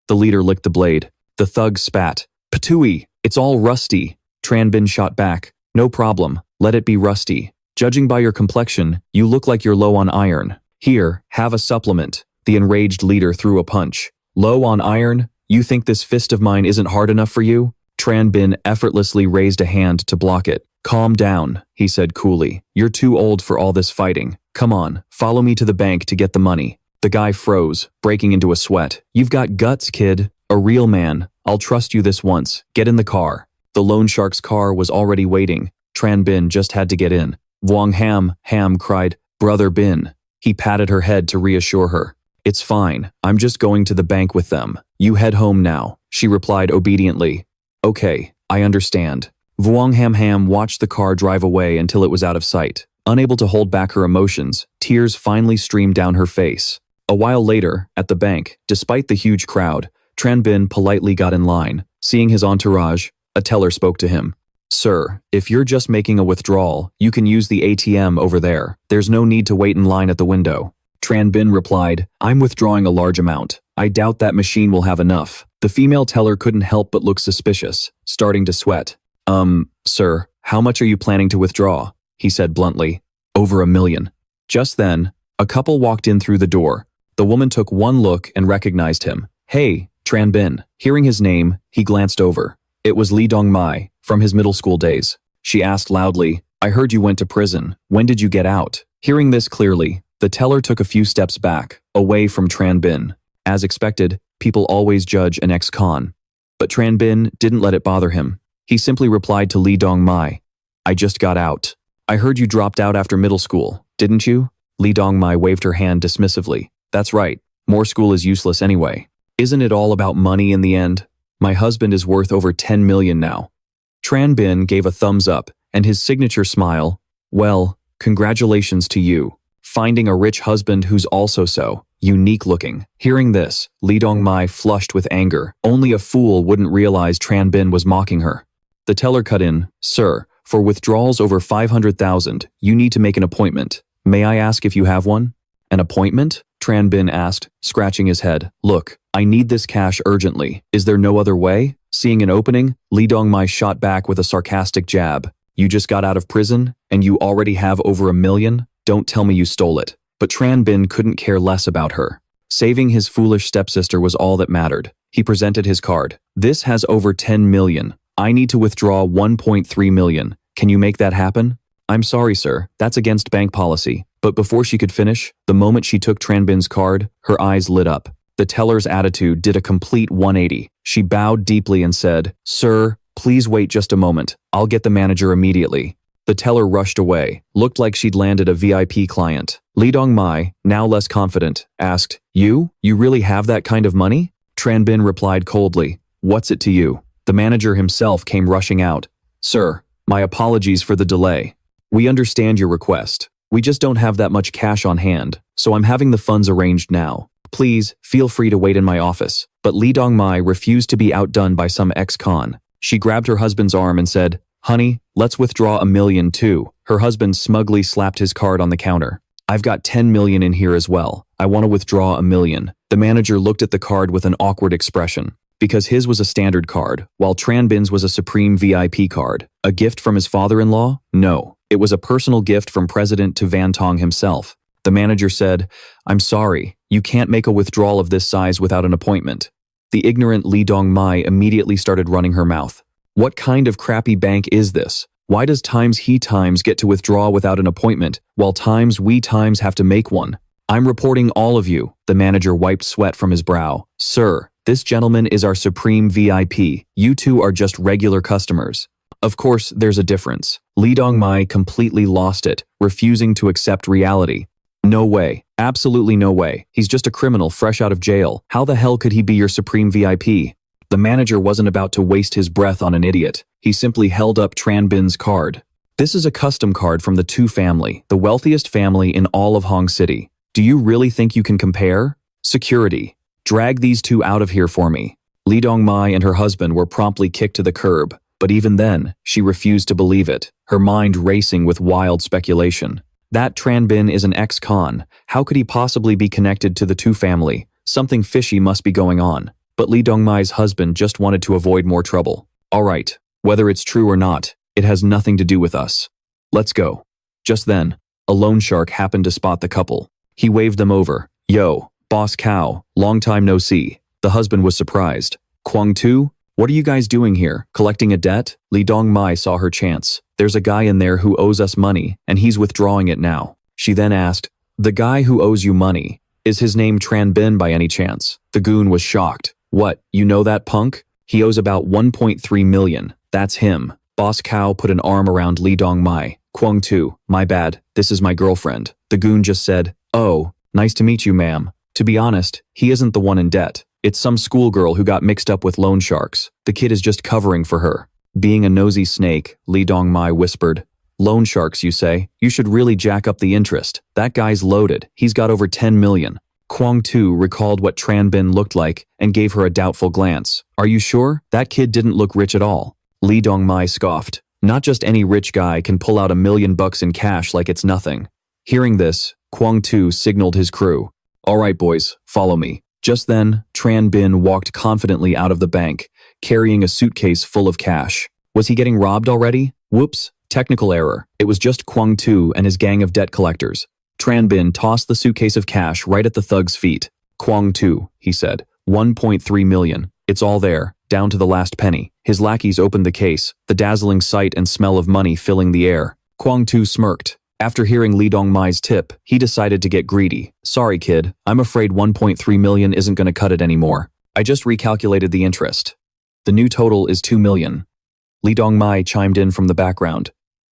Speaker 1: The leader licked the blade. The thug spat. Patooey, it's all rusty. Tran Bin shot back. No problem, let it be rusty. Judging by your complexion, you look like you're low on iron. Here, have a supplement. The enraged leader threw a punch. Low on iron? You think this fist of mine isn't hard enough for you? Tran Bin effortlessly raised a hand to block it. Calm down, he said coolly. You're too old for all this fighting. Come on, follow me to the bank to get the money. The guy froze, breaking into a sweat. You've got guts, kid. A real man. I'll trust you this once. Get in the car. The loan shark's car was already waiting. Tran Bin just had to get in. Vuong Ham cried, Brother Bin. He patted her head to reassure her. It's fine, I'm just going to the bank with them. You head home now, she replied obediently. Okay, I understand. Vuong Ham watched the car drive away until it was out of sight. Unable to hold back her emotions, tears finally streamed down her face. A while later, at the bank, despite the huge crowd, Tran Bin politely got in line. Seeing his entourage, a teller spoke to him. Sir, if you're just making a withdrawal, you can use the ATM over there. There's no need to wait in line at the window. Tran Bin replied, I'm withdrawing a large amount. I doubt that machine will have enough. The female teller couldn't help but look suspicious, starting to sweat. Sir, how much are you planning to withdraw? He said bluntly. Over 1 million. Just then, a couple walked in through the door. The woman took one look and recognized him. Hey, Tran Bin. Hearing his name, he glanced over. It was Li Dongmai, from his middle school days. She asked loudly, I heard you went to prison. When did you get out? Hearing this clearly, the teller took a few steps back, away from Tran Bin. As expected, people always judge an ex-con. But Tran Bin didn't let it bother him. He simply replied to Li Dongmai, I just got out. I heard you dropped out after middle school, didn't you? Li Dongmai waved her hand dismissively. That's right, more school is useless anyway. Isn't it all about money in the end? My husband is worth over 10 million now. Tran Bin gave a thumbs up, and his signature smile, well, congratulations to you. Finding a rich husband who's also so unique looking. Hearing this, Li Dongmai flushed with anger. Only a fool wouldn't realize Tran Bin was mocking her. The teller cut in, Sir, for withdrawals over 500,000, you need to make an appointment. May I ask if you have one? An appointment? Tran Bin asked, scratching his head. Look, I need this cash urgently. Is there no other way? Seeing an opening, Li Dongmai shot back with a sarcastic jab. You just got out of prison, and you already have over 1 million? Don't tell me you stole it. But Tran Bin couldn't care less about her. Saving his foolish stepsister was all that mattered. He presented his card. This has over 10 million. I need to withdraw 1.3 million. Can you make that happen? I'm sorry, sir. That's against bank policy. But before she could finish, the moment she took Tran Bin's card, her eyes lit up. The teller's attitude did a complete 180. She bowed deeply and said, Sir, please wait just a moment. I'll get the manager immediately. The teller rushed away. Looked like she'd landed a VIP client. Li Dongmai, now less confident, asked, You really have that kind of money? Tran Bin replied coldly, What's it to you? The manager himself came rushing out. Sir, my apologies for the delay. We understand your request. We just don't have that much cash on hand, so I'm having the funds arranged now. Please, feel free to wait in my office. But Li Dongmai refused to be outdone by some ex-con. She grabbed her husband's arm and said, Honey, let's withdraw 1 million too. Her husband smugly slapped his card on the counter. I've got 10 million in here as well. I want to withdraw 1 million. The manager looked at the card with an awkward expression. Because his was a standard card, while Tran Bin's was a Supreme VIP card. A gift from his father-in-law? No. It was a personal gift from President Tu Van Tong himself. The manager said, I'm sorry, you can't make a withdrawal of this size without an appointment. The ignorant Li Dongmai immediately started running her mouth. What kind of crappy bank is this? Why does times he times get to withdraw without an appointment, while times we times have to make one? I'm reporting all of you. The manager wiped sweat from his brow. Sir, this gentleman is our Supreme VIP. You two are just regular customers. Of course, there's a difference. Li Dongmai completely lost it, refusing to accept reality. No way. Absolutely no way. He's just a criminal fresh out of jail. How the hell could he be your Supreme VIP? The manager wasn't about to waste his breath on an idiot. He simply held up Tran Bin's card. This is a custom card from the Tu family, the wealthiest family in all of Hong City. Do you really think you can compare? Security. Drag these two out of here for me. Li Dongmai and her husband were promptly kicked to the curb, but even then, she refused to believe it, her mind racing with wild speculation. That Tran Bin is an ex-con. How could he possibly be connected to the Tu family? Something fishy must be going on. But Li Dongmai's husband just wanted to avoid more trouble. All right, whether it's true or not, it has nothing to do with us. Let's go. Just then, a loan shark happened to spot the couple. He waved them over. Yo, Boss Cow, long time no see. The husband was surprised. Kwang Tu, what are you guys doing here, collecting a debt? Li Dongmai saw her chance. There's a guy in there who owes us money, and he's withdrawing it now. She then asked, the guy who owes you money, is his name Tran Bin by any chance? The goon was shocked. What, you know that punk? He owes about 1.3 million. That's him. Boss Cow put an arm around Li Dongmai. Kwang Tu, my bad, this is my girlfriend. The goon just said, oh, nice to meet you, ma'am. To be honest, he isn't the one in debt. It's some schoolgirl who got mixed up with loan sharks. The kid is just covering for her. Being a nosy snake, Li Dongmai whispered. Loan sharks, you say? You should really jack up the interest. That guy's loaded. He's got over 10 million. Kwang Tu recalled what Tran Bin looked like and gave her a doubtful glance. Are you sure? That kid didn't look rich at all. Li Dongmai scoffed. Not just any rich guy can pull out $1 million in cash like it's nothing. Hearing this, Kwang Tu signaled his crew. All right, boys, follow me. Just then, Tran Bin walked confidently out of the bank, carrying a suitcase full of cash. Was he getting robbed already? Whoops, technical error. It was just Kwang Tu and his gang of debt collectors. Tran Bin tossed the suitcase of cash right at the thug's feet. Kwang Tu, he said, 1.3 million. It's all there, down to the last penny. His lackeys opened the case, the dazzling sight and smell of money filling the air. Kwang Tu smirked. After hearing Li Dongmai's tip, he decided to get greedy. Sorry, kid, I'm afraid 1.3 million isn't going to cut it anymore. I just recalculated the interest. The new total is 2 million. Li Dongmai chimed in from the background.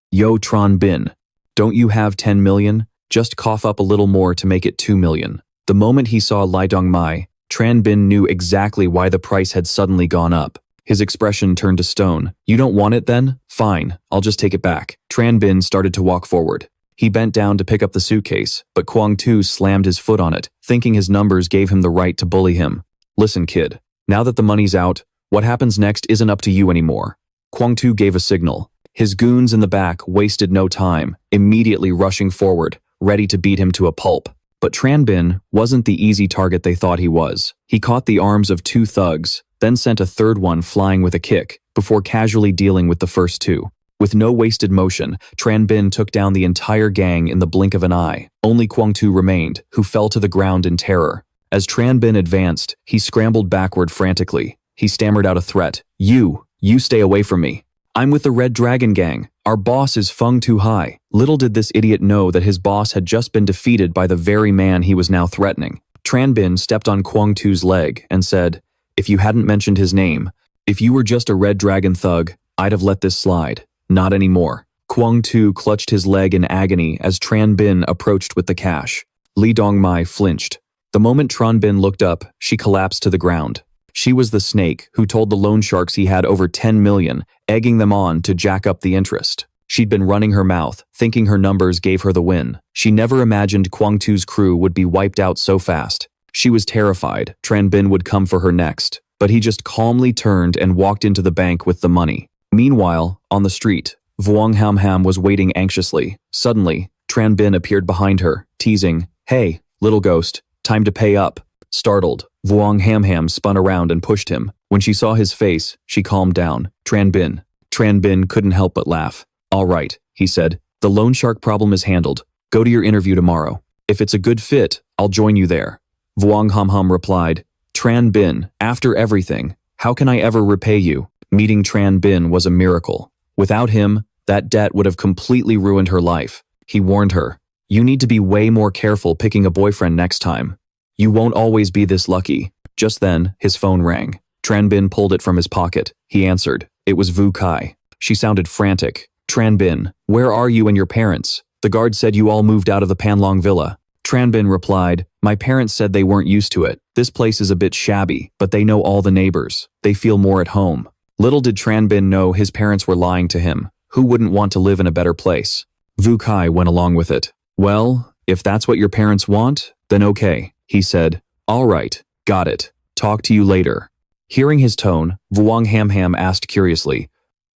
Speaker 1: Yo, Tran Bin, don't you have 10 million? Just cough up a little more to make it 2 million. The moment he saw Li Dongmai, Tran Bin knew exactly why the price had suddenly gone up. His expression turned to stone. You don't want it then? Fine, I'll just take it back. Tran Bin started to walk forward. He bent down to pick up the suitcase, but Kwang Tu slammed his foot on it, thinking his numbers gave him the right to bully him. Listen, kid, now that the money's out, what happens next isn't up to you anymore. Kwang Tu gave a signal. His goons in the back wasted no time, immediately rushing forward, ready to beat him to a pulp. But Tran Bin wasn't the easy target they thought he was. He caught the arms of 2 thugs, then sent a third one flying with a kick, before casually dealing with the first 2. With no wasted motion, Tran Bin took down the entire gang in the blink of an eye. Only Kwang Tu remained, who fell to the ground in terror. As Tran Bin advanced, he scrambled backward frantically. He stammered out a threat. You stay away from me. I'm with the Red Dragon Gang. Our boss is Feng Tu Hai. Little did this idiot know that his boss had just been defeated by the very man he was now threatening. Tran Bin stepped on Kwang Tu's leg and said, if you hadn't mentioned his name, if you were just a Red Dragon thug, I'd have let this slide. Not anymore. Kwang Tu clutched his leg in agony as Tran Bin approached with the cash. Li Dongmai flinched. The moment Tran Bin looked up, she collapsed to the ground. She was the snake who told the loan sharks he had over 10 million, egging them on to jack up the interest. She'd been running her mouth, thinking her numbers gave her the win. She never imagined Kwang Tu's crew would be wiped out so fast. She was terrified Tran Bin would come for her next, but he just calmly turned and walked into the bank with the money. Meanwhile, on the street, Vuong Ham Ham was waiting anxiously. Suddenly, Tran Bin appeared behind her, teasing, "Hey, little ghost, time to pay up." Startled, Vuong Ham Ham spun around and pushed him. When she saw his face, she calmed down. Tran Bin couldn't help but laugh. "All right," he said. "The loan shark problem is handled. Go to your interview tomorrow. If it's a good fit, I'll join you there." Vuong Ham Ham replied, "Tran Bin, after everything, how can I ever repay you?" Meeting Tran Bin was a miracle. Without him, that debt would have completely ruined her life. He warned her, "You need to be way more careful picking a boyfriend next time. You won't always be this lucky." Just then, his phone rang. Tran Bin pulled it from his pocket. He answered. It was Vu Kai. She sounded frantic. "Tran Bin, where are you and your parents? The guard said you all moved out of the Panlong villa." Tran Bin replied, "My parents said they weren't used to it. This place is a bit shabby, but they know all the neighbors. They feel more at home." Little did Tran Bin know his parents were lying to him. Who wouldn't want to live in a better place? Vu Kai went along with it. "Well, if that's what your parents want, then okay," he said. "All right, got it. Talk to you later." Hearing his tone, Vuong Ham Ham asked curiously,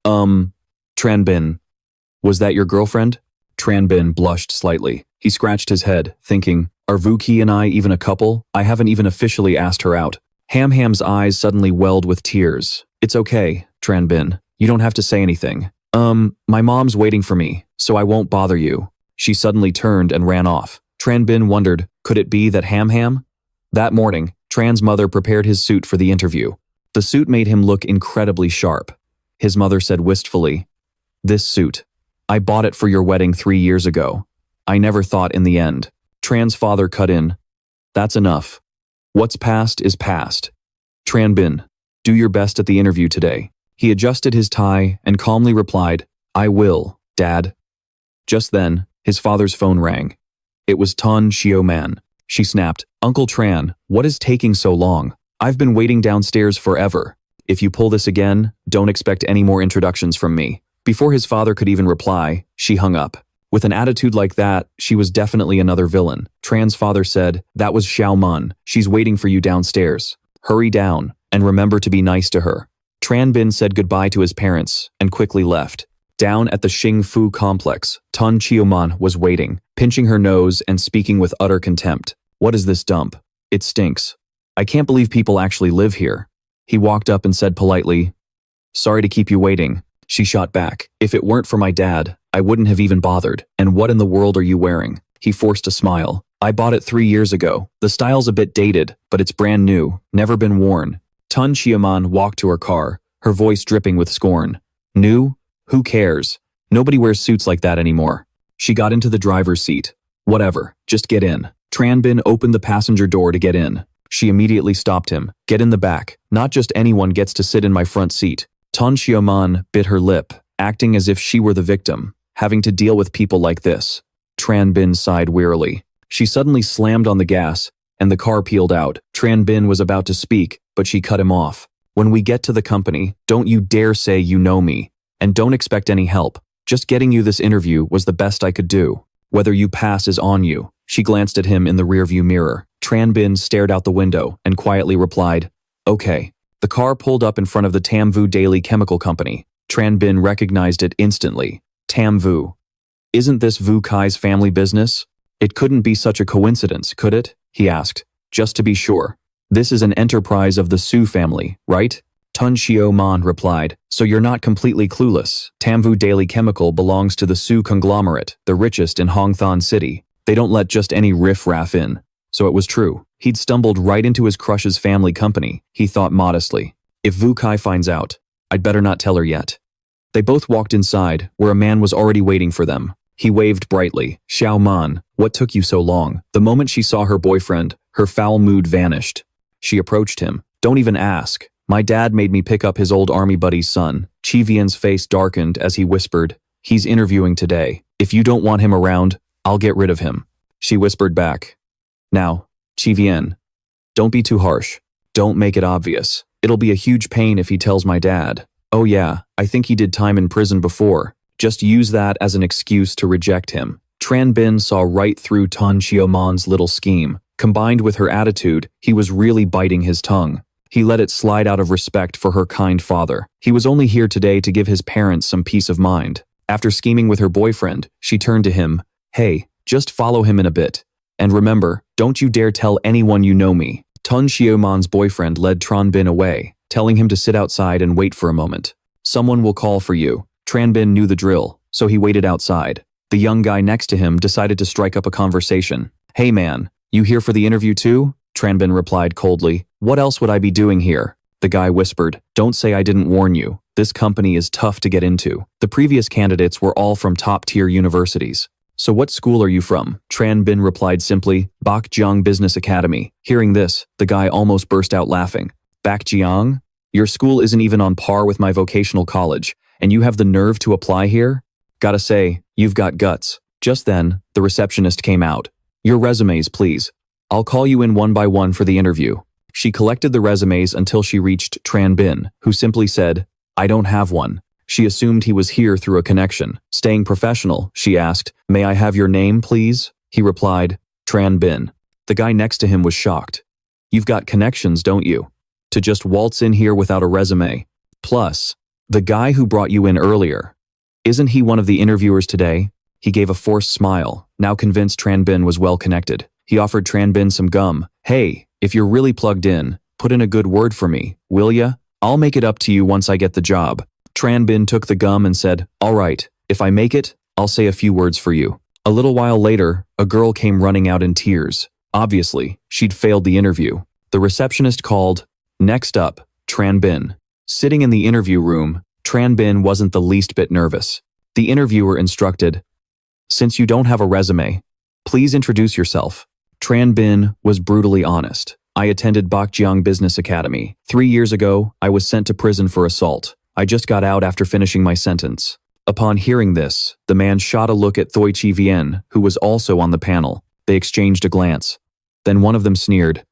Speaker 1: Tran Bin, was that your girlfriend?" Tran Bin blushed slightly. He scratched his head, thinking, "Are Vu Ki and I even a couple? I haven't even officially asked her out." Ham Ham's eyes suddenly welled with tears. "It's okay, Tran Bin. You don't have to say anything. My mom's waiting for me, so I won't bother you." She suddenly turned and ran off. Tran Bin wondered, could it be that Ham Ham? That morning, Tran's mother prepared his suit for the interview. The suit made him look incredibly sharp. His mother said wistfully, "This suit. I bought it for your wedding 3 years ago. I never thought in the end." Tran's father cut in. "That's enough. What's past is past. Tran Bin, do your best at the interview today." He adjusted his tie and calmly replied, "I will, Dad." Just then, his father's phone rang. It was Tan Xiao Man. She snapped, "Uncle Tran, what is taking so long? I've been waiting downstairs forever. If you pull this again, don't expect any more introductions from me." Before his father could even reply, she hung up. With an attitude like that, she was definitely another villain. Tran's father said, "That was Xiao Man. She's waiting for you downstairs. Hurry down, and remember to be nice to her." Tran Bin said goodbye to his parents and quickly left. Down at the Xing Fu complex, Tan Chioman was waiting, pinching her nose and speaking with utter contempt. "What is this dump? It stinks. I can't believe people actually live here." He walked up and said politely, "Sorry to keep you waiting." She shot back, "If it weren't for my dad, I wouldn't have even bothered. And what in the world are you wearing?" He forced a smile. "I bought it 3 years ago. The style's a bit dated, but it's brand new, never been worn." Tan Xiaoman walked to her car, her voice dripping with scorn. "New? Who cares? Nobody wears suits like that anymore." She got into the driver's seat. "Whatever, just get in." Tran Bin opened the passenger door to get in. She immediately stopped him. "Get in the back. Not just anyone gets to sit in my front seat." Tan Xiaoman bit her lip, acting as if she were the victim, having to deal with people like this. Tran Bin sighed wearily. She suddenly slammed on the gas, and the car peeled out. Tran Bin was about to speak, but she cut him off. "When we get to the company, don't you dare say you know me, and don't expect any help. Just getting you this interview was the best I could do. Whether you pass is on you." She glanced at him in the rearview mirror. Tran Bin stared out the window and quietly replied, "Okay." The car pulled up in front of the Tamvu Daily Chemical Company. Tran Bin recognized it instantly. Tamvu. "Isn't this Vu Kai's family business? It couldn't be such a coincidence, could it?" he asked. "Just to be sure. This is an enterprise of the Su family, right?" Tun Xiao Man replied, "So you're not completely clueless. Tamvu Daily Chemical belongs to the Su conglomerate, the richest in Hongthon City. They don't let just any riff-raff in." So it was true. He'd stumbled right into his crush's family company, he thought modestly. If Vu Kai finds out, I'd better not tell her yet. They both walked inside, where a man was already waiting for them. He waved brightly. "Xiao Man, what took you so long?" The moment she saw her boyfriend, her foul mood vanished. She approached him. "Don't even ask. My dad made me pick up his old army buddy's son." Chi Vian's face darkened as he whispered, "He's interviewing today. If you don't want him around, I'll get rid of him." She whispered back, "Now, Chi Vian, don't be too harsh. Don't make it obvious. It'll be a huge pain if he tells my dad. Oh yeah, I think he did time in prison before. Just use that as an excuse to reject him." Tran Bin saw right through Tan Xiaoman's little scheme. Combined with her attitude, he was really biting his tongue. He let it slide out of respect for her kind father. He was only here today to give his parents some peace of mind. After scheming with her boyfriend, she turned to him. Hey, just follow him in a bit. And remember, don't you dare tell anyone you know me. Tun Xiaoman's boyfriend led Tran Bin away, telling him to sit outside and wait for a moment. Someone will call for you. Tran Bin knew the drill, so he waited outside. The young guy next to him decided to strike up a conversation. Hey man, you here for the interview too? Tran Bin replied coldly. What else would I be doing here? The guy whispered. Don't say I didn't warn you. This company is tough to get into. The previous candidates were all from top-tier universities. So what school are you from? Tran Bin replied simply, Bakjiang Business Academy. Hearing this, the guy almost burst out laughing. Bakjiang? Your school isn't even on par with my vocational college, and you have the nerve to apply here? Gotta say, you've got guts. Just then, the receptionist came out. Your resumes, please. I'll call you in one by one for the interview. She collected the resumes until she reached Tran Bin, who simply said, I don't have one. She assumed he was here through a connection. Staying professional, she asked, May I have your name, please? He replied, Tran Bin. The guy next to him was shocked. You've got connections, don't you? To just waltz in here without a resume. Plus, the guy who brought you in earlier. Isn't he one of the interviewers today? He gave a forced smile, now convinced Tran Bin was well connected. He offered Tran Bin some gum. Hey, if you're really plugged in, put in a good word for me, will ya? I'll make it up to you once I get the job. Tran Bin took the gum and said, All right, if I make it, I'll say a few words for you. A little while later, a girl came running out in tears. Obviously, she'd failed the interview. The receptionist called. Next up, Tran Bin. Sitting in the interview room, Tran Bin wasn't the least bit nervous. The interviewer instructed, Since you don't have a resume, please introduce yourself. Tran Bin was brutally honest. I attended Bakjiang Business Academy. 3 years ago, I was sent to prison for assault. I just got out after finishing my sentence. Upon hearing this, the man shot a look at Thoi Chi Vien, who was also on the panel. They exchanged a glance. Then one of them sneered.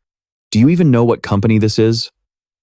Speaker 1: Do you even know what company this is?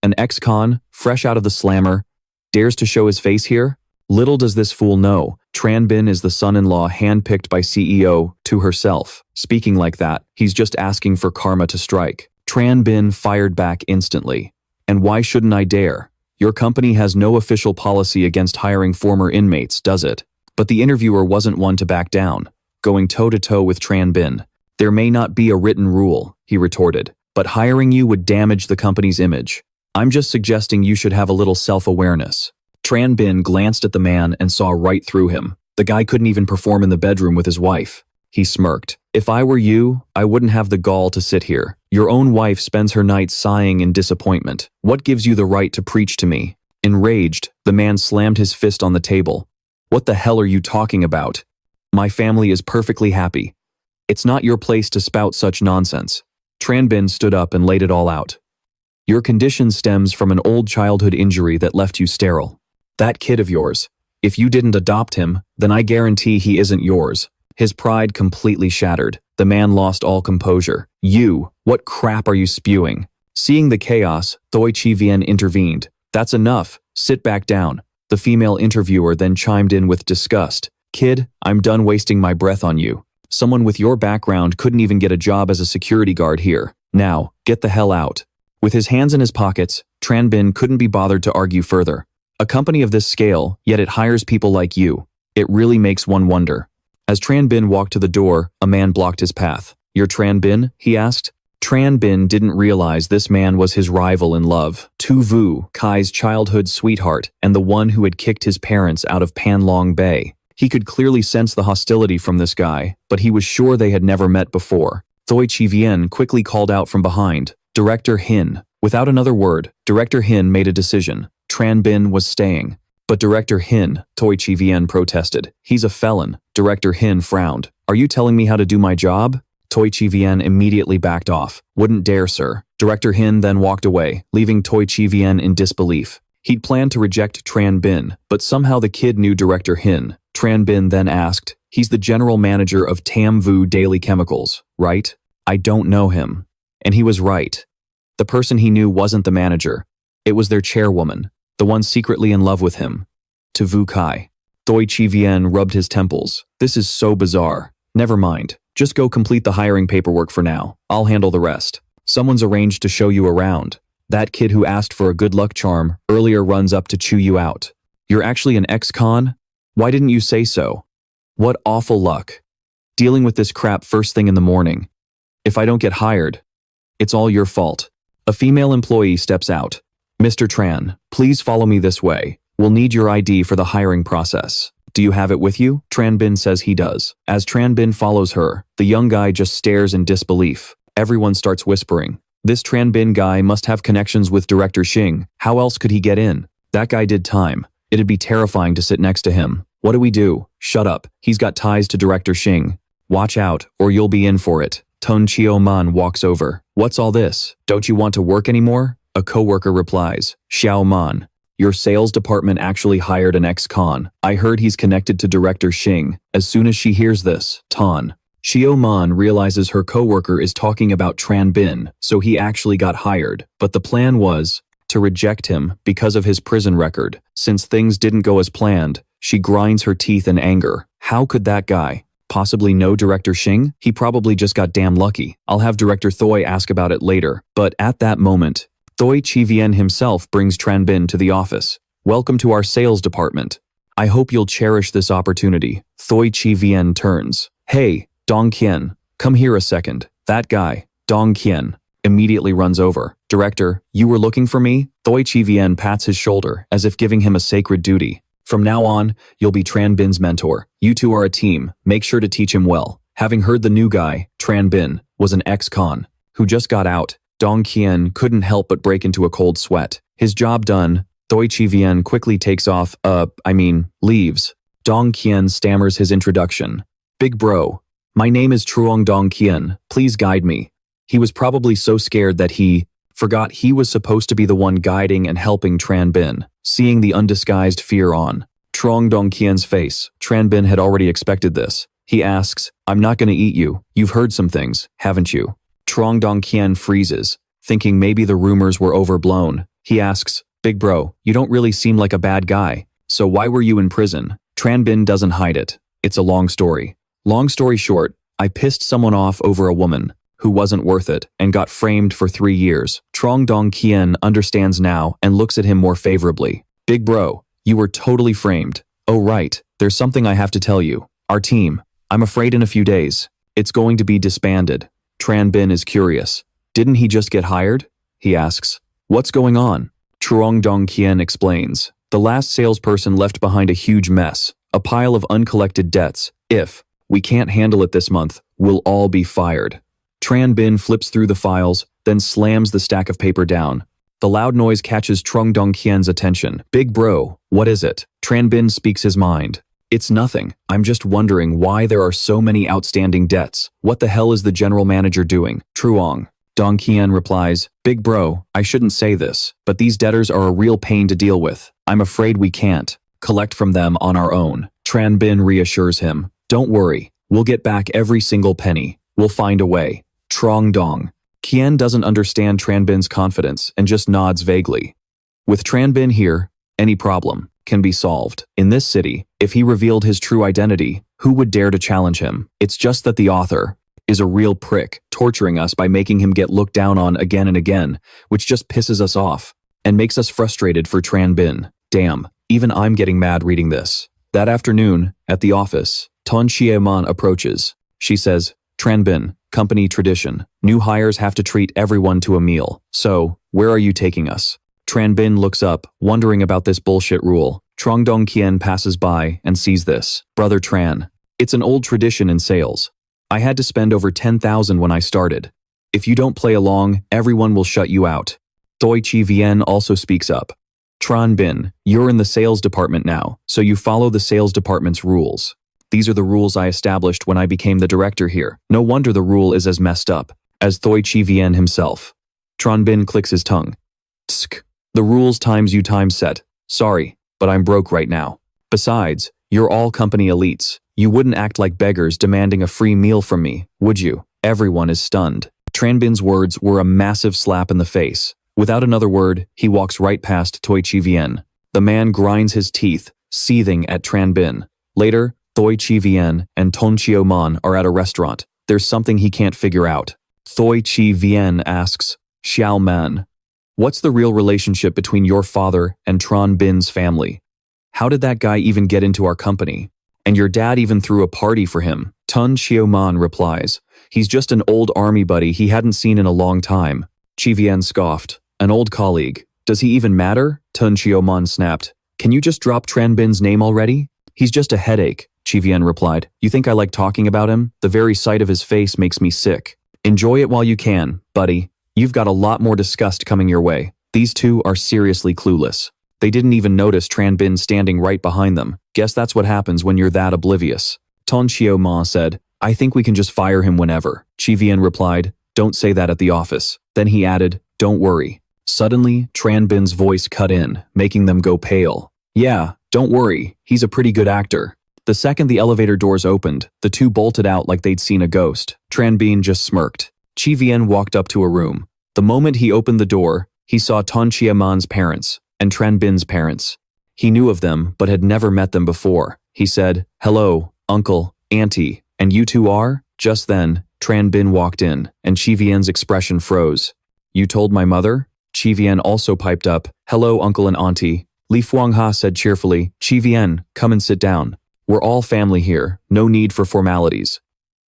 Speaker 1: An ex-con, fresh out of the slammer, dares to show his face here? Little does this fool know, Tran Bin is the son-in-law handpicked by CEO to herself. Speaking like that, he's just asking for karma to strike. Tran Bin fired back instantly. And why shouldn't I dare? Your company has no official policy against hiring former inmates, does it? But the interviewer wasn't one to back down, going toe-to-toe with Tran Bin. There may not be a written rule, he retorted, but hiring you would damage the company's image. I'm just suggesting you should have a little self-awareness. Tran Bin glanced at the man and saw right through him. The guy couldn't even perform in the bedroom with his wife. He smirked. If I were you, I wouldn't have the gall to sit here. Your own wife spends her nights sighing in disappointment. What gives you the right to preach to me? Enraged, the man slammed his fist on the table. What the hell are you talking about? My family is perfectly happy. It's not your place to spout such nonsense. Tran Bin stood up and laid it all out. Your condition stems from an old childhood injury that left you sterile. That kid of yours, if you didn't adopt him, then I guarantee he isn't yours. His pride completely shattered. The man lost all composure. You, what crap are you spewing? Seeing the chaos, Thoi Chi Vien intervened. That's enough. Sit back down. The female interviewer then chimed in with disgust. Kid, I'm done wasting my breath on you. Someone with your background couldn't even get a job as a security guard here. Now, get the hell out. With his hands in his pockets, Tran Bin couldn't be bothered to argue further. A company of this scale, yet it hires people like you. It really makes one wonder. As Tran Bin walked to the door, a man blocked his path. You're Tran Bin? He asked. Tran Bin didn't realize this man was his rival in love. Tu Vu, Kai's childhood sweetheart, and the one who had kicked his parents out of Panlong Bay. He could clearly sense the hostility from this guy, but he was sure they had never met before. Thoi Chi Vien quickly called out from behind. Director Hin. Without another word, Director Hin made a decision. Tran Bin was staying. But Director Hin, Thoi Chi Vien protested. He's a felon. Director Hin frowned. Are you telling me how to do my job? Thoi Chi Vien immediately backed off. Wouldn't dare, sir. Director Hin then walked away, leaving Thoi Chi Vien in disbelief. He'd planned to reject Tran Bin, but somehow the kid knew Director Hin. Tran Bin then asked, He's the general manager of Tam Vu Daily Chemicals, right? I don't know him. And he was right. The person he knew wasn't the manager. It was their chairwoman, the one secretly in love with him. To Vu Kai. Thoi Chi Vien rubbed his temples. This is so bizarre. Never mind. Just go complete the hiring paperwork for now. I'll handle the rest. Someone's arranged to show you around. That kid who asked for a good luck charm earlier runs up to chew you out. You're actually an ex-con? Why didn't you say so? What awful luck. dealing with this crap first thing in the morning. If I don't get hired, it's all your fault. A female employee steps out. Mr. Tran, please follow me this way. We'll need your ID for the hiring process. Do you have it with you? Tran Bin says he does. As Tran Bin follows her, the young guy just stares in disbelief. Everyone starts whispering. This Tran Bin guy must have connections with Director Xing. How else could he get in? That guy did time. It'd be terrifying to sit next to him. What do we do? Shut up. He's got ties to Director Xing. Watch out, or you'll be in for it. Tun Chio-man walks over. What's all this? Don't you want to work anymore? A coworker replies. Xiao Man, your sales department actually hired an ex-con. I heard he's connected to Director Xing. As soon as she hears this, Tan Chio-man realizes her coworker is talking about Tran Bin, so he actually got hired. But the plan was to reject him because of his prison record. Since things didn't go as planned, she grinds her teeth in anger. How could that guy possibly know Director Xing? He probably just got damn lucky. I'll have Director Thoi ask about it later. But at that moment, Thoi Chi-Vien himself brings Tran Bin to the office. Welcome to our sales department. I hope you'll cherish this opportunity. Thoi Chi-Vien turns. Hey, Dong Qian, come here a second. That guy, Dong Qian, immediately runs over. Director, you were looking for me? Thoi Chi-Vien pats his shoulder as if giving him a sacred duty. From now on, you'll be Tran Bin's mentor. You two are a team. Make sure to teach him well. Having heard the new guy, Tran Bin, was an ex-con who just got out, Dong Qian couldn't help but break into a cold sweat. His job done, Thoi Chi-Vien quickly takes off, leaves. Dong Qian stammers his introduction. Big bro, my name is Truong Dong Qian. Please guide me. He was probably so scared that he forgot he was supposed to be the one guiding and helping Tran Bin. Seeing the undisguised fear on Truong Dong Qian's face, Tran Bin had already expected this. He asks, I'm not gonna eat you. You've heard some things, haven't you? Truong Dong Qian freezes, thinking maybe the rumors were overblown. He asks, Big bro, you don't really seem like a bad guy. So why were you in prison? Tran Bin doesn't hide it. It's a long story. Long story short, I pissed someone off over a woman who wasn't worth it and got framed for 3 years. Truong Dong Qian understands now and looks at him more favorably. Big bro, you were totally framed. Oh right, there's something I have to tell you. Our team, I'm afraid in a few days, it's going to be disbanded. Tran Bin is curious. Didn't he just get hired? He asks. What's going on? Truong Dong Qian explains. The last salesperson left behind a huge mess, a pile of uncollected debts. If we can't handle it this month, we'll all be fired. Tran Bin flips through the files, then slams the stack of paper down. The loud noise catches Truong Dong Qian's attention. Big bro, what is it? Tran Bin speaks his mind. It's nothing. I'm just wondering why there are so many outstanding debts. What the hell is the general manager doing? Truong Dong Qian replies, Big bro, I shouldn't say this, but these debtors are a real pain to deal with. I'm afraid we can't collect from them on our own. Tran Bin reassures him. Don't worry, we'll get back every single penny. We'll find a way. Truong Dong Qian doesn't understand Tran Bin's confidence and just nods vaguely. With Tran Bin here, any problem can be solved. In this city, if he revealed his true identity, who would dare to challenge him? It's just that the author is a real prick, torturing us by making him get looked down on again and again, which just pisses us off and makes us frustrated for Tran Bin. Damn, even I'm getting mad reading this. That afternoon, at the office, Ton Chie-man approaches. She says, Tran Bin, company tradition. New hires have to treat everyone to a meal. So, where are you taking us? Tran Bin looks up, wondering about this bullshit rule. Truong Dong Qian passes by and sees this. Brother Tran, it's an old tradition in sales. I had to spend over 10,000 when I started. If you don't play along, everyone will shut you out. Thoi Chi-Vien also speaks up. Tran Bin, you're in the sales department now, so you follow the sales department's rules. These are the rules I established when I became the director here. No wonder the rule is as messed up as Thoi Chi-Vien himself. Tran Bin clicks his tongue. Tsk. The rules times you time set. Sorry, but I'm broke right now. Besides, you're all company elites. You wouldn't act like beggars demanding a free meal from me, would you? Everyone is stunned. Tran Bin's words were a massive slap in the face. Without another word, he walks right past Thoi Chi-Vien. The man grinds his teeth, seething at Tran Bin. Later, Thoi Chi-Vien and Ton Chio-man are at a restaurant. There's something he can't figure out. Thoi Chi-Vien asks, Xiao Man, what's the real relationship between your father and Tran Bin's family? How did that guy even get into our company? And your dad even threw a party for him. Tun Xiaoman replies. He's just an old army buddy he hadn't seen in a long time. Chi Vian scoffed. An old colleague. Does he even matter? Tun Xiaoman snapped. Can you just drop Tran Bin's name already? He's just a headache, Chi Vian replied. You think I like talking about him? The very sight of his face makes me sick. Enjoy it while you can, buddy. You've got a lot more disgust coming your way. These two are seriously clueless. They didn't even notice Tran Bin standing right behind them. Guess that's what happens when you're that oblivious. Ton Xiaoma said, I think we can just fire him whenever. Chi Vian replied, don't say that at the office. Then he added, don't worry. Suddenly, Tran Bin's voice cut in, making them go pale. Yeah, don't worry, he's a pretty good actor. The second the elevator doors opened, the two bolted out like they'd seen a ghost. Tran Bin just smirked. Chi Vian walked up to a room. The moment he opened the door, he saw Ton Chiaman's parents and Tran Bin's parents. He knew of them, but had never met them before. He said, hello, uncle, auntie, and you two are? Just then, Tran Bin walked in, and Chi Vian's expression froze. You told my mother? Chi Vian also piped up, hello, uncle and auntie. Li Fuangha said cheerfully, Chi Vian, come and sit down. We're all family here, no need for formalities.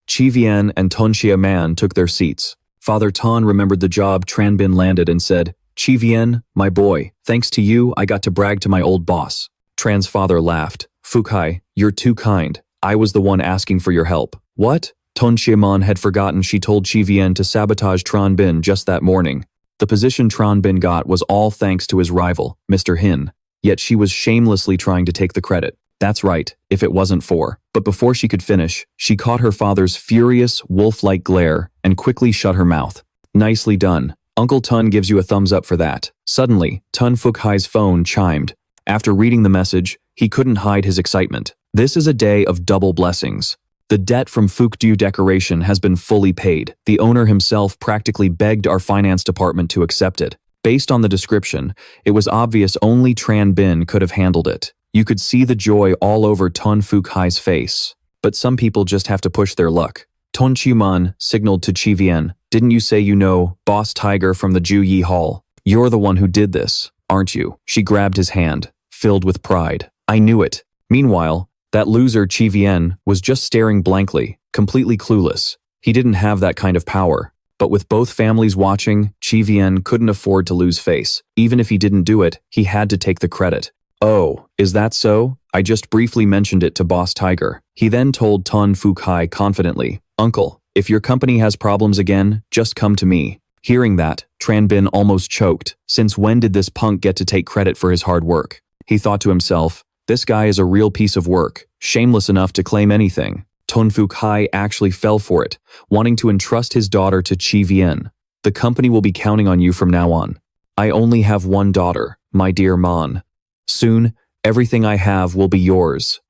Speaker 1: Chi Vian and Ton Xiaman took their seats. Father Ton remembered the job Tran Bin landed and said, Chi Vian, my boy, thanks to you, I got to brag to my old boss. Tran's father laughed. Fukai, you're too kind. I was the one asking for your help. What? Ton Xiaman had forgotten she told Chi Vian to sabotage Tran Bin just that morning. The position Tran Bin got was all thanks to his rival, Mr. Hin. Yet she was shamelessly trying to take the credit. That's right, if it wasn't for. But before she could finish, she caught her father's furious, wolf-like glare and quickly shut her mouth. Nicely done. Uncle Tun gives you a thumbs up for that. Suddenly, Tun Fukhai's phone chimed. After reading the message, he couldn't hide his excitement. This is a day of double blessings. The debt from Fukdu Decoration has been fully paid. The owner himself practically begged our finance department to accept it. Based on the description, it was obvious only Tran Bin could have handled it. You could see the joy all over Tun Fukhai's face. But some people just have to push their luck. Ton Chiman signaled to Chi Vian, didn't you say you know Boss Tiger from the Ju Yi Hall? You're the one who did this, aren't you? She grabbed his hand, filled with pride. I knew it. Meanwhile, that loser Chi Vian was just staring blankly, completely clueless. He didn't have that kind of power. But with both families watching, Chi Vian couldn't afford to lose face. Even if he didn't do it, he had to take the credit. Oh, is that so? I just briefly mentioned it to Boss Tiger. He then told Ton Fukai confidently, Uncle, if your company has problems again, just come to me. Hearing that, Tran Bin almost choked. Since when did this punk get to take credit for his hard work? He thought to himself, this guy is a real piece of work, shameless enough to claim anything. Ton Fukai actually fell for it, wanting to entrust his daughter to Chi Vian. The company will be counting on you from now on. I only have one daughter, my dear Mon. Soon, everything I have will be yours.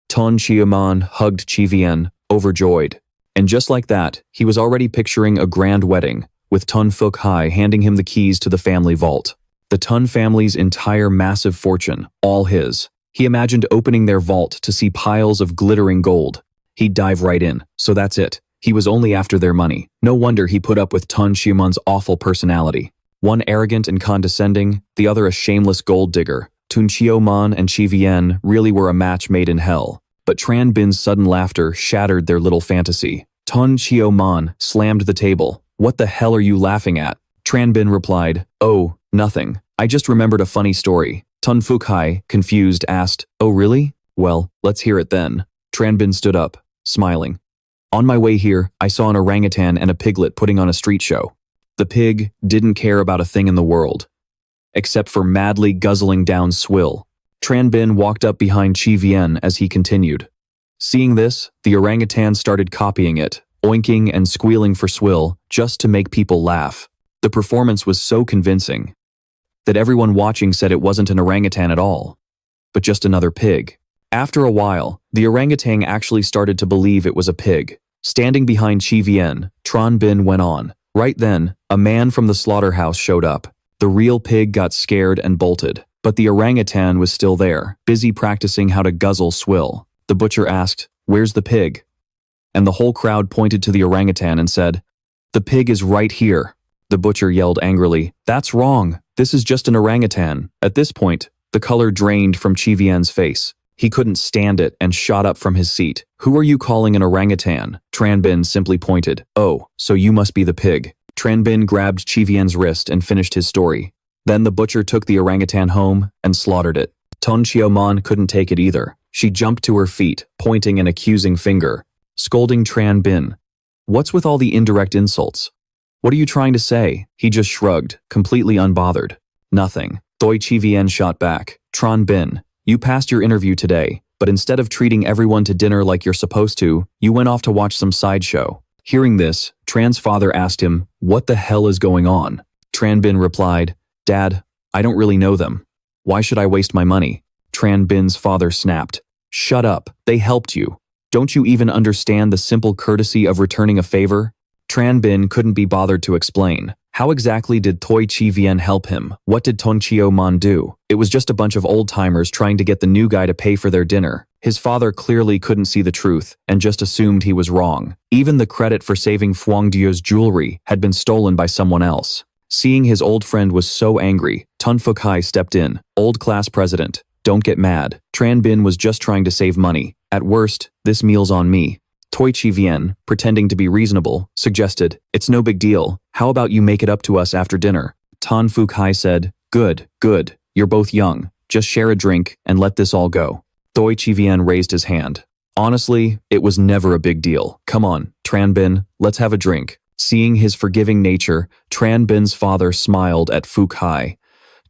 Speaker 1: Ton Xiaman hugged Chi Vian, overjoyed. And just like that, he was already picturing a grand wedding, with Tun Fukhai handing him the keys to the family vault. The Tun family's entire massive fortune, all his. He imagined opening their vault to see piles of glittering gold. He'd dive right in, so that's it. He was only after their money. No wonder he put up with Tun Xiaman's awful personality. One arrogant and condescending, the other a shameless gold digger. Tun Xiaoman and Chi Vian really were a match made in hell. But Tran Bin's sudden laughter shattered their little fantasy. Tun Xiaoman slammed the table. What the hell are you laughing at? Tran Bin replied, oh, nothing. I just remembered a funny story. Tun Fukhai, confused, asked, oh really? Well, let's hear it then. Tran Bin stood up, smiling. On my way here, I saw an orangutan and a piglet putting on a street show. The pig didn't care about a thing in the world, except for madly guzzling down swill. Tran Bin walked up behind Chi Vian as he continued. Seeing this, the orangutan started copying it, oinking and squealing for swill just to make people laugh. The performance was so convincing that everyone watching said it wasn't an orangutan at all, but just another pig. After a while, the orangutan actually started to believe it was a pig. Standing behind Chi Vian, Tran Bin went on. Right then, a man from the slaughterhouse showed up. The real pig got scared and bolted, but the orangutan was still there, busy practicing how to guzzle swill. The butcher asked, where's the pig? And the whole crowd pointed to the orangutan and said, the pig is right here. The butcher yelled angrily, that's wrong. This is just an orangutan. At this point, the color drained from Chi Vian's face. He couldn't stand it and shot up from his seat. "Who are you calling an orangutan?" Tran Bin simply pointed. "Oh, so you must be the pig." Tran Bin grabbed Chi Vien's wrist and finished his story. Then the butcher took the orangutan home and slaughtered it. Ton Chiomon couldn't take it either. She jumped to her feet, pointing an accusing finger, scolding Tran Bin. "What's with all the indirect insults? What are you trying to say?" He just shrugged, completely unbothered. "Nothing." Doi Chi Vien shot back. "Tran Bin, you passed your interview today, but instead of treating everyone to dinner like you're supposed to, you went off to watch some sideshow." Hearing this, Tran's father asked him, "What the hell is going on?" Tran Bin replied, "Dad, I don't really know them. Why should I waste my money?" Tran Bin's father snapped, "Shut up, they helped you. Don't you even understand the simple courtesy of returning a favor?" Tran Bin couldn't be bothered to explain. How exactly did Toi Chi Vien help him? What did Ton Chio Man do? It was just a bunch of old-timers trying to get the new guy to pay for their dinner. His father clearly couldn't see the truth and just assumed he was wrong. Even the credit for saving Fuang Dio's jewelry had been stolen by someone else. Seeing his old friend was so angry, Tun Fukai stepped in. "Old class president, don't get mad. Tran Bin was just trying to save money. At worst, this meal's on me." Toi Chi Vien, pretending to be reasonable, suggested, "It's no big deal. How about you make it up to us after dinner?" Tan Fukai said, Good. You're both young. Just share a drink and let this all go." Toi Chi Vien raised his hand. "Honestly, it was never a big deal. Come on, Tran Bin, let's have a drink." Seeing his forgiving nature, Tran Bin's father smiled at Fukai.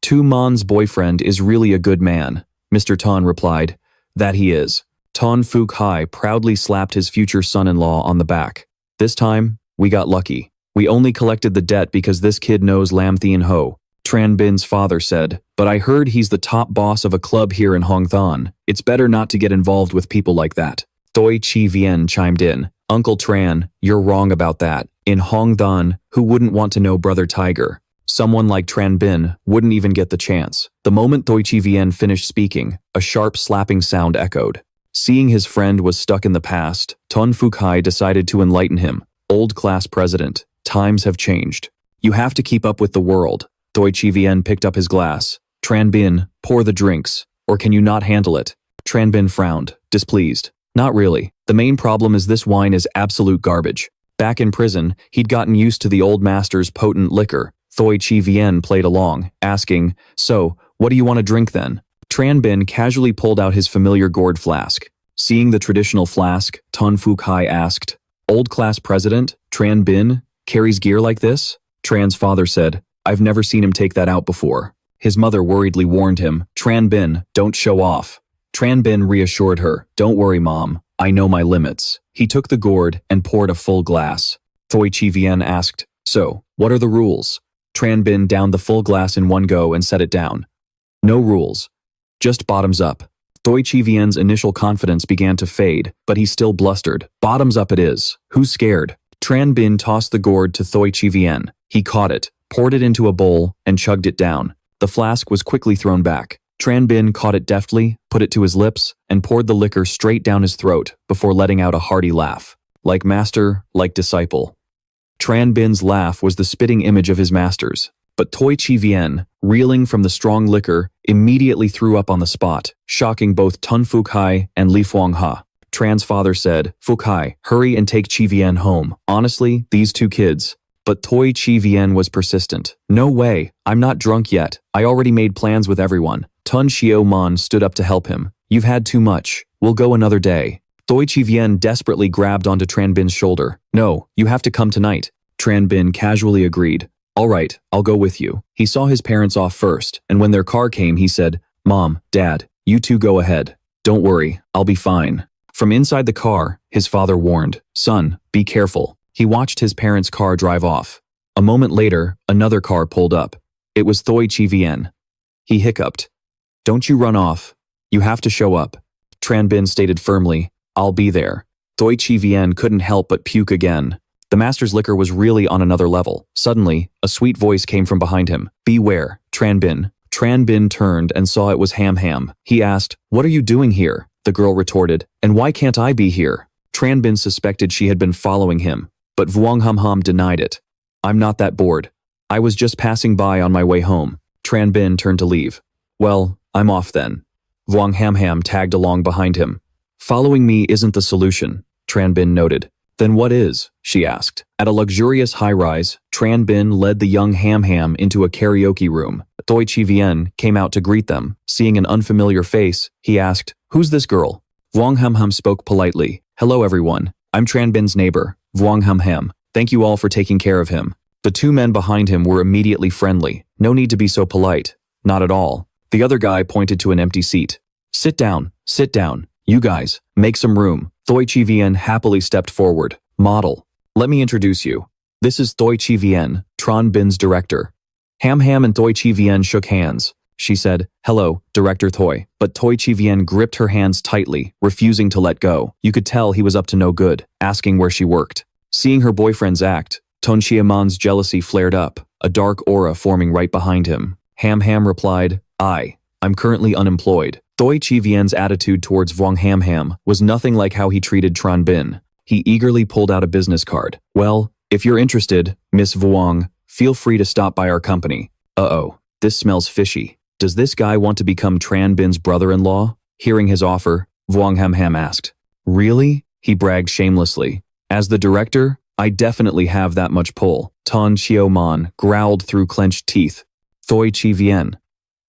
Speaker 1: "Tu Man's boyfriend is really a good man," Mr. Tan replied. "That he is." Tan Fukai proudly slapped his future son-in-law on the back. "This time, we got lucky. We only collected the debt because this kid knows Lam Thien Ho," Tran Bin's father said. "But I heard he's the top boss of a club here in Hong Thon. It's better not to get involved with people like that." Doi Chi Vien chimed in. "Uncle Tran, you're wrong about that. In Hong Thon, who wouldn't want to know Brother Tiger? Someone like Tran Bin wouldn't even get the chance." The moment Doi Chi Vien finished speaking, a sharp slapping sound echoed. Seeing his friend was stuck in the past, Ton Fukai decided to enlighten him. "Old class president, times have changed. You have to keep up with the world." Doi Chi Vien picked up his glass. "Tran Bin, pour the drinks, or can you not handle it?" Tran Bin frowned, displeased. "Not really. The main problem is this wine is absolute garbage." Back in prison, he'd gotten used to the old master's potent liquor. Doi Chi Vien played along, asking, "So, what do you want to drink then?" Tran Bin casually pulled out his familiar gourd flask. Seeing the traditional flask, Ton Fukai asked, "Old class president, Tran Bin, carries gear like this?" Tran's father said, "I've never seen him take that out before." His mother worriedly warned him, "Tran Bin, don't show off." Tran Bin reassured her, "Don't worry, Mom. I know my limits." He took the gourd and poured a full glass. Doi Chi Vien asked, "So, what are the rules?" Tran Bin downed the full glass in one go and set it down. "No rules. Just bottoms up." Doi Chi Vien's initial confidence began to fade, but he still blustered. "Bottoms up it is. Who's scared?" Tran Bin tossed the gourd to Doi Chi Vien. He caught it, poured it into a bowl, and chugged it down. The flask was quickly thrown back. Tran Bin caught it deftly, put it to his lips, and poured the liquor straight down his throat before letting out a hearty laugh. Like master, like disciple. Tran Bin's laugh was the spitting image of his master's. But Doi Chi Vien, reeling from the strong liquor, immediately threw up on the spot, shocking both Tun Fukai and Li Fuangha. Tran's father said, "Fukai, hurry and take Chi Vien home. Honestly, these two kids." But Doi Chi Vien was persistent. "No way, I'm not drunk yet. I already made plans with everyone." Tun Xiao Man stood up to help him. "You've had too much. We'll go another day." Doi Chi Vien desperately grabbed onto Tran Bin's shoulder. "No, you have to come tonight." Tran Bin casually agreed. "All right, I'll go with you." He saw his parents off first, and when their car came, he said, "Mom, Dad, you two go ahead. Don't worry, I'll be fine." From inside the car, his father warned, "Son, be careful." He watched his parents' car drive off. A moment later, another car pulled up. It was Doi Chi Vien. He hiccuped. "Don't you run off. You have to show up." Tran Bin stated firmly, "I'll be there." Doi Chi Vien couldn't help but puke again. The master's liquor was really on another level. Suddenly, a sweet voice came from behind him. "Beware, Tran Bin." Tran Bin turned and saw it was Ham Ham. He asked, "What are you doing here?" The girl retorted, "And why can't I be here?" Tran Bin suspected she had been following him, but Vuong Hum Hum denied it. "I'm not that bored. I was just passing by on my way home." Tran Bin turned to leave. "Well, I'm off then." Vuong Ham Ham tagged along behind him. Following me isn't the solution, Tran Bin noted. Then what is? She asked. At a luxurious high-rise, Tran Bin led the young Ham Ham into a karaoke room. Doi Chi Vien came out to greet them. Seeing an unfamiliar face, he asked, "Who's this girl?" Vuong Ham Ham spoke politely. "Hello everyone. I'm Tran Bin's neighbor, Vuong Ham Ham. Thank you all for taking care of him." The two men behind him were immediately friendly. No need to be so polite. Not at all. The other guy pointed to an empty seat. Sit down. You guys, make some room." Doi Chi Vien happily stepped forward. "Model. Let me introduce you. This is Doi Chi Vien, Tran Bin's director." Ham Ham and Doi Chi Vien shook hands. She said, "Hello, Director Toy." But Doi Chi Vien gripped her hands tightly, refusing to let go. You could tell he was up to no good, asking where she worked. Seeing her boyfriend's act, Ton Chiamon's jealousy flared up, a dark aura forming right behind him. Ham Ham replied, I'm currently unemployed." Doi Chi Vien's attitude towards Vuong Ham Ham was nothing like how he treated Tran Bin. He eagerly pulled out a business card. "Well, if you're interested, Miss Vuong, feel free to stop by our company." Uh-oh, this smells fishy. Does this guy want to become Tran Bin's brother-in-law? Hearing his offer, Vuong Ham Ham asked. "Really?" He bragged shamelessly. "As the director, I definitely have that much pull." Ton Chiomon growled through clenched teeth. Doi Chi Vien.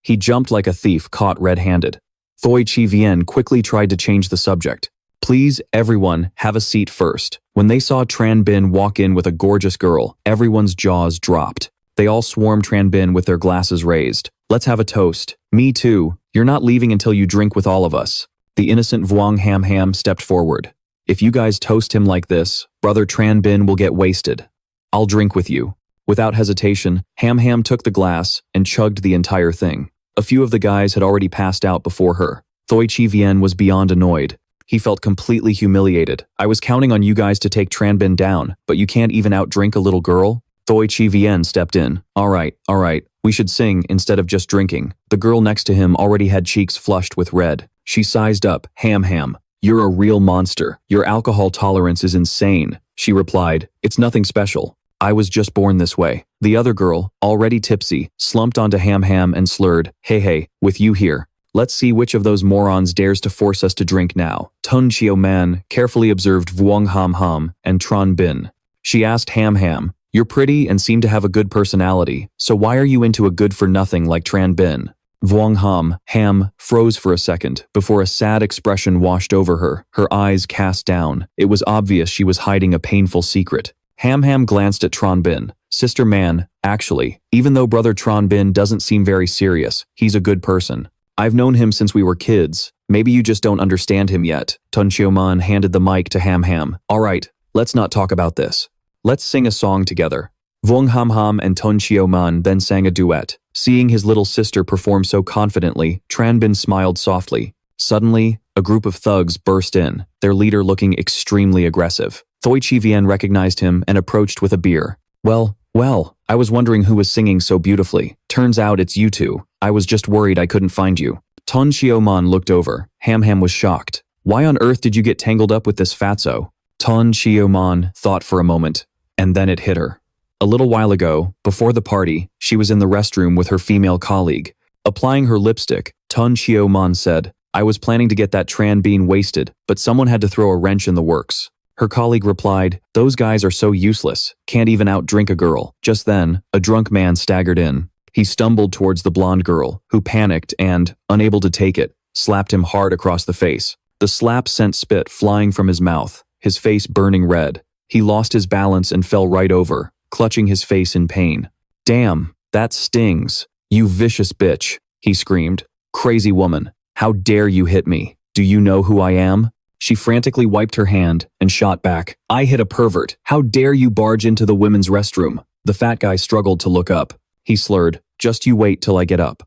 Speaker 1: He jumped like a thief caught red-handed. Doi Chi Vien quickly tried to change the subject. "Please, everyone, have a seat first." When they saw Tran Bin walk in with a gorgeous girl, everyone's jaws dropped. They all swarmed Tran Bin with their glasses raised. "Let's have a toast." "Me too. You're not leaving until you drink with all of us." The innocent Vuong Ham Ham stepped forward. "If you guys toast him like this, Brother Tran Bin will get wasted. I'll drink with you." Without hesitation, Ham Ham took the glass and chugged the entire thing. A few of the guys had already passed out before her. Doi Chi Vien was beyond annoyed. He felt completely humiliated. "I was counting on you guys to take Tran Bin down, but you can't even outdrink a little girl?" Doi Chi Vien stepped in. All right, we should sing instead of just drinking." The girl next to him already had cheeks flushed with red. She sized up. Ham Ham, "You're a real monster. Your alcohol tolerance is insane." She replied, "It's nothing special. I was just born this way." The other girl, already tipsy, slumped onto Ham Ham and slurred, Hey, with you here. Let's see which of those morons dares to force us to drink now." Tun Chio Man carefully observed Vuong Ham Ham and Tran Bin. She asked Ham Ham, "You're pretty and seem to have a good personality, so why are you into a good-for-nothing like Tran Bin?" Vuong Ham froze for a second before a sad expression washed over her, her eyes cast down. It was obvious she was hiding a painful secret. Ham Ham glanced at Tran Bin. "Sister Man, actually, even though Brother Tran Bin doesn't seem very serious, he's a good person. I've known him since we were kids. Maybe you just don't understand him yet." Tun Chioman handed the mic to Ham Ham. "All right, let's not talk about this. Let's sing a song together." Vuong Ham Ham and Tun Chioman then sang a duet. Seeing his little sister perform so confidently, Tran Bin smiled softly. Suddenly, a group of thugs burst in, their leader looking extremely aggressive. Doi Chi Vien recognized him and approached with a beer. Well, I was wondering who was singing so beautifully. Turns out it's you two. I was just worried I couldn't find you." Ton Chiomon looked over. Ham Ham was shocked. "Why on earth did you get tangled up with this fatso?" Ton Chiomon thought for a moment, and then it hit her. A little while ago, before the party, she was in the restroom with her female colleague. Applying her lipstick, Ton Chiomon said, "I was planning to get that Tran Bean wasted, but someone had to throw a wrench in the works." Her colleague replied, "Those guys are so useless, can't even outdrink a girl." Just then, a drunk man staggered in. He stumbled towards the blonde girl, who panicked and, unable to take it, slapped him hard across the face. The slap sent spit flying from his mouth, his face burning red. He lost his balance and fell right over, clutching his face in pain. "Damn, that stings. You vicious bitch," he screamed. "Crazy woman, how dare you hit me? Do you know who I am?" She frantically wiped her hand and shot back. "I hit a pervert. How dare you barge into the women's restroom?" The fat guy struggled to look up. He slurred, "Just you wait till I get up."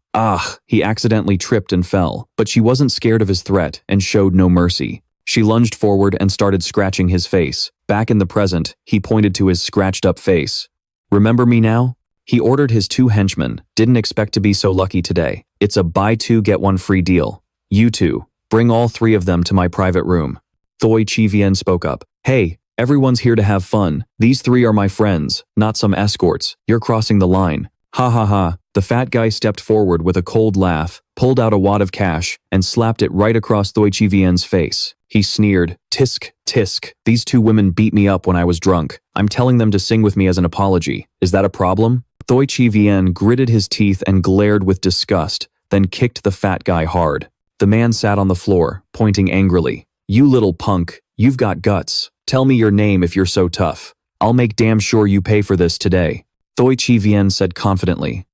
Speaker 1: He accidentally tripped and fell, but she wasn't scared of his threat and showed no mercy. She lunged forward and started scratching his face. Back in the present, he pointed to his scratched up face. "Remember me now?" He ordered his two henchmen. "Didn't expect to be so lucky today. It's a buy two get one free deal. You two, bring all three of them to my private room." Doi Chi Vien spoke up. "Hey, everyone's here to have fun. These three are my friends, not some escorts. You're crossing the line." Ha ha ha. The fat guy stepped forward with a cold laugh, pulled out a wad of cash, and slapped it right across Thoi Chi Vien's face. He sneered, "Tisk, tisk, these two women beat me up when I was drunk. I'm telling them to sing with me as an apology. Is that a problem?" Thoi Chi Vien gritted his teeth and glared with disgust, then kicked the fat guy hard. The man sat on the floor, pointing angrily. "You little punk, you've got guts. Tell me your name if you're so tough. I'll make damn sure you pay for this today." Thoi Chi Vien said confidently.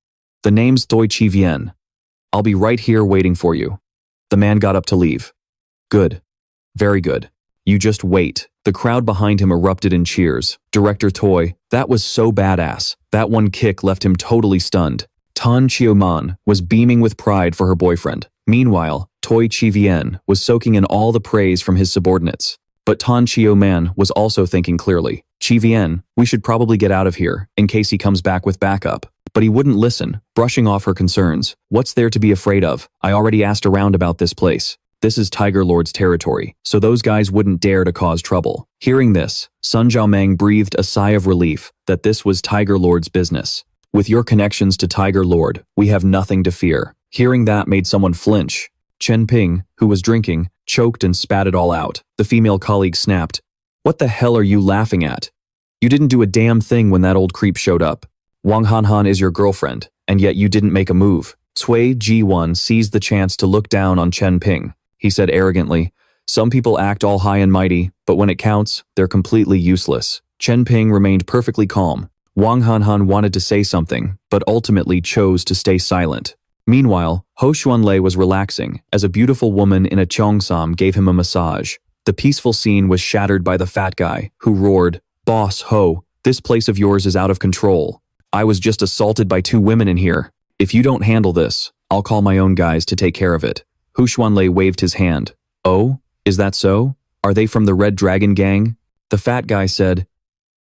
Speaker 1: "The name's Thoi Chi Vien. I'll be right here waiting for you." The man got up to leave. "Good. Very good. You just wait." The crowd behind him erupted in cheers. Director Toy, that was so badass. That one kick left him totally stunned. Tan Chioman was beaming with pride for her boyfriend. Meanwhile, Thoi Chi Vien was soaking in all the praise from his subordinates. But Tan Chioman was also thinking clearly. Chi Vien, we should probably get out of here, in case he comes back with backup. But he wouldn't listen, brushing off her concerns. What's there to be afraid of? I already asked around about this place. This is Tiger Lord's territory, so those guys wouldn't dare to cause trouble. Hearing this, Sun Xiaomeng breathed a sigh of relief that this was Tiger Lord's business. With your connections to Tiger Lord, we have nothing to fear. Hearing that made someone flinch. Chen Ping, who was drinking, choked and spat it all out. The female colleague snapped, "What the hell are you laughing at? You didn't do a damn thing when that old creep showed up. Wang Hanhan is your girlfriend, and yet you didn't make a move." Cui Ji1 seized the chance to look down on Chen Ping. He said arrogantly, "Some people act all high and mighty, but when it counts, they're completely useless." Chen Ping remained perfectly calm. Wang Hanhan wanted to say something, but ultimately chose to stay silent. Meanwhile, Xiao Lei was relaxing as a beautiful woman in a cheongsam gave him a massage. The peaceful scene was shattered by the fat guy, who roared, "Boss Ho, this place of yours is out of control. I was just assaulted by two women in here. If you don't handle this, I'll call my own guys to take care of it." Xiao Lei waved his hand. "Oh, is that so? Are they from the Red Dragon gang?" The fat guy said,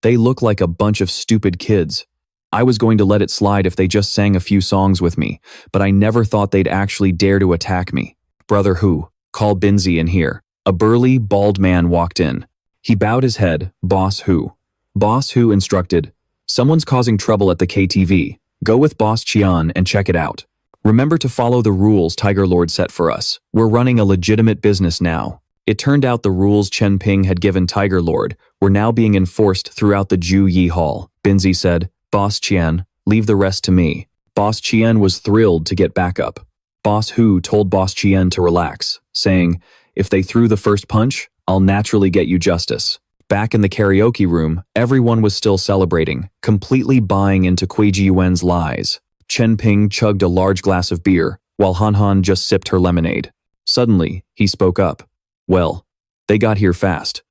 Speaker 1: "They look like a bunch of stupid kids. I was going to let it slide if they just sang a few songs with me, but I never thought they'd actually dare to attack me. Brother Hu, call Binzi in here." A burly, bald man walked in. He bowed his head, Boss Hu. Boss Hu instructed, "Someone's causing trouble at the KTV. Go with Boss Qian and check it out. Remember to follow the rules Tiger Lord set for us. We're running a legitimate business now." It turned out the rules Chen Ping had given Tiger Lord were now being enforced throughout the Ju Yi Hall. Binzi said, "Boss Qian, leave the rest to me." Boss Qian was thrilled to get backup. Boss Hu told Boss Qian to relax, saying, "If they threw the first punch, I'll naturally get you justice." Back in the karaoke room, everyone was still celebrating, completely buying into Kui Jiyuan's lies. Chen Ping chugged a large glass of beer, while Han Han just sipped her lemonade. Suddenly, he spoke up. "Well, they got here fast."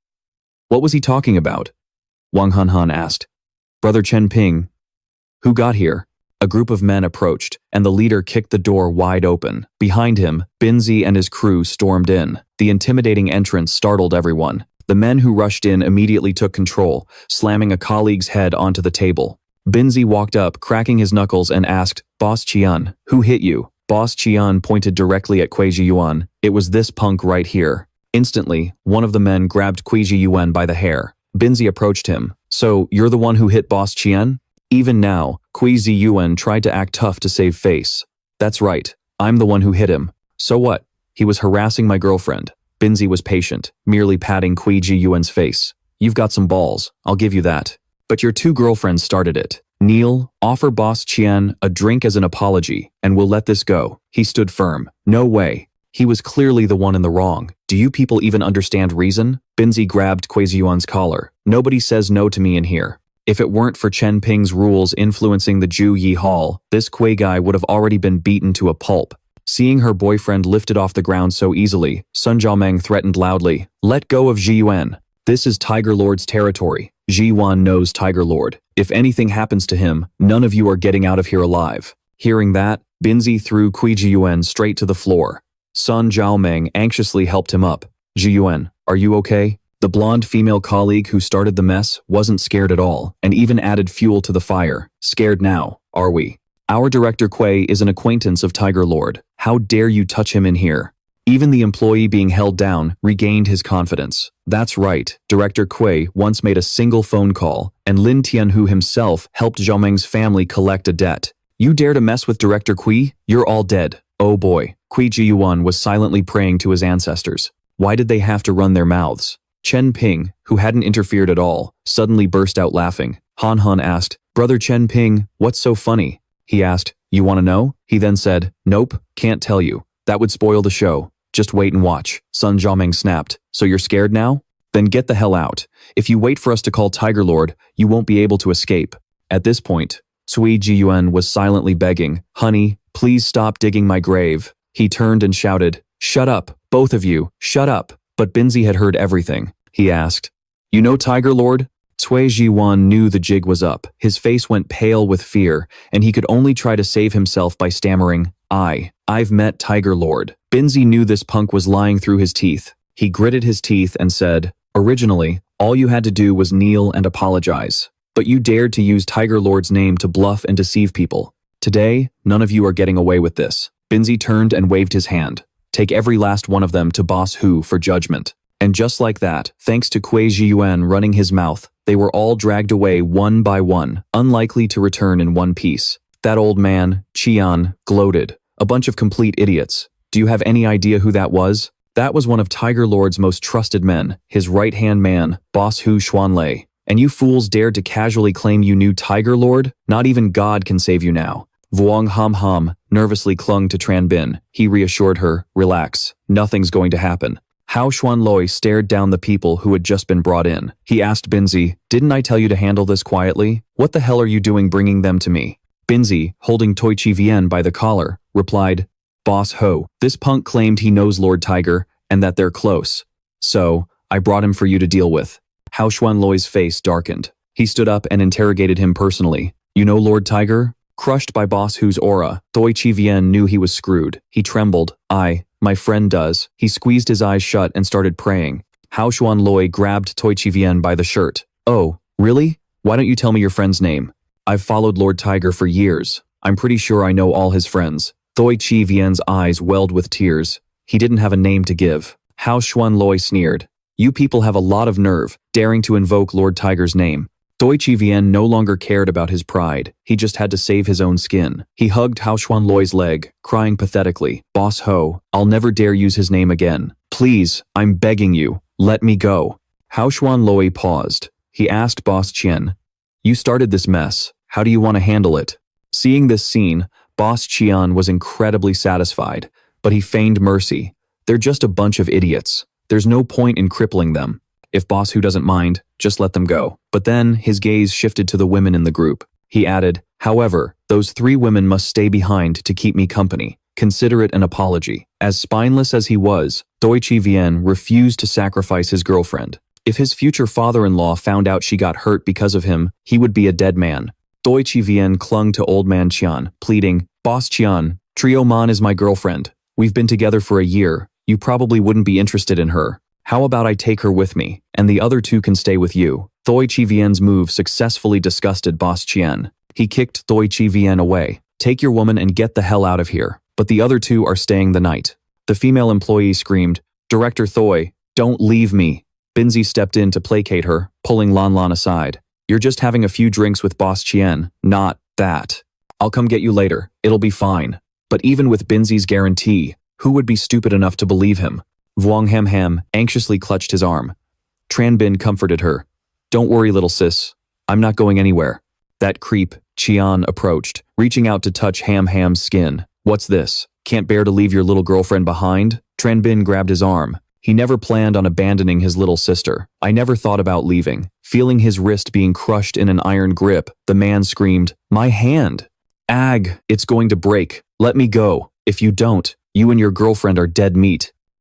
Speaker 1: "What was he talking about?" Wang Han Han asked. "Brother Chen Ping." "Who got here?" A group of men approached, and the leader kicked the door wide open. Behind him, Binzi and his crew stormed in. The intimidating entrance startled everyone. The men who rushed in immediately took control, slamming a colleague's head onto the table. Binzi walked up, cracking his knuckles, and asked, "Boss Qian, who hit you?" Boss Qian pointed directly at Kui Jiyuan. "It was this punk right here." Instantly, one of the men grabbed Kui Jiyuan by the hair. Binzi approached him. "So, you're the one who hit Boss Qian?" Even now, Kui Ziyuan tried to act tough to save face. "That's right, I'm the one who hit him. So what? He was harassing my girlfriend." Binzi was patient, merely patting Kui Jiyuan's face. "You've got some balls, I'll give you that. But your two girlfriends started it. Kneel, offer Boss Qian a drink as an apology, and we'll let this go." He stood firm. "No way. He was clearly the one in the wrong. Do you people even understand reason?" Binzi grabbed Kui Ziyuan's collar. "Nobody says no to me in here. If it weren't for Chen Ping's rules influencing the Ju Yi Hall, this Kui guy would have already been beaten to a pulp." Seeing her boyfriend lifted off the ground so easily, Sun Jiameng threatened loudly, "Let go of Ji Yuan. This is Tiger Lord's territory. Ji Yuan knows Tiger Lord. If anything happens to him, none of you are getting out of here alive." Hearing that, Binzi threw Kui Jiyuan straight to the floor. Sun Jiameng anxiously helped him up. "Jiyuan, are you okay?" The blonde female colleague who started the mess wasn't scared at all, and even added fuel to the fire. "Scared now, are we? Our director Kui is an acquaintance of Tiger Lord. How dare you touch him in here?" Even the employee being held down regained his confidence. "That's right, Director Kui once made a single phone call, and Lin Tianhu himself helped Zhao Meng's family collect a debt. You dare to mess with Director Kui? You're all dead. Oh boy. Kui Jiyuan was silently praying to his ancestors. Why did they have to run their mouths? Chen Ping, who hadn't interfered at all, suddenly burst out laughing. Han Han asked, Brother Chen Ping, what's so funny? He asked, you want to know? He then said, nope, can't tell you. That would spoil the show. Just wait and watch. Sun Jiaming snapped. So you're scared now? Then get the hell out. If you wait for us to call Tiger Lord, you won't be able to escape. At this point, Cui Jiyuan was silently begging, honey, please stop digging my grave. He turned and shouted, shut up, both of you, shut up. But Binzi had heard everything. He asked, you know Tiger Lord? Cui Jiyuan knew the jig was up. His face went pale with fear, and he could only try to save himself by stammering, I've met Tiger Lord. Binzi knew this punk was lying through his teeth. He gritted his teeth and said, originally, all you had to do was kneel and apologize. But you dared to use Tiger Lord's name to bluff and deceive people. Today, none of you are getting away with this. Binzi turned and waved his hand. Take every last one of them to Boss Hu for judgment. And just like that, thanks to Cui Jiyuan running his mouth, they were all dragged away one by one, unlikely to return in one piece. That old man, Qian, gloated. A bunch of complete idiots. Do you have any idea who that was? That was one of Tiger Lord's most trusted men, his right-hand man, Boss Hu Lei. And you fools dared to casually claim you knew Tiger Lord? Not even God can save you now. Vuong Ham Ham nervously clung to Tran Bin. He reassured her, relax, nothing's going to happen. Hao Loi stared down the people who had just been brought in. He asked Binzi, didn't I tell you to handle this quietly? What the hell are you doing bringing them to me? Binzi, holding Toi Chi Vien by the collar, replied, Boss Ho, this punk claimed he knows Lord Tiger and that they're close. So, I brought him for you to deal with. Hao Loi's face darkened. He stood up and interrogated him personally. You know Lord Tiger? Crushed by Boss Hu's aura, Toi Chi Vien knew he was screwed. He trembled. My friend does. He squeezed his eyes shut and started praying. Hao Loi grabbed Toi Chi Vien by the shirt. Oh, really? Why don't you tell me your friend's name? I've followed Lord Tiger for years. I'm pretty sure I know all his friends. Toi Chi Vien's eyes welled with tears. He didn't have a name to give. Hao Loi sneered. You people have a lot of nerve, daring to invoke Lord Tiger's name. Toi Chi Vien no longer cared about his pride. He just had to save his own skin. He hugged Hao Loi's leg, crying pathetically, Boss Ho, I'll never dare use his name again. Please, I'm begging you, let me go. Hao Loi paused. He asked Boss Qian, you started this mess. How do you want to handle it? Seeing this scene, Boss Qian was incredibly satisfied, but he feigned mercy. They're just a bunch of idiots. There's no point in crippling them. If Boss Hu doesn't mind, just let them go. But then his gaze shifted to the women in the group. He added, however, those 3 women must stay behind to keep me company. Consider it an apology. As spineless as he was, Toi Chi Vien refused to sacrifice his girlfriend. If his future father-in-law found out she got hurt because of him, he would be a dead man. Toi Chi Vien clung to old man Qian, pleading, Boss Qian, Trio Man is my girlfriend. We've been together for a year. You probably wouldn't be interested in her. How about I take her with me, and the other 2 can stay with you? Toi Chi Vien's move successfully disgusted Boss Qian. He kicked Toi Chi Vien away. Take your woman and get the hell out of here. But the other 2 are staying the night. The female employee screamed, Director Thoi, don't leave me. Binzi stepped in to placate her, pulling Lan Lan aside. You're just having a few drinks with Boss Qian, not that. I'll come get you later. It'll be fine. But even with Binzi's guarantee, who would be stupid enough to believe him? Vuong Ham Ham anxiously clutched his arm. Tran Bin comforted her. Don't worry, little sis. I'm not going anywhere. That creep, Qian, approached, reaching out to touch Ham Ham's skin. What's this? Can't bear to leave your little girlfriend behind? Tran Bin grabbed his arm. He never planned on abandoning his little sister. I never thought about leaving. Feeling his wrist being crushed in an iron grip, the man screamed, My hand! Ag, it's going to break. Let me go. If you don't, you and your girlfriend are dead meat.